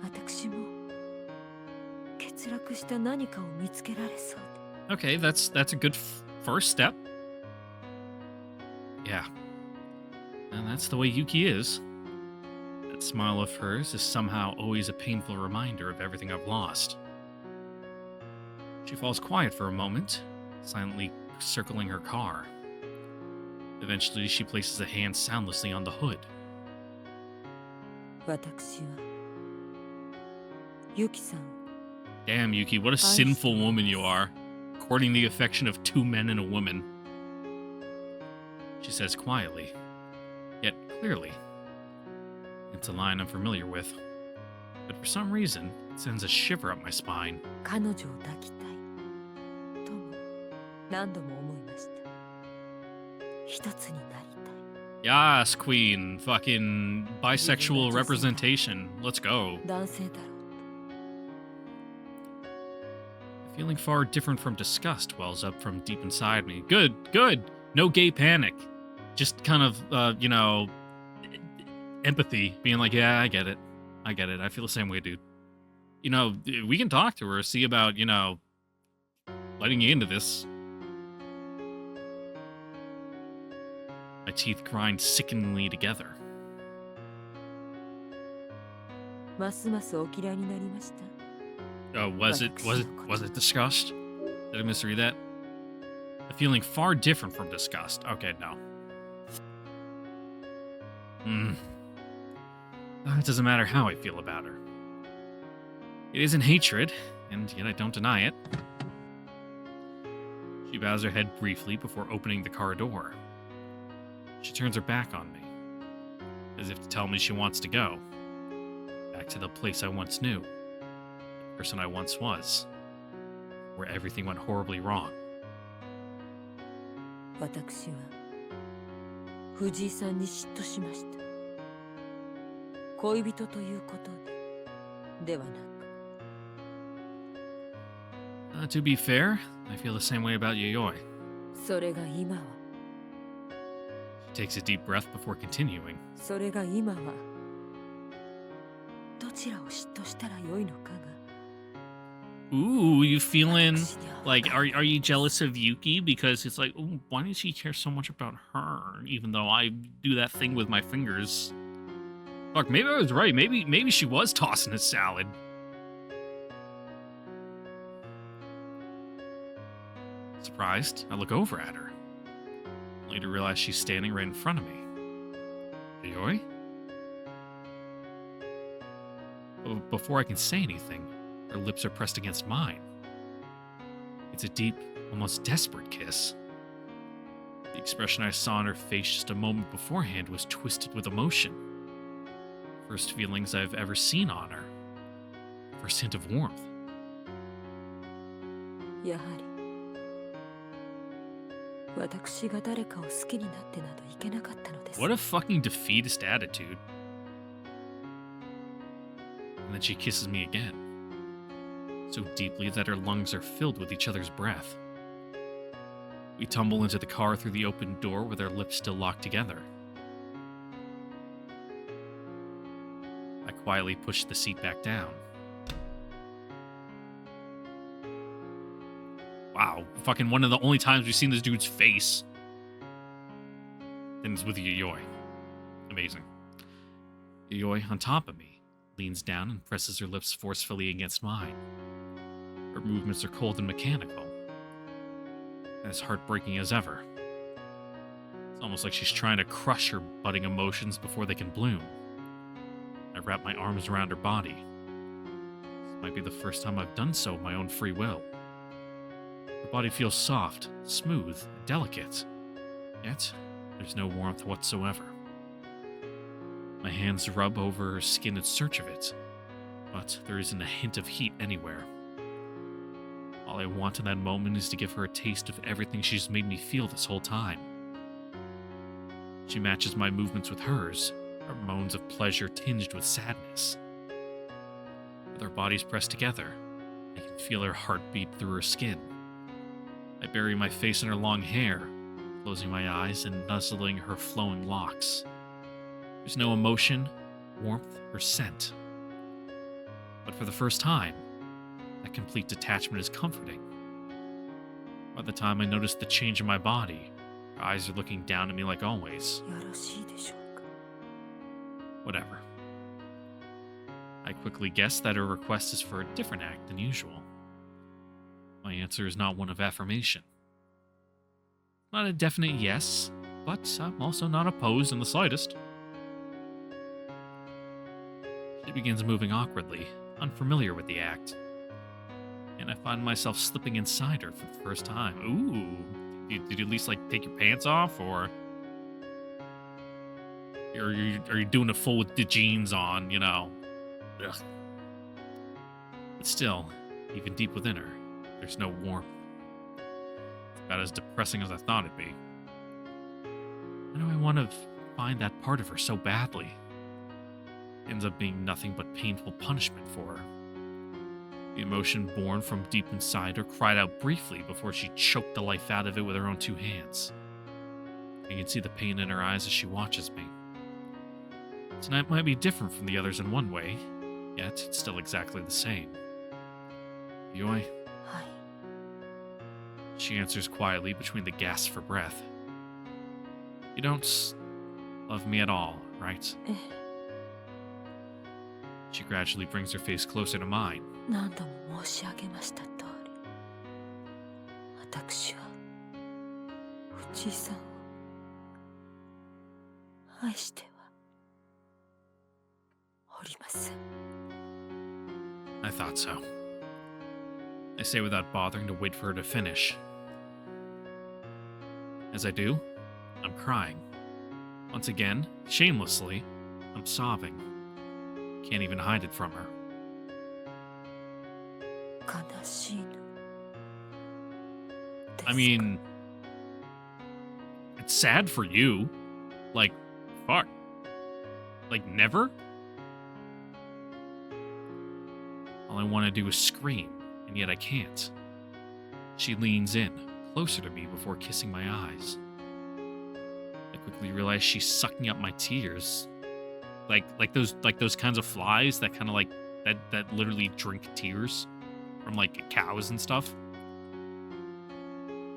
私も欠落した何かを見つけられそうで。 Okay, that's a good first step. Yeah. And that's the way Yuki is. That smile of hers is somehow always a painful reminder of everything I've lost. She falls quiet for a moment, silently circling her car. Eventually, she places a hand soundlessly on the hood. 私はユキさん、 Damn, Yuki, what a sinful woman you are, courting the affection of two men and a woman. She says quietly, yet clearly. It's a line I'm familiar with, but for some reason, it sends a shiver up my spine. 彼女を抱きたいとも何度も思いました。一つになりたい。 Yas, queen. Fucking bisexual representation. Let's go. 男性だろうと。 A feeling far different from disgust wells up from deep inside me. Good, good. No gay panic. Just kind of, empathy. Being like, yeah, I get it. I get it. I feel the same way, dude. We can talk to her, see about, letting you into this. My teeth grind sickeningly together. ますますお嫌いになりました。 Was it disgust? Did I misread that? A feeling far different from disgust. Okay, no. It doesn't matter how I feel about her. It isn't hatred, and yet I don't deny it. She bows her head briefly before opening the car door. She turns her back on me, as if to tell me she wants to go. Back to the place I once knew. The person I once was. Where everything went horribly wrong. 私は藤井さんに嫉妬しました。恋人ということではなく。 To be fair, I feel the same way about Yayoi. それが今は。 She takes a deep breath before continuing. それが今は。どちらを嫉妬したらよいのかが。 Ooh, you feeling like, are you jealous of Yuki? Because it's like, ooh, why does he care so much about her? Even though I do that thing with my fingers. Fuck, maybe I was right. Maybe she was tossing a salad. Surprised, I look over at her. Only to realize she's standing right in front of me. Yayoi? Before I can say anything, her lips are pressed against mine. It's a deep, almost desperate kiss. The expression I saw on her face just a moment beforehand was twisted with emotion. First feelings I've ever seen on her. First hint of warmth. やはり私が誰かを好きになってなどいけなかったのです。 What a fucking defeatist attitude. And then she kisses me again. So deeply that her lungs are filled with each other's breath. We tumble into the car through the open door with our lips still locked together. I quietly push the seat back down. Wow, fucking one of the only times we've seen this dude's face. And it's with Yayoi. Amazing. Yayoi, on top of me, leans down and presses her lips forcefully against mine. Her movements are cold and mechanical, as heartbreaking as ever. It's almost like she's trying to crush her budding emotions before they can bloom. I wrap my arms around her body. This might be the first time I've done so of my own free will. Her body feels soft, smooth, and delicate, yet there's no warmth whatsoever. My hands rub over her skin in search of it, but there isn't a hint of heat anywhere. All I want in that moment is to give her a taste of everything she's made me feel this whole time. She matches my movements with hers, her moans of pleasure tinged with sadness. With our bodies pressed together, I can feel her heartbeat through her skin. I bury my face in her long hair, closing my eyes and nuzzling her flowing locks. There's no emotion, warmth, or scent. But for the first time, that complete detachment is comforting. By the time I notice the change in my body, her eyes are looking down at me like always. Whatever. I quickly guess that her request is for a different act than usual. My answer is not one of affirmation. Not a definite yes, but I'm also not opposed in the slightest. She begins moving awkwardly, unfamiliar with the act. And I find myself slipping inside her for the first time. Ooh. Did you at least, take your pants off, or... Are you doing it full with the jeans on, Ugh. But still, even deep within her, there's no warmth. It's about as depressing as I thought it'd be. Why do I want to find that part of her so badly? It ends up being nothing but painful punishment for her. The emotion born from deep inside her cried out briefly before she choked the life out of it with her own two hands. I can see the pain in her eyes as she watches me. Tonight might be different from the others in one way, yet it's still exactly the same. Yayoi? Hi. She answers quietly between the gasps for breath. You don't love me at all, right? She gradually brings her face closer to mine. 何度も申し上げました通り、私は藤井さんを愛してはおりません。 I thought so. I say without bothering to wait for her to finish. As I do, I'm crying. Once again, shamelessly, I'm sobbing. Can't even hide it from her. 悲しいの。 I mean, it's sad for you. Fuck. Never? All I want to do is scream, and yet I can't. She leans in, closer to me before kissing my eyes. I quickly realize she's sucking up my tears. Like those kinds of flies that kind of that literally drink tears from cows and stuff.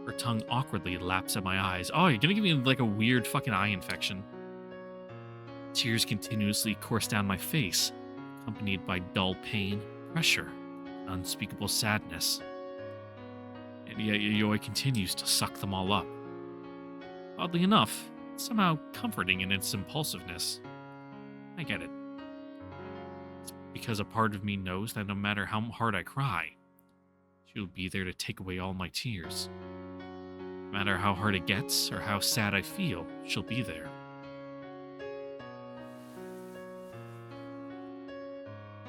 Her tongue awkwardly laps at my eyes. Oh, you're gonna give me a weird fucking eye infection. Tears continuously course down my face, accompanied by dull pain, pressure, and unspeakable sadness. And yet Yayoi continues to suck them all up. Oddly enough, it's somehow comforting in its impulsiveness. I get it. It's because a part of me knows that no matter how hard I cry, she'll be there to take away all my tears. No matter how hard it gets or how sad I feel, she'll be there.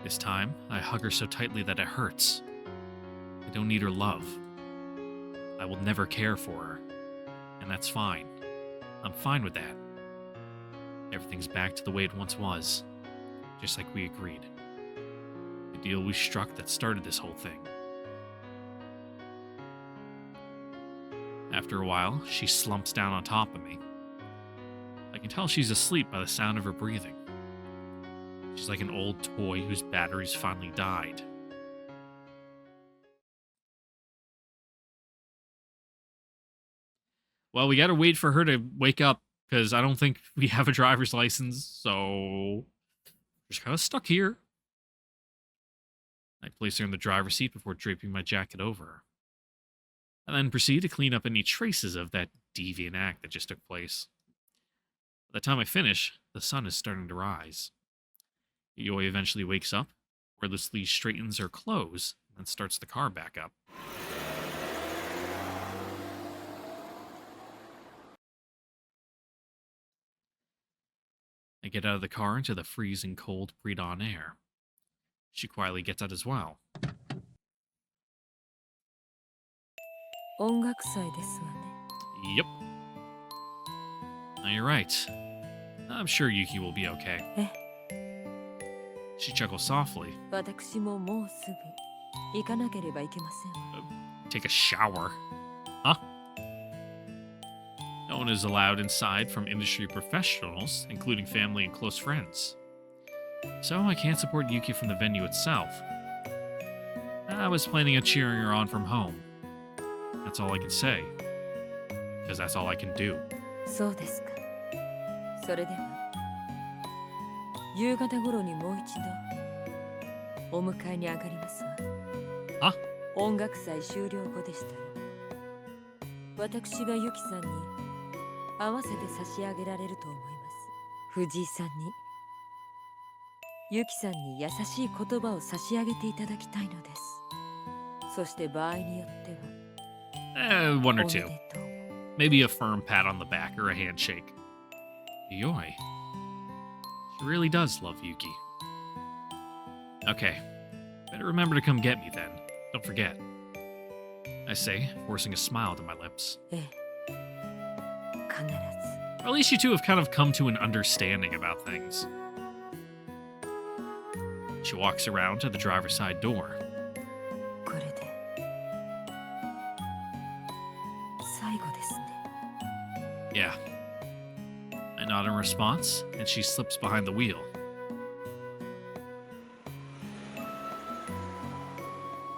This time, I hug her so tightly that it hurts. I don't need her love. I will never care for her. And that's fine. I'm fine with that. Everything's back to the way it once was, just like we agreed. The deal we struck that started this whole thing. After a while, she slumps down on top of me. I can tell she's asleep by the sound of her breathing. She's like an old toy whose batteries finally died. Well, we gotta wait for her to wake up, because I don't think we have a driver's license, so... We're just kind of stuck here. I place her in the driver's seat before draping my jacket over her. I then proceed to clean up any traces of that deviant act that just took place. By the time I finish, the sun is starting to rise. Yayoi eventually wakes up, wordlessly straightens her clothes, and then starts the car back up. I get out of the car into the freezing cold pre-dawn air. She quietly gets out as well. 音楽祭ですわね。 Yep. Now you're right. I'm sure Yuki will be okay. She chuckles softly. 私ももうすぐ行かなければいけませんわ。 Take a shower. Huh? No one is allowed inside from industry professionals, including family and close friends. So I can't support Yuki from the venue itself. I was planning on cheering her on from home. That's all I can say. Because that's all I can do. そうですか。それでは夕方頃にもう一度お迎えに上がりますわ。あ？音楽祭終了後でしたら私がユキさんに合わせて差し上げられると思います。藤井さんにユキさんに優しい言葉を差し上げていただきたいのです。そして場合によっては One or おめ two. でとう。 Maybe a firm pat on the back or a handshake. Yayoi. She really does love Yuki. Okay. Better remember to come get me then. Don't forget. I say, forcing a smile to my lips. ええ、必ず。 Or at least you two have kind of come to an understanding about things. She walks around to the driver's side door. これで最後ですね。 Yeah. I nod in response, and she slips behind the wheel.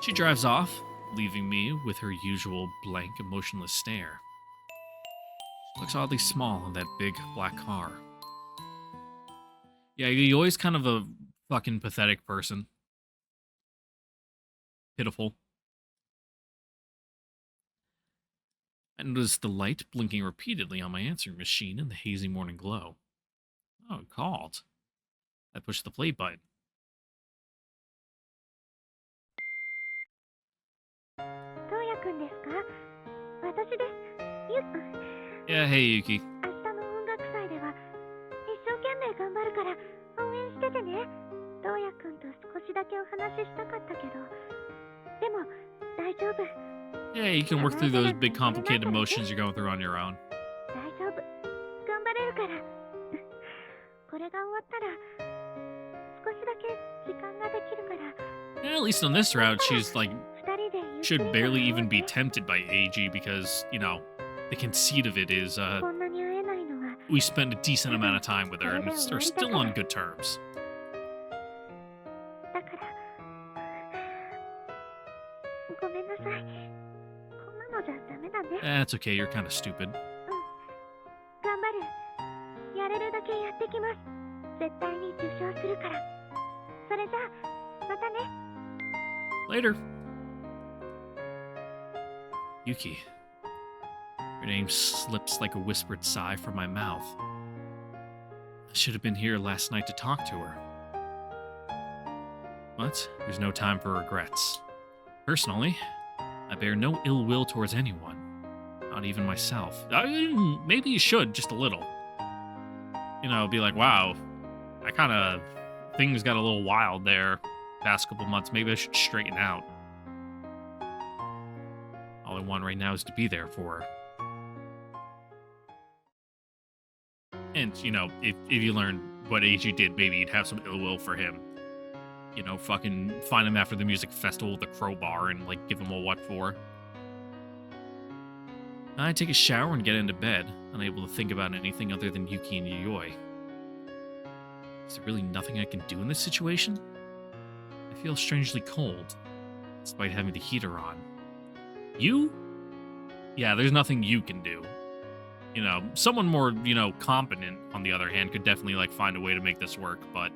She drives off, leaving me with her usual blank, emotionless stare. She looks oddly small in that big black car. Yeah, you're always kind of a fucking pathetic person. Pitiful. I noticed the light blinking repeatedly on my answering machine in the hazy morning glow. Oh, it called. I pushed the play button. トウヤくんですか？私です。Yeah, hey, Yuki. 明日の音楽祭では一生懸命頑張るから応援しててね。トウヤくんと少しだけお話ししたかったけど、でも大丈夫。 Yeah, you can work through those big complicated emotions you're going through on your own. 大丈夫。頑張れるから。これが終わったら少しだけ時間ができるから。 Yeah, at least on this route, she's like 二人でゆっくり should barely even be tempted by AG because, you know, the conceit of it is こんなに会えないのは we spend a decent amount of time with her and are still on good terms. だからごめんなさい。こんなのじゃダメだね。 That's okay, you're kind of stupid. 頑張る。やれるだけやってきます。絶対に受賞するから。それじゃあまたね。 Later. Yuki. Her name slips like a whispered sigh from my mouth. I should have been here last night to talk to her. But there's no time for regrets. Personally, I bear no ill will towards anyone, not even myself. Maybe you should, just a little. You know, be like, wow, things got a little wild there past couple months. Maybe I should straighten out. All I want right now is to be there for her. And, you know, if you learn what AG did, maybe you'd have some ill will for him. You know, fucking find him after the music festival with a crowbar and, like, give him a what for. I take a shower and get into bed, unable to think about anything other than Yuki and Yayoi. Is there really nothing I can do in this situation? I feel strangely cold, despite having the heater on. You? Yeah, there's nothing you can do. Someone more, competent, on the other hand, could definitely, like, find a way to make this work, but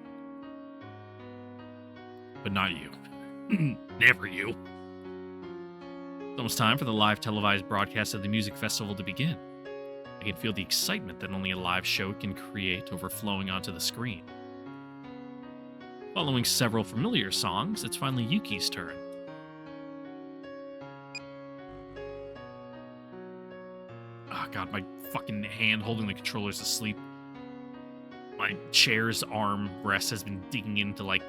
not you. Never you. It's almost time for the live televised broadcast of the music festival to begin. I can feel the excitement that only a live show can create overflowing onto the screen. Following several familiar songs, it's finally Yuki's turn. Oh god, my fucking hand holding the controller's asleep. My chair's arm rest has been digging into, like,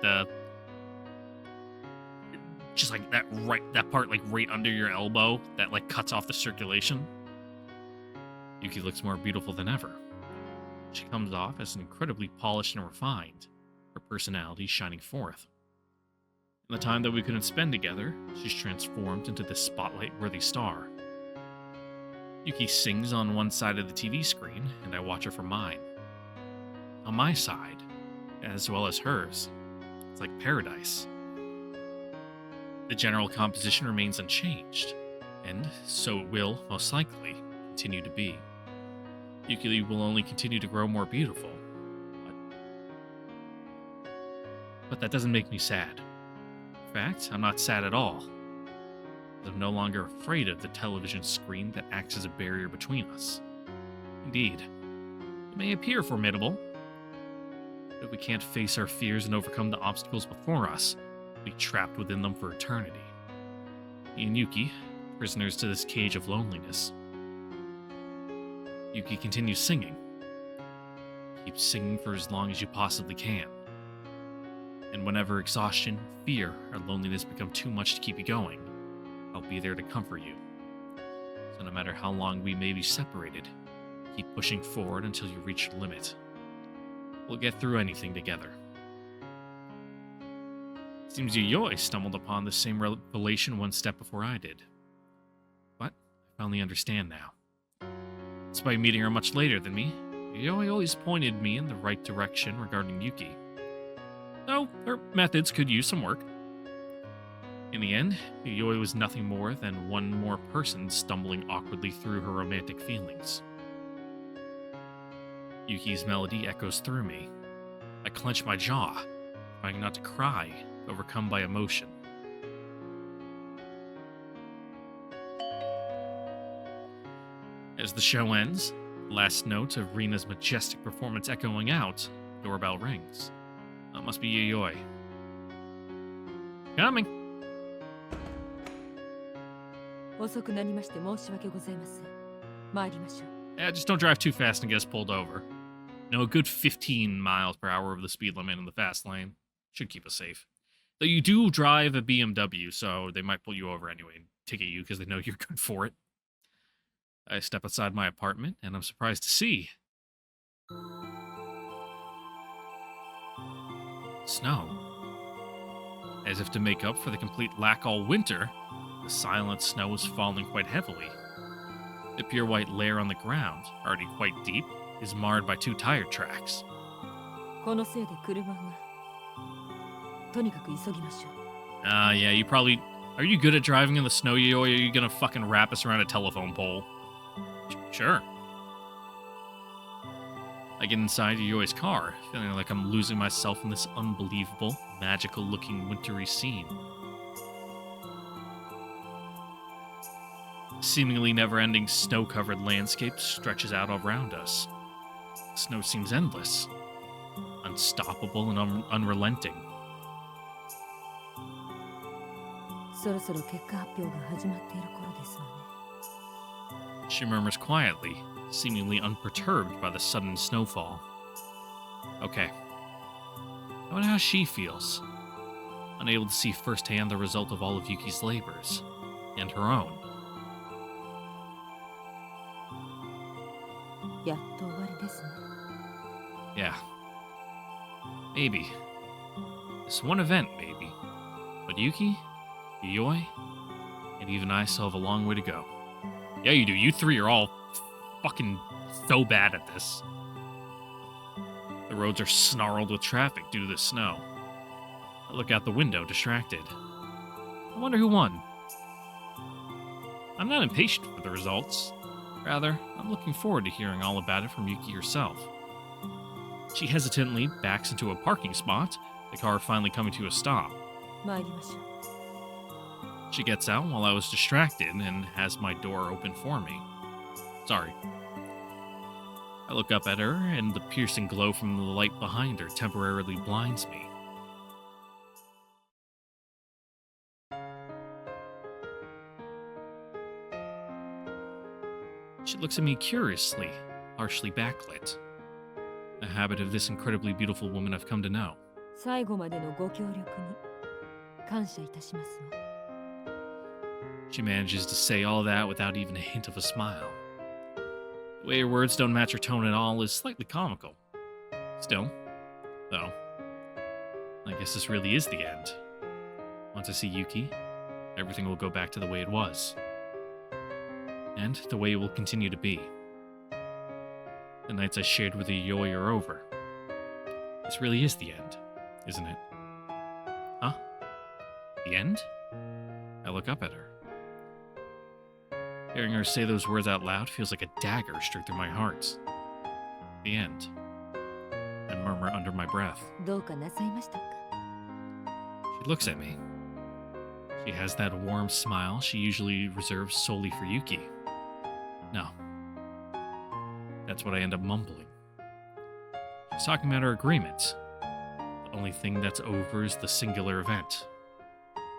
just like that part, like, right under your elbow that, like, cuts off the circulation. Yuki looks more beautiful than ever. She comes off as incredibly polished and refined, her personality shining forth. In the time that we couldn't spend together, she's transformed into this spotlight-worthy star. Yuki sings on one side of the TV screen, and I watch her from mine. On my side, as well as hers, it's like paradise. The general composition remains unchanged, and so it will, most likely, continue to be. Yuki will only continue to grow more beautiful. But that doesn't make me sad. In fact, I'm not sad at all. I'm no longer afraid of the television screen that acts as a barrier between us. Indeed, it may appear formidable, but if we can't face our fears and overcome the obstacles before us, we'll be trapped within them for eternity. Me and Yuki, prisoners to this cage of loneliness. Yuki continues singing. Keep singing for as long as you possibly can. And whenever exhaustion, fear, or loneliness become too much to keep you going, I'll be there to comfort you. So no matter how long we may be separated, keep pushing forward until you reach your limit. We'll get through anything together. Seems Yayoi stumbled upon the same revelation one step before I did. But I finally understand now. Despite meeting her much later than me, Yayoi always pointed me in the right direction regarding Yuki. Though her methods could use some work. In the end, Yayoi was nothing more than one more person stumbling awkwardly through her romantic feelings. Yuki's melody echoes through me. I clench my jaw, trying not to cry, overcome by emotion. As the show ends, the last note of Rina's majestic performance echoing out, doorbell rings. That must be Yayoi. Coming! 遅くなりまして申し訳ございません。参りましょう。 Yeah, just don't drive too fast and get us pulled over. A good 15 miles per hour over the speed limit in the fast lane should keep us safe. Though you do drive a BMW, so they might pull you over anyway and ticket you because they know you're good for it. I step outside my apartment, and I'm surprised to see snow. As if to make up for the complete lack all winter, the silent snow is falling quite heavily. The pure white layer on the ground, already quite deep, is marred by 2 tire tracks. このせいで車が。とにかく急ぎましょう。 Yeah, you probably... Are you good at driving in the snow, Yayoi, or are you gonna fucking wrap us around a telephone pole? Sure. I get inside Yayoi's car, feeling like I'm losing myself in this unbelievable, magical-looking wintry scene. A seemingly never-ending snow-covered landscape stretches out around us. The snow seems endless, unstoppable and unrelenting. そろそろ結果発表が始まっている頃ですわね。 She murmurs quietly, seemingly unperturbed by the sudden snowfall. Okay. I wonder how she feels, unable to see firsthand the result of all of Yuki's labors, and her own. やっと終わりですね。 Yeah. Maybe. This one event, maybe. But Yuki, Yayoi, and even I still have a long way to go. Yeah, you do. You 3 are all fucking so bad at this. The roads are snarled with traffic due to the snow. I look out the window, distracted. I wonder who won. I'm not impatient for the results. Rather, I'm looking forward to hearing all about it from Yuki herself. She hesitantly backs into a parking spot, the car finally coming to a stop. 参りましょう。 She gets out while I was distracted and has my door open for me. Sorry. I look up at her, and the piercing glow from the light behind her temporarily blinds me. She looks at me curiously, harshly backlit. A habit of this incredibly beautiful woman I've come to know. 最後までのご協力に感謝いたしますわ。 She manages to say all that without even a hint of a smile. The way her words don't match her tone at all is slightly comical. Still, though, I guess this really is the end. Once I see Yuki, everything will go back to the way it was. And the way it will continue to be. The nights I shared with Yayoi are over. This really is the end, isn't it? Huh? The end? I look up at her. Hearing her say those words out loud feels like a dagger straight through my heart. The end. I murmur under my breath. どうかなさいましたか？ She looks at me. She has that warm smile she usually reserves solely for Yuki. No. That's what I end up mumbling. She's talking about our agreement. The only thing that's over is the singular event.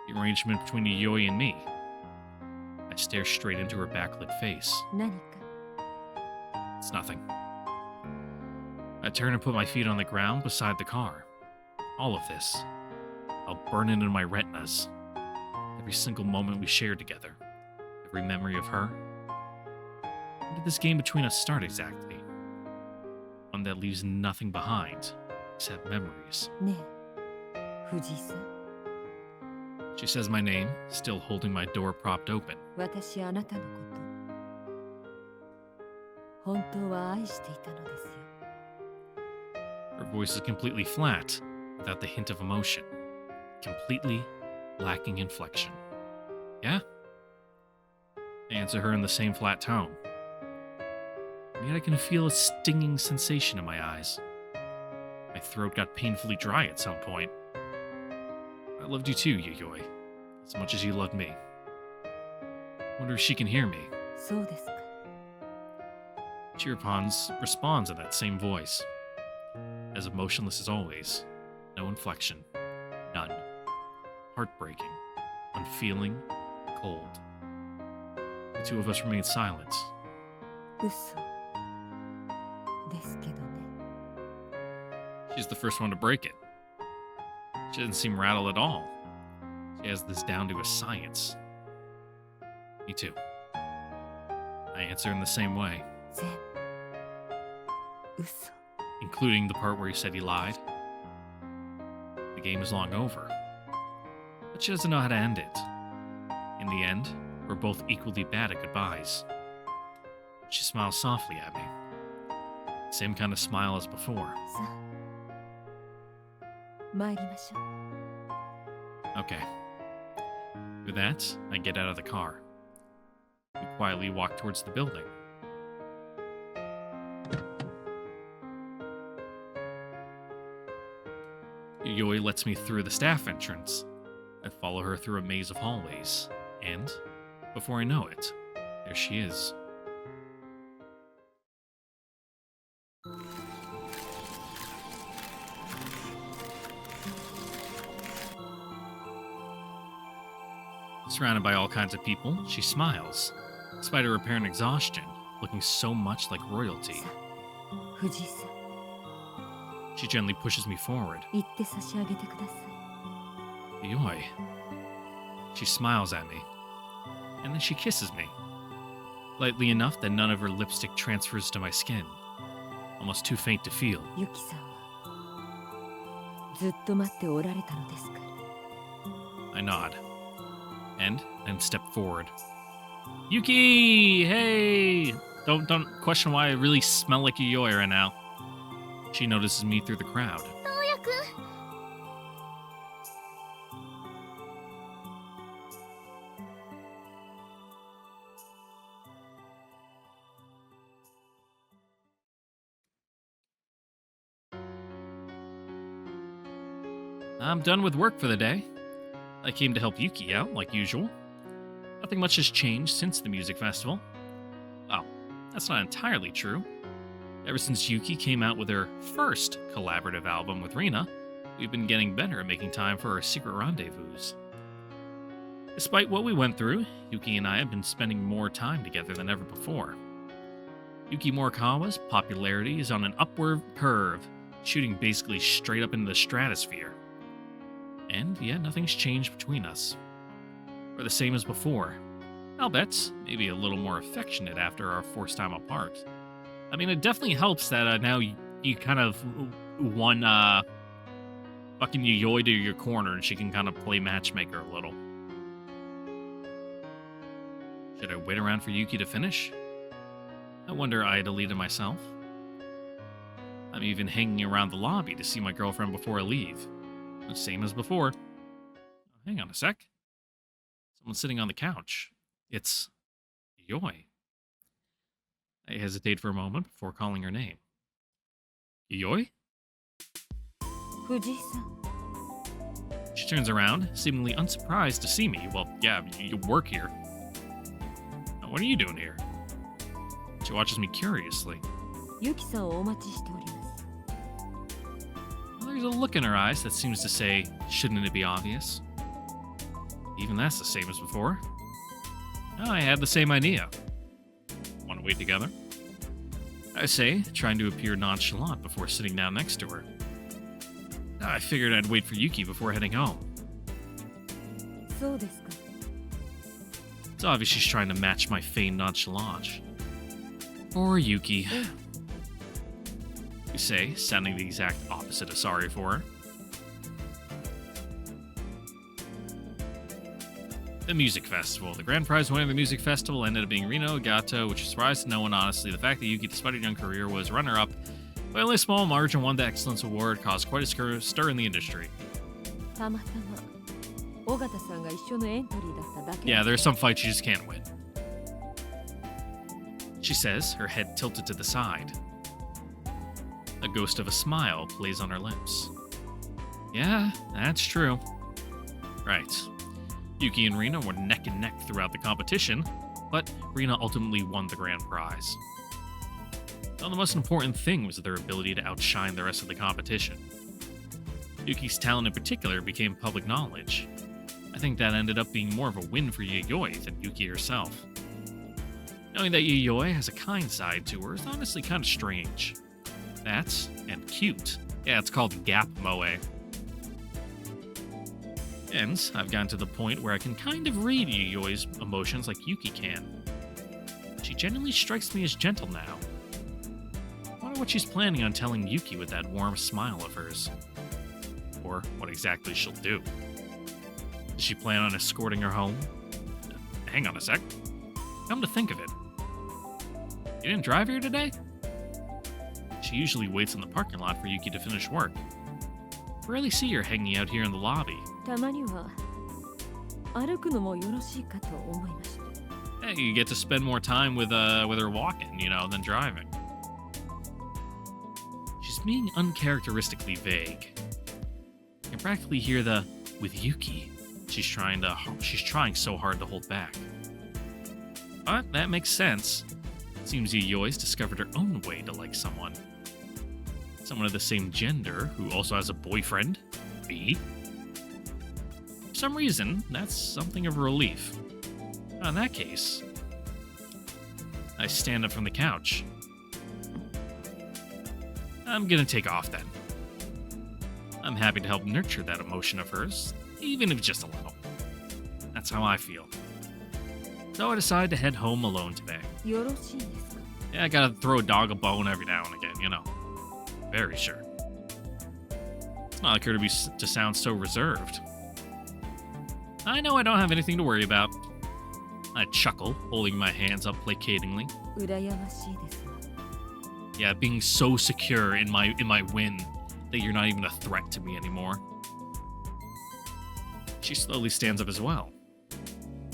The arrangement between Yayoi and me. I stare straight into her backlit face. 何か？ It's nothing. I turn and put my feet on the ground beside the car. All of this. I'll burn it into my retinas. Every single moment we shared together. Every memory of her. When did this game between us start exactly? One that leaves nothing behind, except memories. ねえ、藤井さん。 She says my name, still holding my door propped open. 私あなたのこと本当は愛していたのですよ。 Her voice is completely flat, without the hint of emotion. Completely lacking inflection. Yeah? I answer her in the same flat tone. And yet I can feel a stinging sensation in my eyes. My throat got painfully dry at some point. I loved you too, Yayoi, as much as you loved me. Wonder if she can hear me. そうですか。 She responds in that same voice. As emotionless as always. No inflection. None. Heartbreaking. Unfeeling. Cold. The two of us remain silent. 嘘ですけどね。 She's the first one to break it. She doesn't seem rattled at all. She has this down to a science. Me too. I answer in the same way, 全部嘘。 including the part where he said he lied. The game is long over. But she doesn't know how to end it. In the end, we're both equally bad at goodbyes. She smiles softly at me. Same kind of smile as before. さあ参りましょう。 Okay. With that, I get out of the car. We quietly walk towards the building. Yayoi lets me through the staff entrance. I follow her through a maze of hallways, and, before I know it, there she is. Surrounded by all kinds of people, she smiles, despite her apparent exhaustion, looking so much like royalty. さあ藤井さん She gently pushes me forward. 行って差し上げてください。 Yayoi. She smiles at me, and then she kisses me. Lightly enough that none of her lipstick transfers to my skin. Almost too faint to feel. ユキさんはずっと待っておられたのですから。 I nod, and then step forward. Yuki! Hey! Don't question why I really smell like Yayoi right now. She notices me through the crowd. トウヤくん。I'm done with work for the day. I came to help Yuki out, like usual. Nothing much has changed since the music festival. Well, that's not entirely true. Ever since Yuki came out with her first collaborative album with Rina, we've been getting better at making time for our secret rendezvous. Despite what we went through, Yuki and I have been spending more time together than ever before. Yuki Morikawa's popularity is on an upward curve, shooting basically straight up into the stratosphere. And yet nothing's changed between us. We're the same as before. I'll bet, maybe a little more affectionate after our forced time apart. I mean, it definitely helps that now you kind of won fucking Yayoi to your corner and she can kind of play matchmaker a little. Should I wait around for Yuki to finish? I wonder I deleted myself. I'm even hanging around the lobby to see my girlfriend before I leave. The same as before. Hang on a sec. Someone's sitting on the couch. It's Yayoi. I hesitate for a moment before calling her name. Yayoi? Fuji-san. She turns around, seemingly unsurprised to see me. Well, yeah, you work here. What are you doing here? She watches me curiously. ユキさんをお待ちしております。 Well, there's a look in her eyes that seems to say, shouldn't it be obvious? Even that's the same as before. Oh, I had the same idea. Want to wait together? I say, trying to appear nonchalant before sitting down next to her. I figured I'd wait for Yuki before heading home. そうですか。 It's obvious she's trying to match my feigned nonchalance. Or Yuki. You say, sounding the exact opposite of sorry for her. The music festival. The grand prize winner of the music festival ended up being Rino Gato, which surprised no one, honestly. The fact that Yuki, despite her young career, was runner-up by only a small margin, won the Excellence Award, caused quite a stir in the industry. たまたま尾形さんが一緒のエントリーだっただけ。 Yeah, there's some fights you just can't win. She says, her head tilted to the side. A ghost of a smile plays on her lips. Yeah, that's true. Right. Yuki and Rina were neck and neck throughout the competition, but Rina ultimately won the grand prize. Now, the most important thing was their ability to outshine the rest of the competition. Yuki's talent in particular became public knowledge. I think that ended up being more of a win for Yayoi than Yuki herself. Knowing that Yayoi has a kind side to her is honestly kind of strange. That, and cute. Yeah, it's called Gap Moe. And I've gotten to the point where I can kind of read Yayoi's emotions like Yuki can. She genuinely strikes me as gentle now. I wonder what she's planning on telling Yuki with that warm smile of hers. Or what exactly she'll do. Does she plan on escorting her home? Hang on a sec. Come to think of it. You didn't drive here today? She usually waits in the parking lot for Yuki to finish work. Rarely see her hanging out here in the lobby. たまには歩くのもよろしいかと思いました。 Hey, you get to spend more time with her walking, than driving. She's being uncharacteristically vague. You can practically hear the "with Yuki." She's trying so hard to hold back. But that makes sense. Seems Yayoi's discovered her own way to like someone. Someone of the same gender who also has a boyfriend. B. For some reason, that's something of a relief. In that case, I stand up from the couch. I'm gonna take off then. I'm happy to help nurture that emotion of hers, even if just a little. That's how I feel. So I decide to head home alone today. よろしいですか。 Yeah, I gotta throw a dog a bone every now and again, Very sure. It's not like her to sound so reserved. I know I don't have anything to worry about. I chuckle, holding my hands up placatingly. 羨ましいですわ。 Yeah, being so secure in my win that you're not even a threat to me anymore. She slowly stands up as well.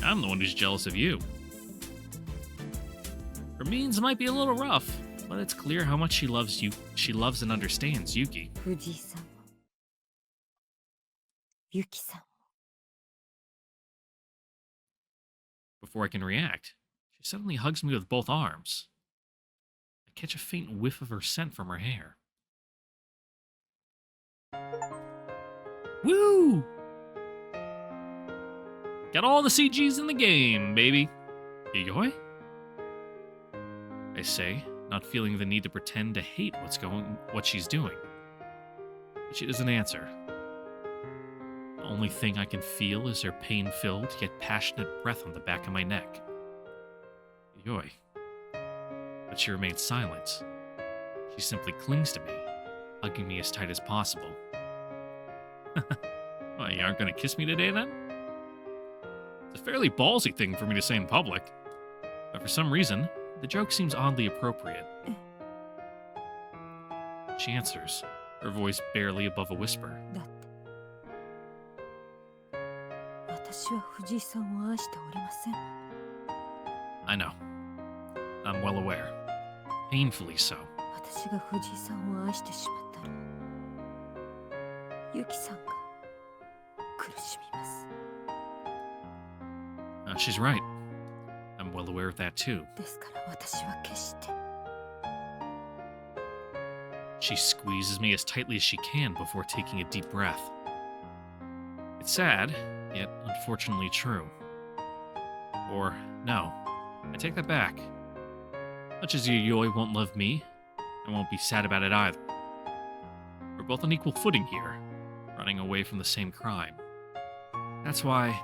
I'm the one who's jealous of you. Her means might be a little rough, but it's clear how much she loves and understands Yuki. 藤井さん。ユキさん。 Before I can react, she suddenly hugs me with both arms. I catch a faint whiff of her scent from her hair. Woo! Got all the CGs in the game, baby. Yayoi? I say, not feeling the need to pretend to hate what she's doing. But she doesn't answer. The only thing I can feel is her pain-filled yet passionate breath on the back of my neck. Yayoi. But she remains silent. She simply clings to me, hugging me as tight as possible. Well, you aren't gonna kiss me today, then? It's a fairly ballsy thing for me to say in public. But for some reason, the joke seems oddly appropriate. She answers, her voice barely above a whisper. だって。私は藤井さんを愛しておりません。 I know. I'm well aware. Painfully so. 私が藤井さんを愛してしまったら、ユキさんが苦しみます。 She's right. I'm well aware of that too. ですから私は決して。 She squeezes me as tightly as she can before taking a deep breath. It's sad, yet unfortunately true. Or, no, I take that back. Much as Yayoi won't love me, I won't be sad about it either. We're both on equal footing here, running away from the same crime. That's why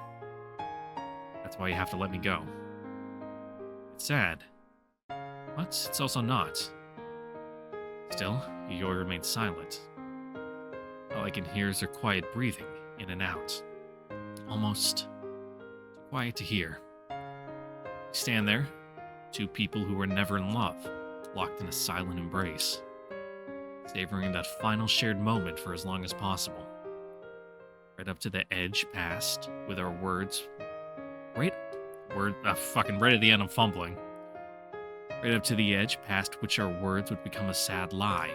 you have to let me go. It's sad, but it's also not. Still, Yayoi remains silent. All I can hear is her quiet breathing in and out. Almost too quiet to hear. We stand there, two people who were never in love, locked in a silent embrace, savoring that final shared moment for as long as possible. Right up to the edge past, with our words right at the end I'm fumbling. Right up to the edge past which our words would become a sad lie.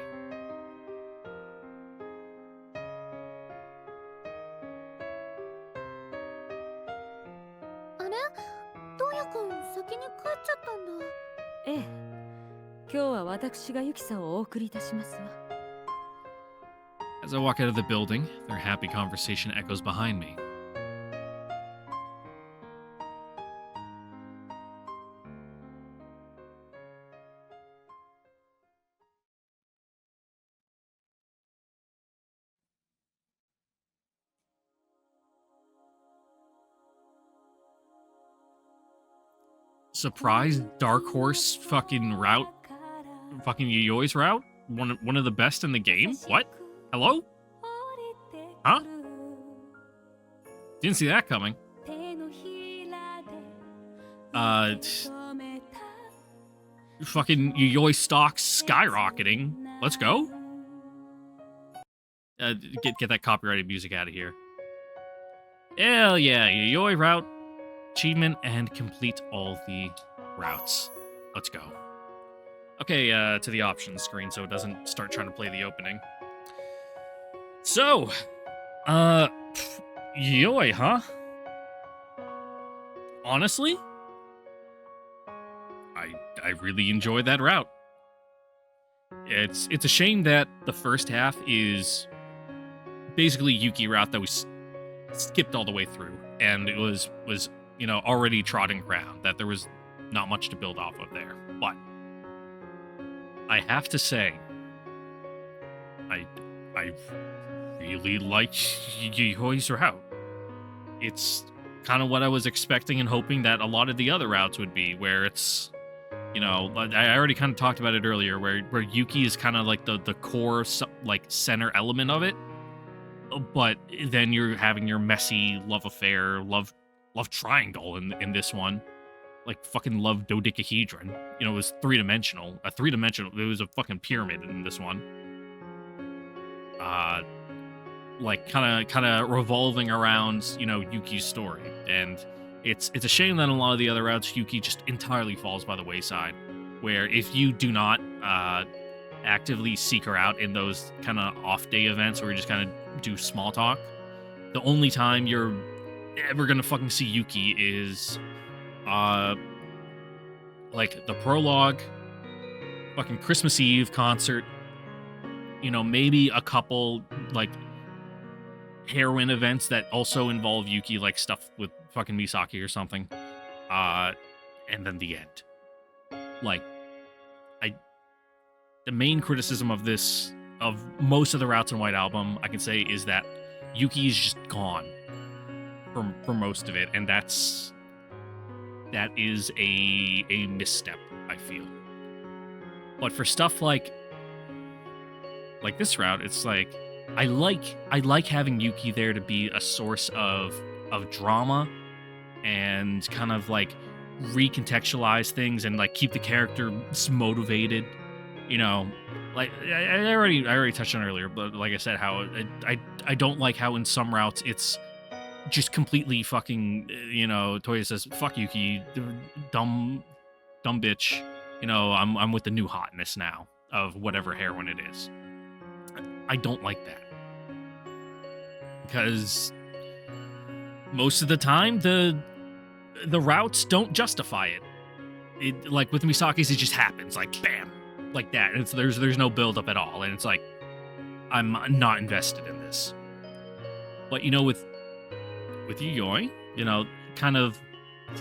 Eh, 今日は私がユキさんをお送りいたしますわ。 As I walk out of the building, their happy conversation echoes behind me. Surprise Dark Horse fucking route, fucking Yayoi's route, one of the best in the game. What? Hello? Huh? Didn't see that coming. Fucking Yayoi stocks skyrocketing. Let's go. Get that copyrighted music out of here. Hell yeah, Yayoi route. Achievement and complete all the routes. Let's go. Okay, to the options screen so it doesn't start trying to play the opening. So, Yayoi, huh? Honestly, I really enjoyed that route. It's a shame that the first half is basically Yuki route that we skipped all the way through, and it was already trodden ground, that there was not much to build off of there. But I have to say, I really like Yayoi's route. It's kind of what I was expecting and hoping that a lot of the other routes would be, where it's, I already kind of talked about it earlier, where Yuki is kind of like the core, like, center element of it, but then you're having your messy love affair, love triangle in this one, like fucking love dodecahedron. It was three-dimensional. It was a fucking pyramid in this one. Like kind of revolving around Yuki's story, and it's a shame that in a lot of the other routes Yuki just entirely falls by the wayside. Where if you do not actively seek her out in those kind of off-day events where you just kind of do small talk, the only time you're ever gonna fucking see Yuki is like the prologue, fucking Christmas Eve concert, you know, maybe a couple like heroine events that also involve Yuki, like stuff with fucking Misaki or something. And then the end. Like, the main criticism of this, of most of the routes in White Album, I can say, is that Yuki is just gone for most of it, and that is a misstep, I feel. But for stuff like this route, it's like I like having Yuki there to be a source of drama and kind of like recontextualize things and like keep the characters motivated. You know, like I already touched on earlier, but like I said, how I don't like how in some routes it's just completely fucking, you know, Toya says, fuck Yuki, dumb bitch, you know, I'm with the new hotness now of whatever heroine it is. I don't like that. Because most of the time the routes don't justify it. It, like with Misaki's, it just happens, like bam, like that. And there's no build up at all, and it's like I'm not invested in this. But you know, with Yayoi, you know, kind of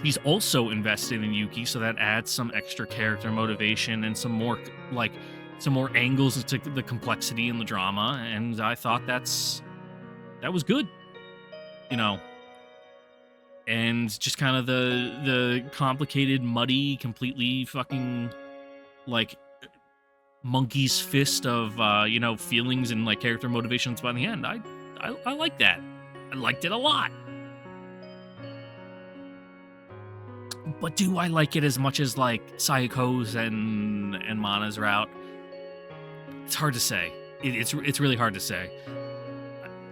she's also invested in Yuki, so that adds some extra character motivation and some more angles into the complexity and the drama. And I thought that was good, you know. And just kind of the complicated, muddy, completely fucking like monkey's fist of you know, feelings and like character motivations by the end. I like that. I liked it a lot. But do I like it as much as like Sayako's and Mana's route? It's hard to say. It's really hard to say.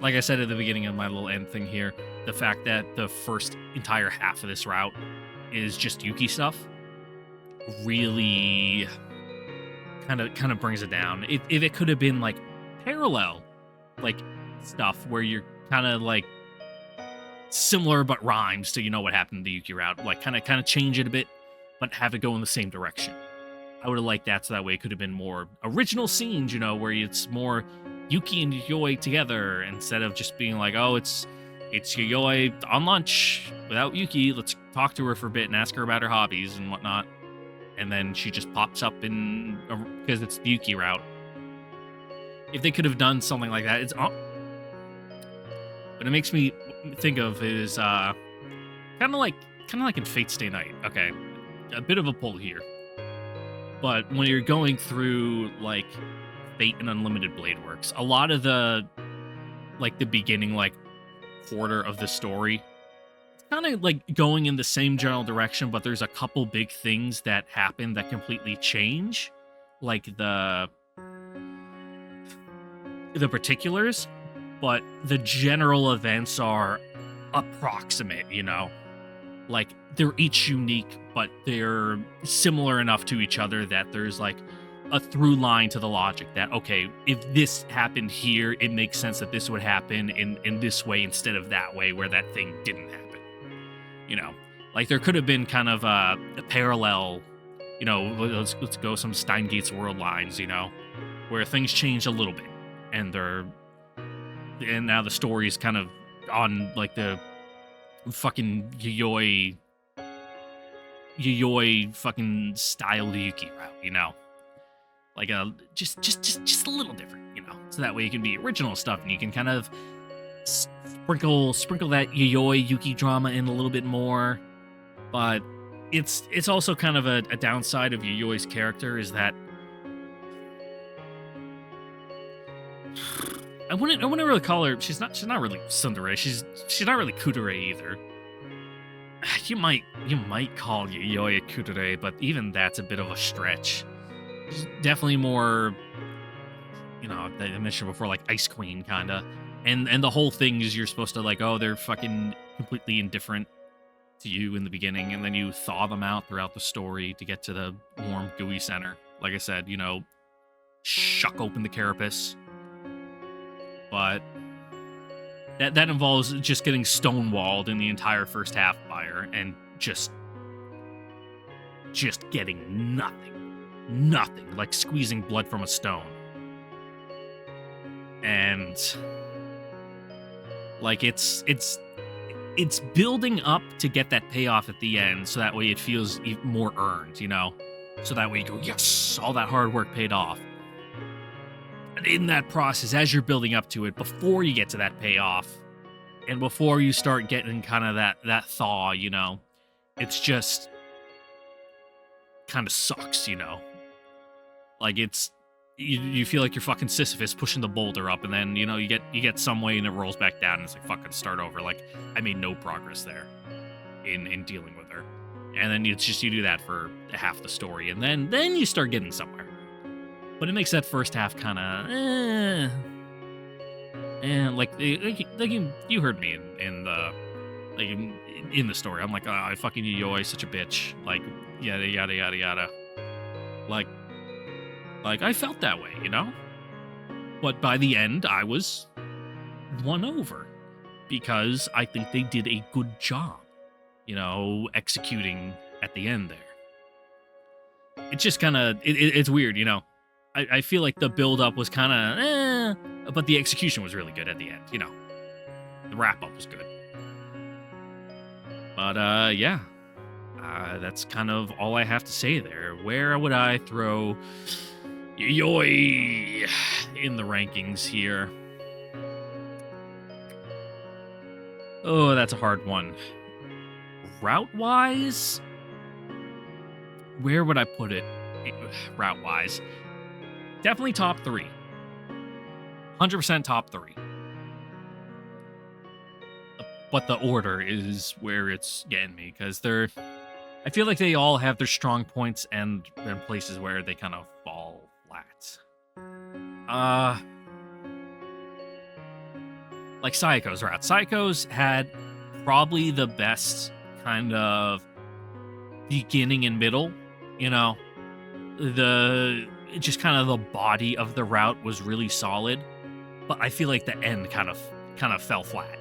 Like I said at the beginning of my little end thing here, the fact that the first entire half of this route is just Yuki stuff really kind of brings it down. If it could have been like parallel like stuff where you're kind of like similar but rhymes to, you know, what happened in the Yuki route, like kind of change it a bit but have it go in the same direction, I would have liked that, so that way it could have been more original scenes, you know, where it's more Yuki and Yayoi together instead of just being like, oh, it's Yayoi on lunch without Yuki, let's talk to her for a bit and ask her about her hobbies and whatnot, and then she just pops up in because it's the Yuki route. If they could have done something like that, it's what it makes me think of is kind of like in Fate Stay Night. Okay, a bit of a pull here, but when you're going through like Fate and Unlimited Blade Works, a lot of the beginning like quarter of the story, it's kind of like going in the same general direction, but there's a couple big things that happen that completely change like the particulars, but the general events are approximate, you know, like they're each unique, but they're similar enough to each other that there's like a through line to the logic that, okay, if this happened here, it makes sense that this would happen in this way instead of that way where that thing didn't happen. You know, like there could have been kind of a parallel, you know, let's go some Steingate's World lines, you know, where things change a little bit and now the story is kind of on like the fucking Yayoi fucking style Yuki route, you know, like just a little different, you know, so that way it can be original stuff and you can kind of sprinkle that Yayoi Yuki drama in a little bit more. But it's also kind of a downside of Yayoi's character is that I wouldn't really call her. She's not really tsundere. She's not really kudere either. You might call Yayoi a kudere, but even that's a bit of a stretch. She's definitely more, you know, I mentioned before, like Ice Queen kinda, and the whole thing is you're supposed to like, oh, they're fucking completely indifferent to you in the beginning, and then you thaw them out throughout the story to get to the warm, gooey center. Like I said, you know, shuck open the carapace. But that involves just getting stonewalled in the entire first half by her and just getting nothing, like squeezing blood from a stone. And like it's building up to get that payoff at the end, so that way it feels more earned, you know? So that way you go, yes, all that hard work paid off. And in that process, as you're building up to it, before you get to that payoff, and before you start getting kind of that thaw, you know, it's just kind of sucks, you know? Like it's, you feel like you're fucking Sisyphus pushing the boulder up, and then, you know, you get some way and it rolls back down, and it's like, fucking start over. Like, I made no progress there in dealing with her. And then it's just, you do that for half the story, and then you start getting somewhere. But it makes that first half kind of, like you heard me in the, like, in the story. I'm like, oh, fucking Yayoi, such a bitch. Like, yada, yada, yada, yada. Like, I felt that way, you know? But by the end, I was won over. Because I think they did a good job, you know, executing at the end there. It's just kind of, it's weird, you know? I feel like the build-up was kind of, but the execution was really good at the end, you know? The wrap-up was good. But, yeah. That's kind of all I have to say there. Where would I throw Yayoi in the rankings here? Oh, that's a hard one. Route-wise, where would I put it? Route-wise, definitely top 3. 100% top 3. But the order is where it's getting me, because I feel like they all have their strong points and places where they kind of fall flat. Like Saiko's route. Saiko's had probably the best kind of beginning and middle, you know? Just kind of the body of the route was really solid, but I feel like the end kind of fell flat.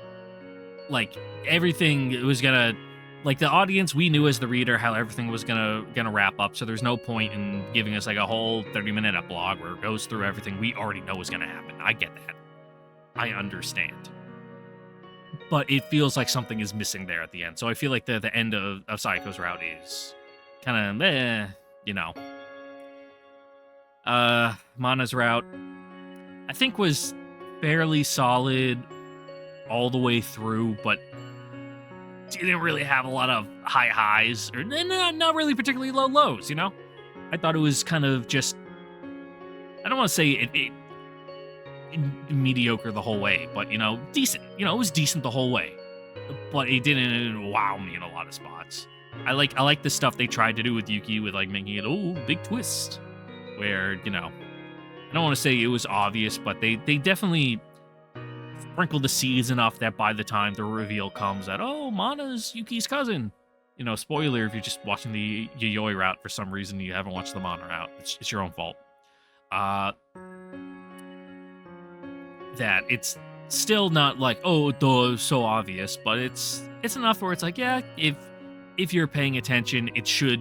Like, everything was gonna, like, the audience, we knew as the reader how everything was gonna wrap up, so there's no point in giving us like a whole 30-minute epilogue where it goes through everything we already know is gonna happen. I get that. I understand. But it feels like something is missing there at the end. So I feel like the end of Saiko's route is kind of, you know. Mana's route, I think, was fairly solid all the way through, but didn't really have a lot of high highs, or not really particularly low lows, you know? I thought it was kind of just, I don't want to say it mediocre the whole way, but, you know, decent. You know, it was decent the whole way, but it didn't wow me in a lot of spots. I like the stuff they tried to do with Yuki, with like making it, oh, big twist, where, you know, I don't want to say it was obvious, but they definitely sprinkled the seeds enough that by the time the reveal comes that, oh, Mana's Yuki's cousin. You know, spoiler if you're just watching the Yayoi route for some reason you haven't watched the Mana route. It's your own fault. That it's still not like, oh, duh, so obvious, but it's enough where it's like, yeah, if you're paying attention, it should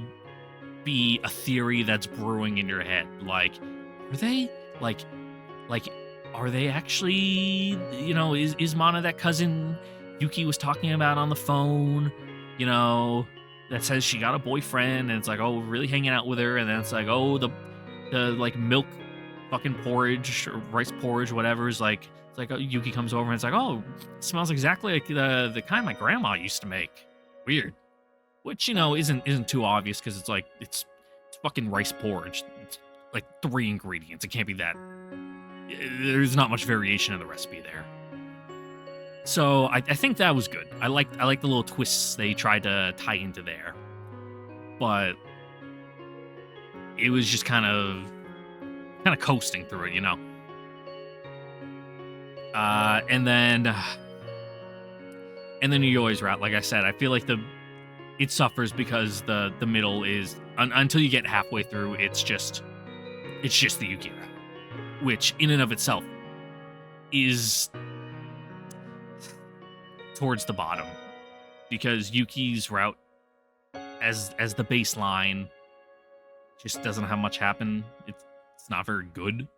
be a theory that's brewing in your head. Like, are they are they actually, you know, is Mana that cousin Yuki was talking about on the phone, you know, that says she got a boyfriend, and it's like, oh, really hanging out with her, and then it's like, oh, the like milk fucking porridge or rice porridge, whatever, is like, it's like, oh, Yuki comes over and it's like, oh, it smells exactly like the kind my grandma used to make. Weird. Which, you know, isn't too obvious, because it's like, it's fucking rice porridge. It's like 3 ingredients. It can't be that. There's not much variation in the recipe there. So I think that was good. I like the little twists they tried to tie into there. But it was just kind of coasting through it, you know. And then Yayoi's route, like I said, I feel like it suffers because the middle is until you get halfway through, it's just the Yuki route, which in and of itself is, towards the bottom because Yuki's route as the baseline just doesn't have much happen. It's not very good.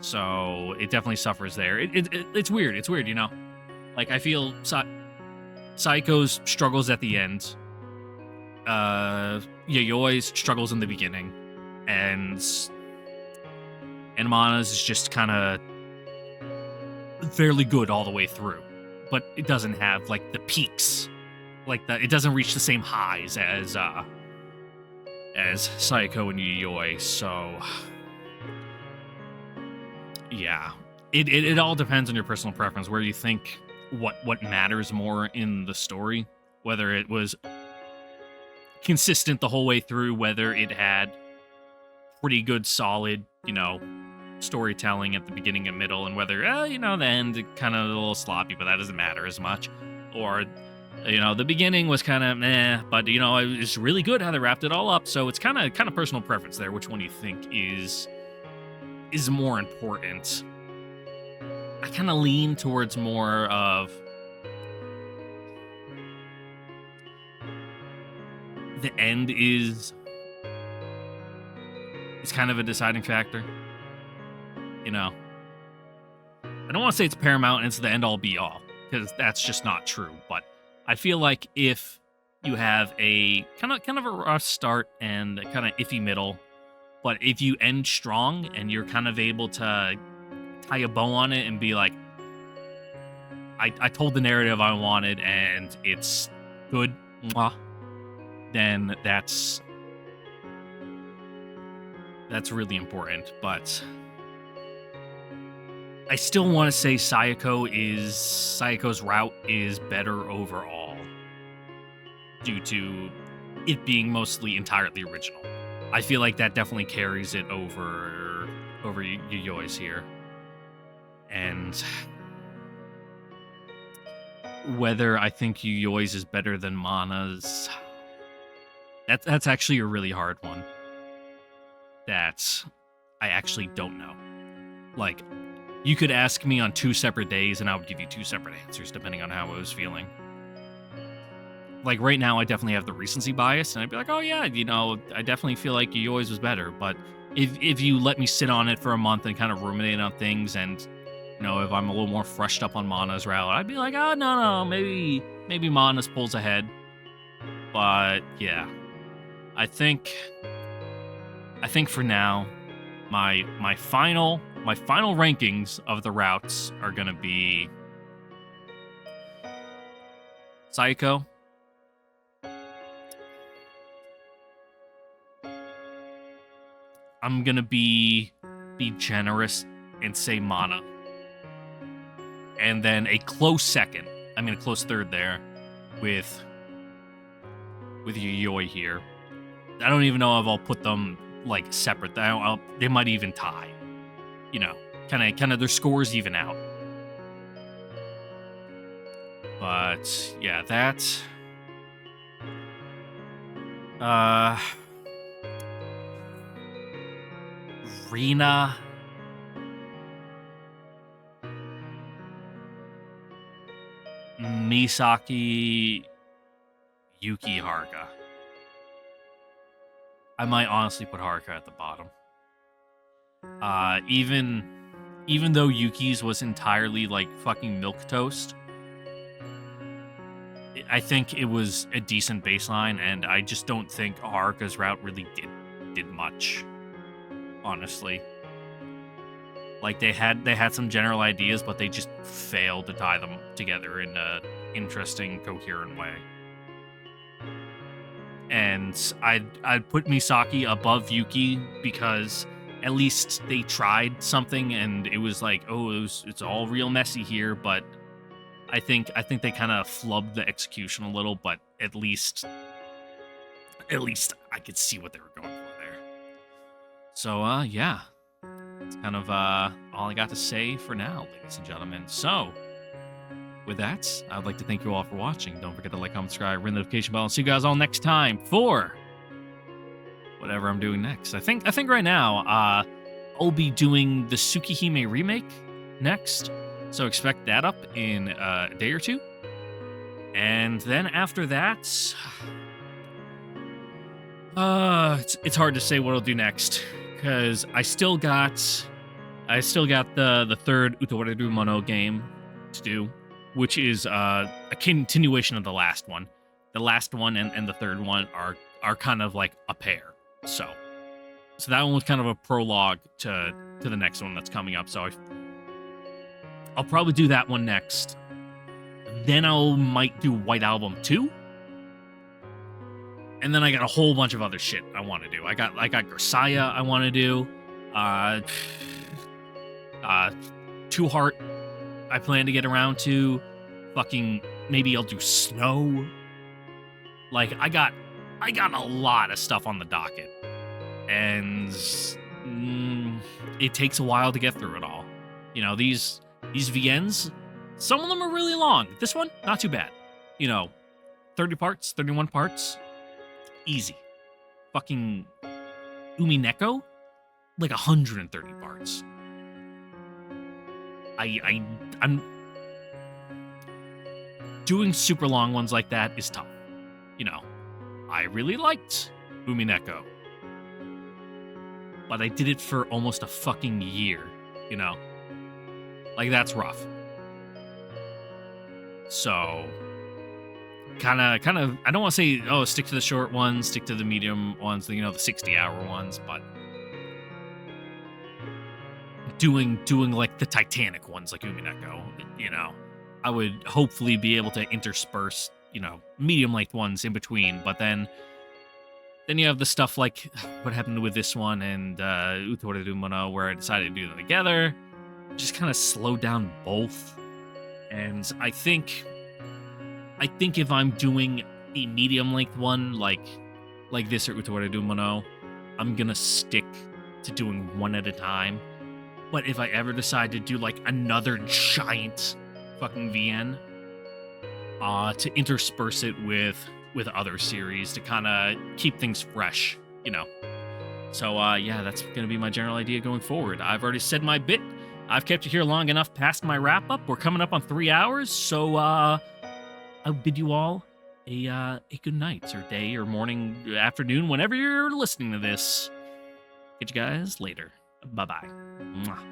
So it definitely suffers there. It's weird. It's weird, you know? Like, I feel Saiko's struggles at the end. Yayoi's struggles in the beginning. And Mana's is just kind of fairly good all the way through. But it doesn't have, like, the peaks. Like, it doesn't reach the same highs as Saiko and Yayoi, so... Yeah. It all depends on your personal preference, where you think what matters more in the story. Whether it was consistent the whole way through, whether it had pretty good, solid, you know, storytelling at the beginning and middle, and whether, you know, the end kind of a little sloppy, but that doesn't matter as much. Or, you know, the beginning was kind of meh, but, you know, it was really good how they wrapped it all up. So it's kind of personal preference there, which one you think is more important. I kind of lean towards more of the end is kind of a deciding factor. You know, I don't want to say it's paramount and it's the end all be all, because that's just not true. But I feel like if you have a kind of a rough start and a kind of iffy middle, but if you end strong and you're kind of able to tie a bow on it and be like, I told the narrative I wanted and it's good, mwah, then that's really important. But I still want to say Saiko's route is better overall due to it being mostly entirely original. I feel like that definitely carries it over Yayoi's here. And whether I think Yayoi's is better than Mana's, that's actually a really hard one. That I actually don't know. Like, you could ask me on 2 separate days and I would give you 2 separate answers depending on how I was feeling. Like, right now, I definitely have the recency bias, and I'd be like, oh, yeah, you know, I definitely feel like Yayoi's was better. But if you let me sit on it for a month and kind of ruminate on things, and, you know, if I'm a little more freshed up on Mana's route, I'd be like, oh, no, maybe Mana's pulls ahead. But, yeah, I think for now, my final rankings of the routes are going to be Saiko, I'm gonna be generous and say Mana. And then a close second, a close third there with Yayoi here. I don't even know if I'll put them like separate. They might even tie. You know, kind of their scores even out. But yeah, that Rina, Misaki, Yuki, Haruka. I might honestly put Haruka at the bottom. Even though Yuki's was entirely like fucking milquetoast, I think it was a decent baseline, and I just don't think Haruka's route really did much. Honestly, like they had some general ideas, but they just failed to tie them together in a interesting, coherent way. And I'd put Misaki above Yuki because at least they tried something, and it was like, it's all real messy here, but I think they kind of flubbed the execution a little, but at least I could see what they were going for there. So, yeah. That's kind of all I got to say for now, ladies and gentlemen. So, with that, I'd like to thank you all for watching. Don't forget to like, comment, subscribe, ring the notification bell, and see you guys all next time for whatever I'm doing next. I think right now, I'll be doing the Tsukihime remake next. So expect that up in a day or two. And then after that, it's hard to say what I'll do next because I still got the third Utawareru Mono game to do, which is a continuation of the last one. The last one and the third one are kind of like a pair. So that one was kind of a prologue to the next one that's coming up. So I'll probably do that one next. Then might do White Album 2. And then I got a whole bunch of other shit I want to do. I got Gersaya I want to do. Two Heart I plan to get around to. Fucking maybe I'll do Snow. Like I got a lot of stuff on the docket. And it takes a while to get through it all. You know, these VNs, some of them are really long. This one, not too bad. 30 parts, 31 parts, easy. Fucking Umineko, like 130 parts. I'm doing super long ones like that is tough. I really liked Umineko, but I did it for almost a fucking year. Like that's rough. So kind of I don't want to say stick to the short ones, stick to the medium ones, the 60-hour ones, but doing like the Titanic ones like Umineko, I would hopefully be able to intersperse medium length ones in between, but then you have the stuff like what happened with this one and Utawareru Mono, where I decided to do them together, just kind of slowed down both. And I think if I'm doing a medium length one like this or Utawareru Mono, I'm gonna stick to doing one at a time. But if I ever decide to do like another giant fucking VN, to intersperse it with other series to kind of keep things fresh, So yeah, that's gonna be my general idea going forward. I've already said my bit. I've kept you here long enough past my wrap up. We're coming up on 3 hours, so I'll bid you all a good night or day or morning, afternoon, whenever you're listening to this. Catch you guys later. Bye-bye. Mwah.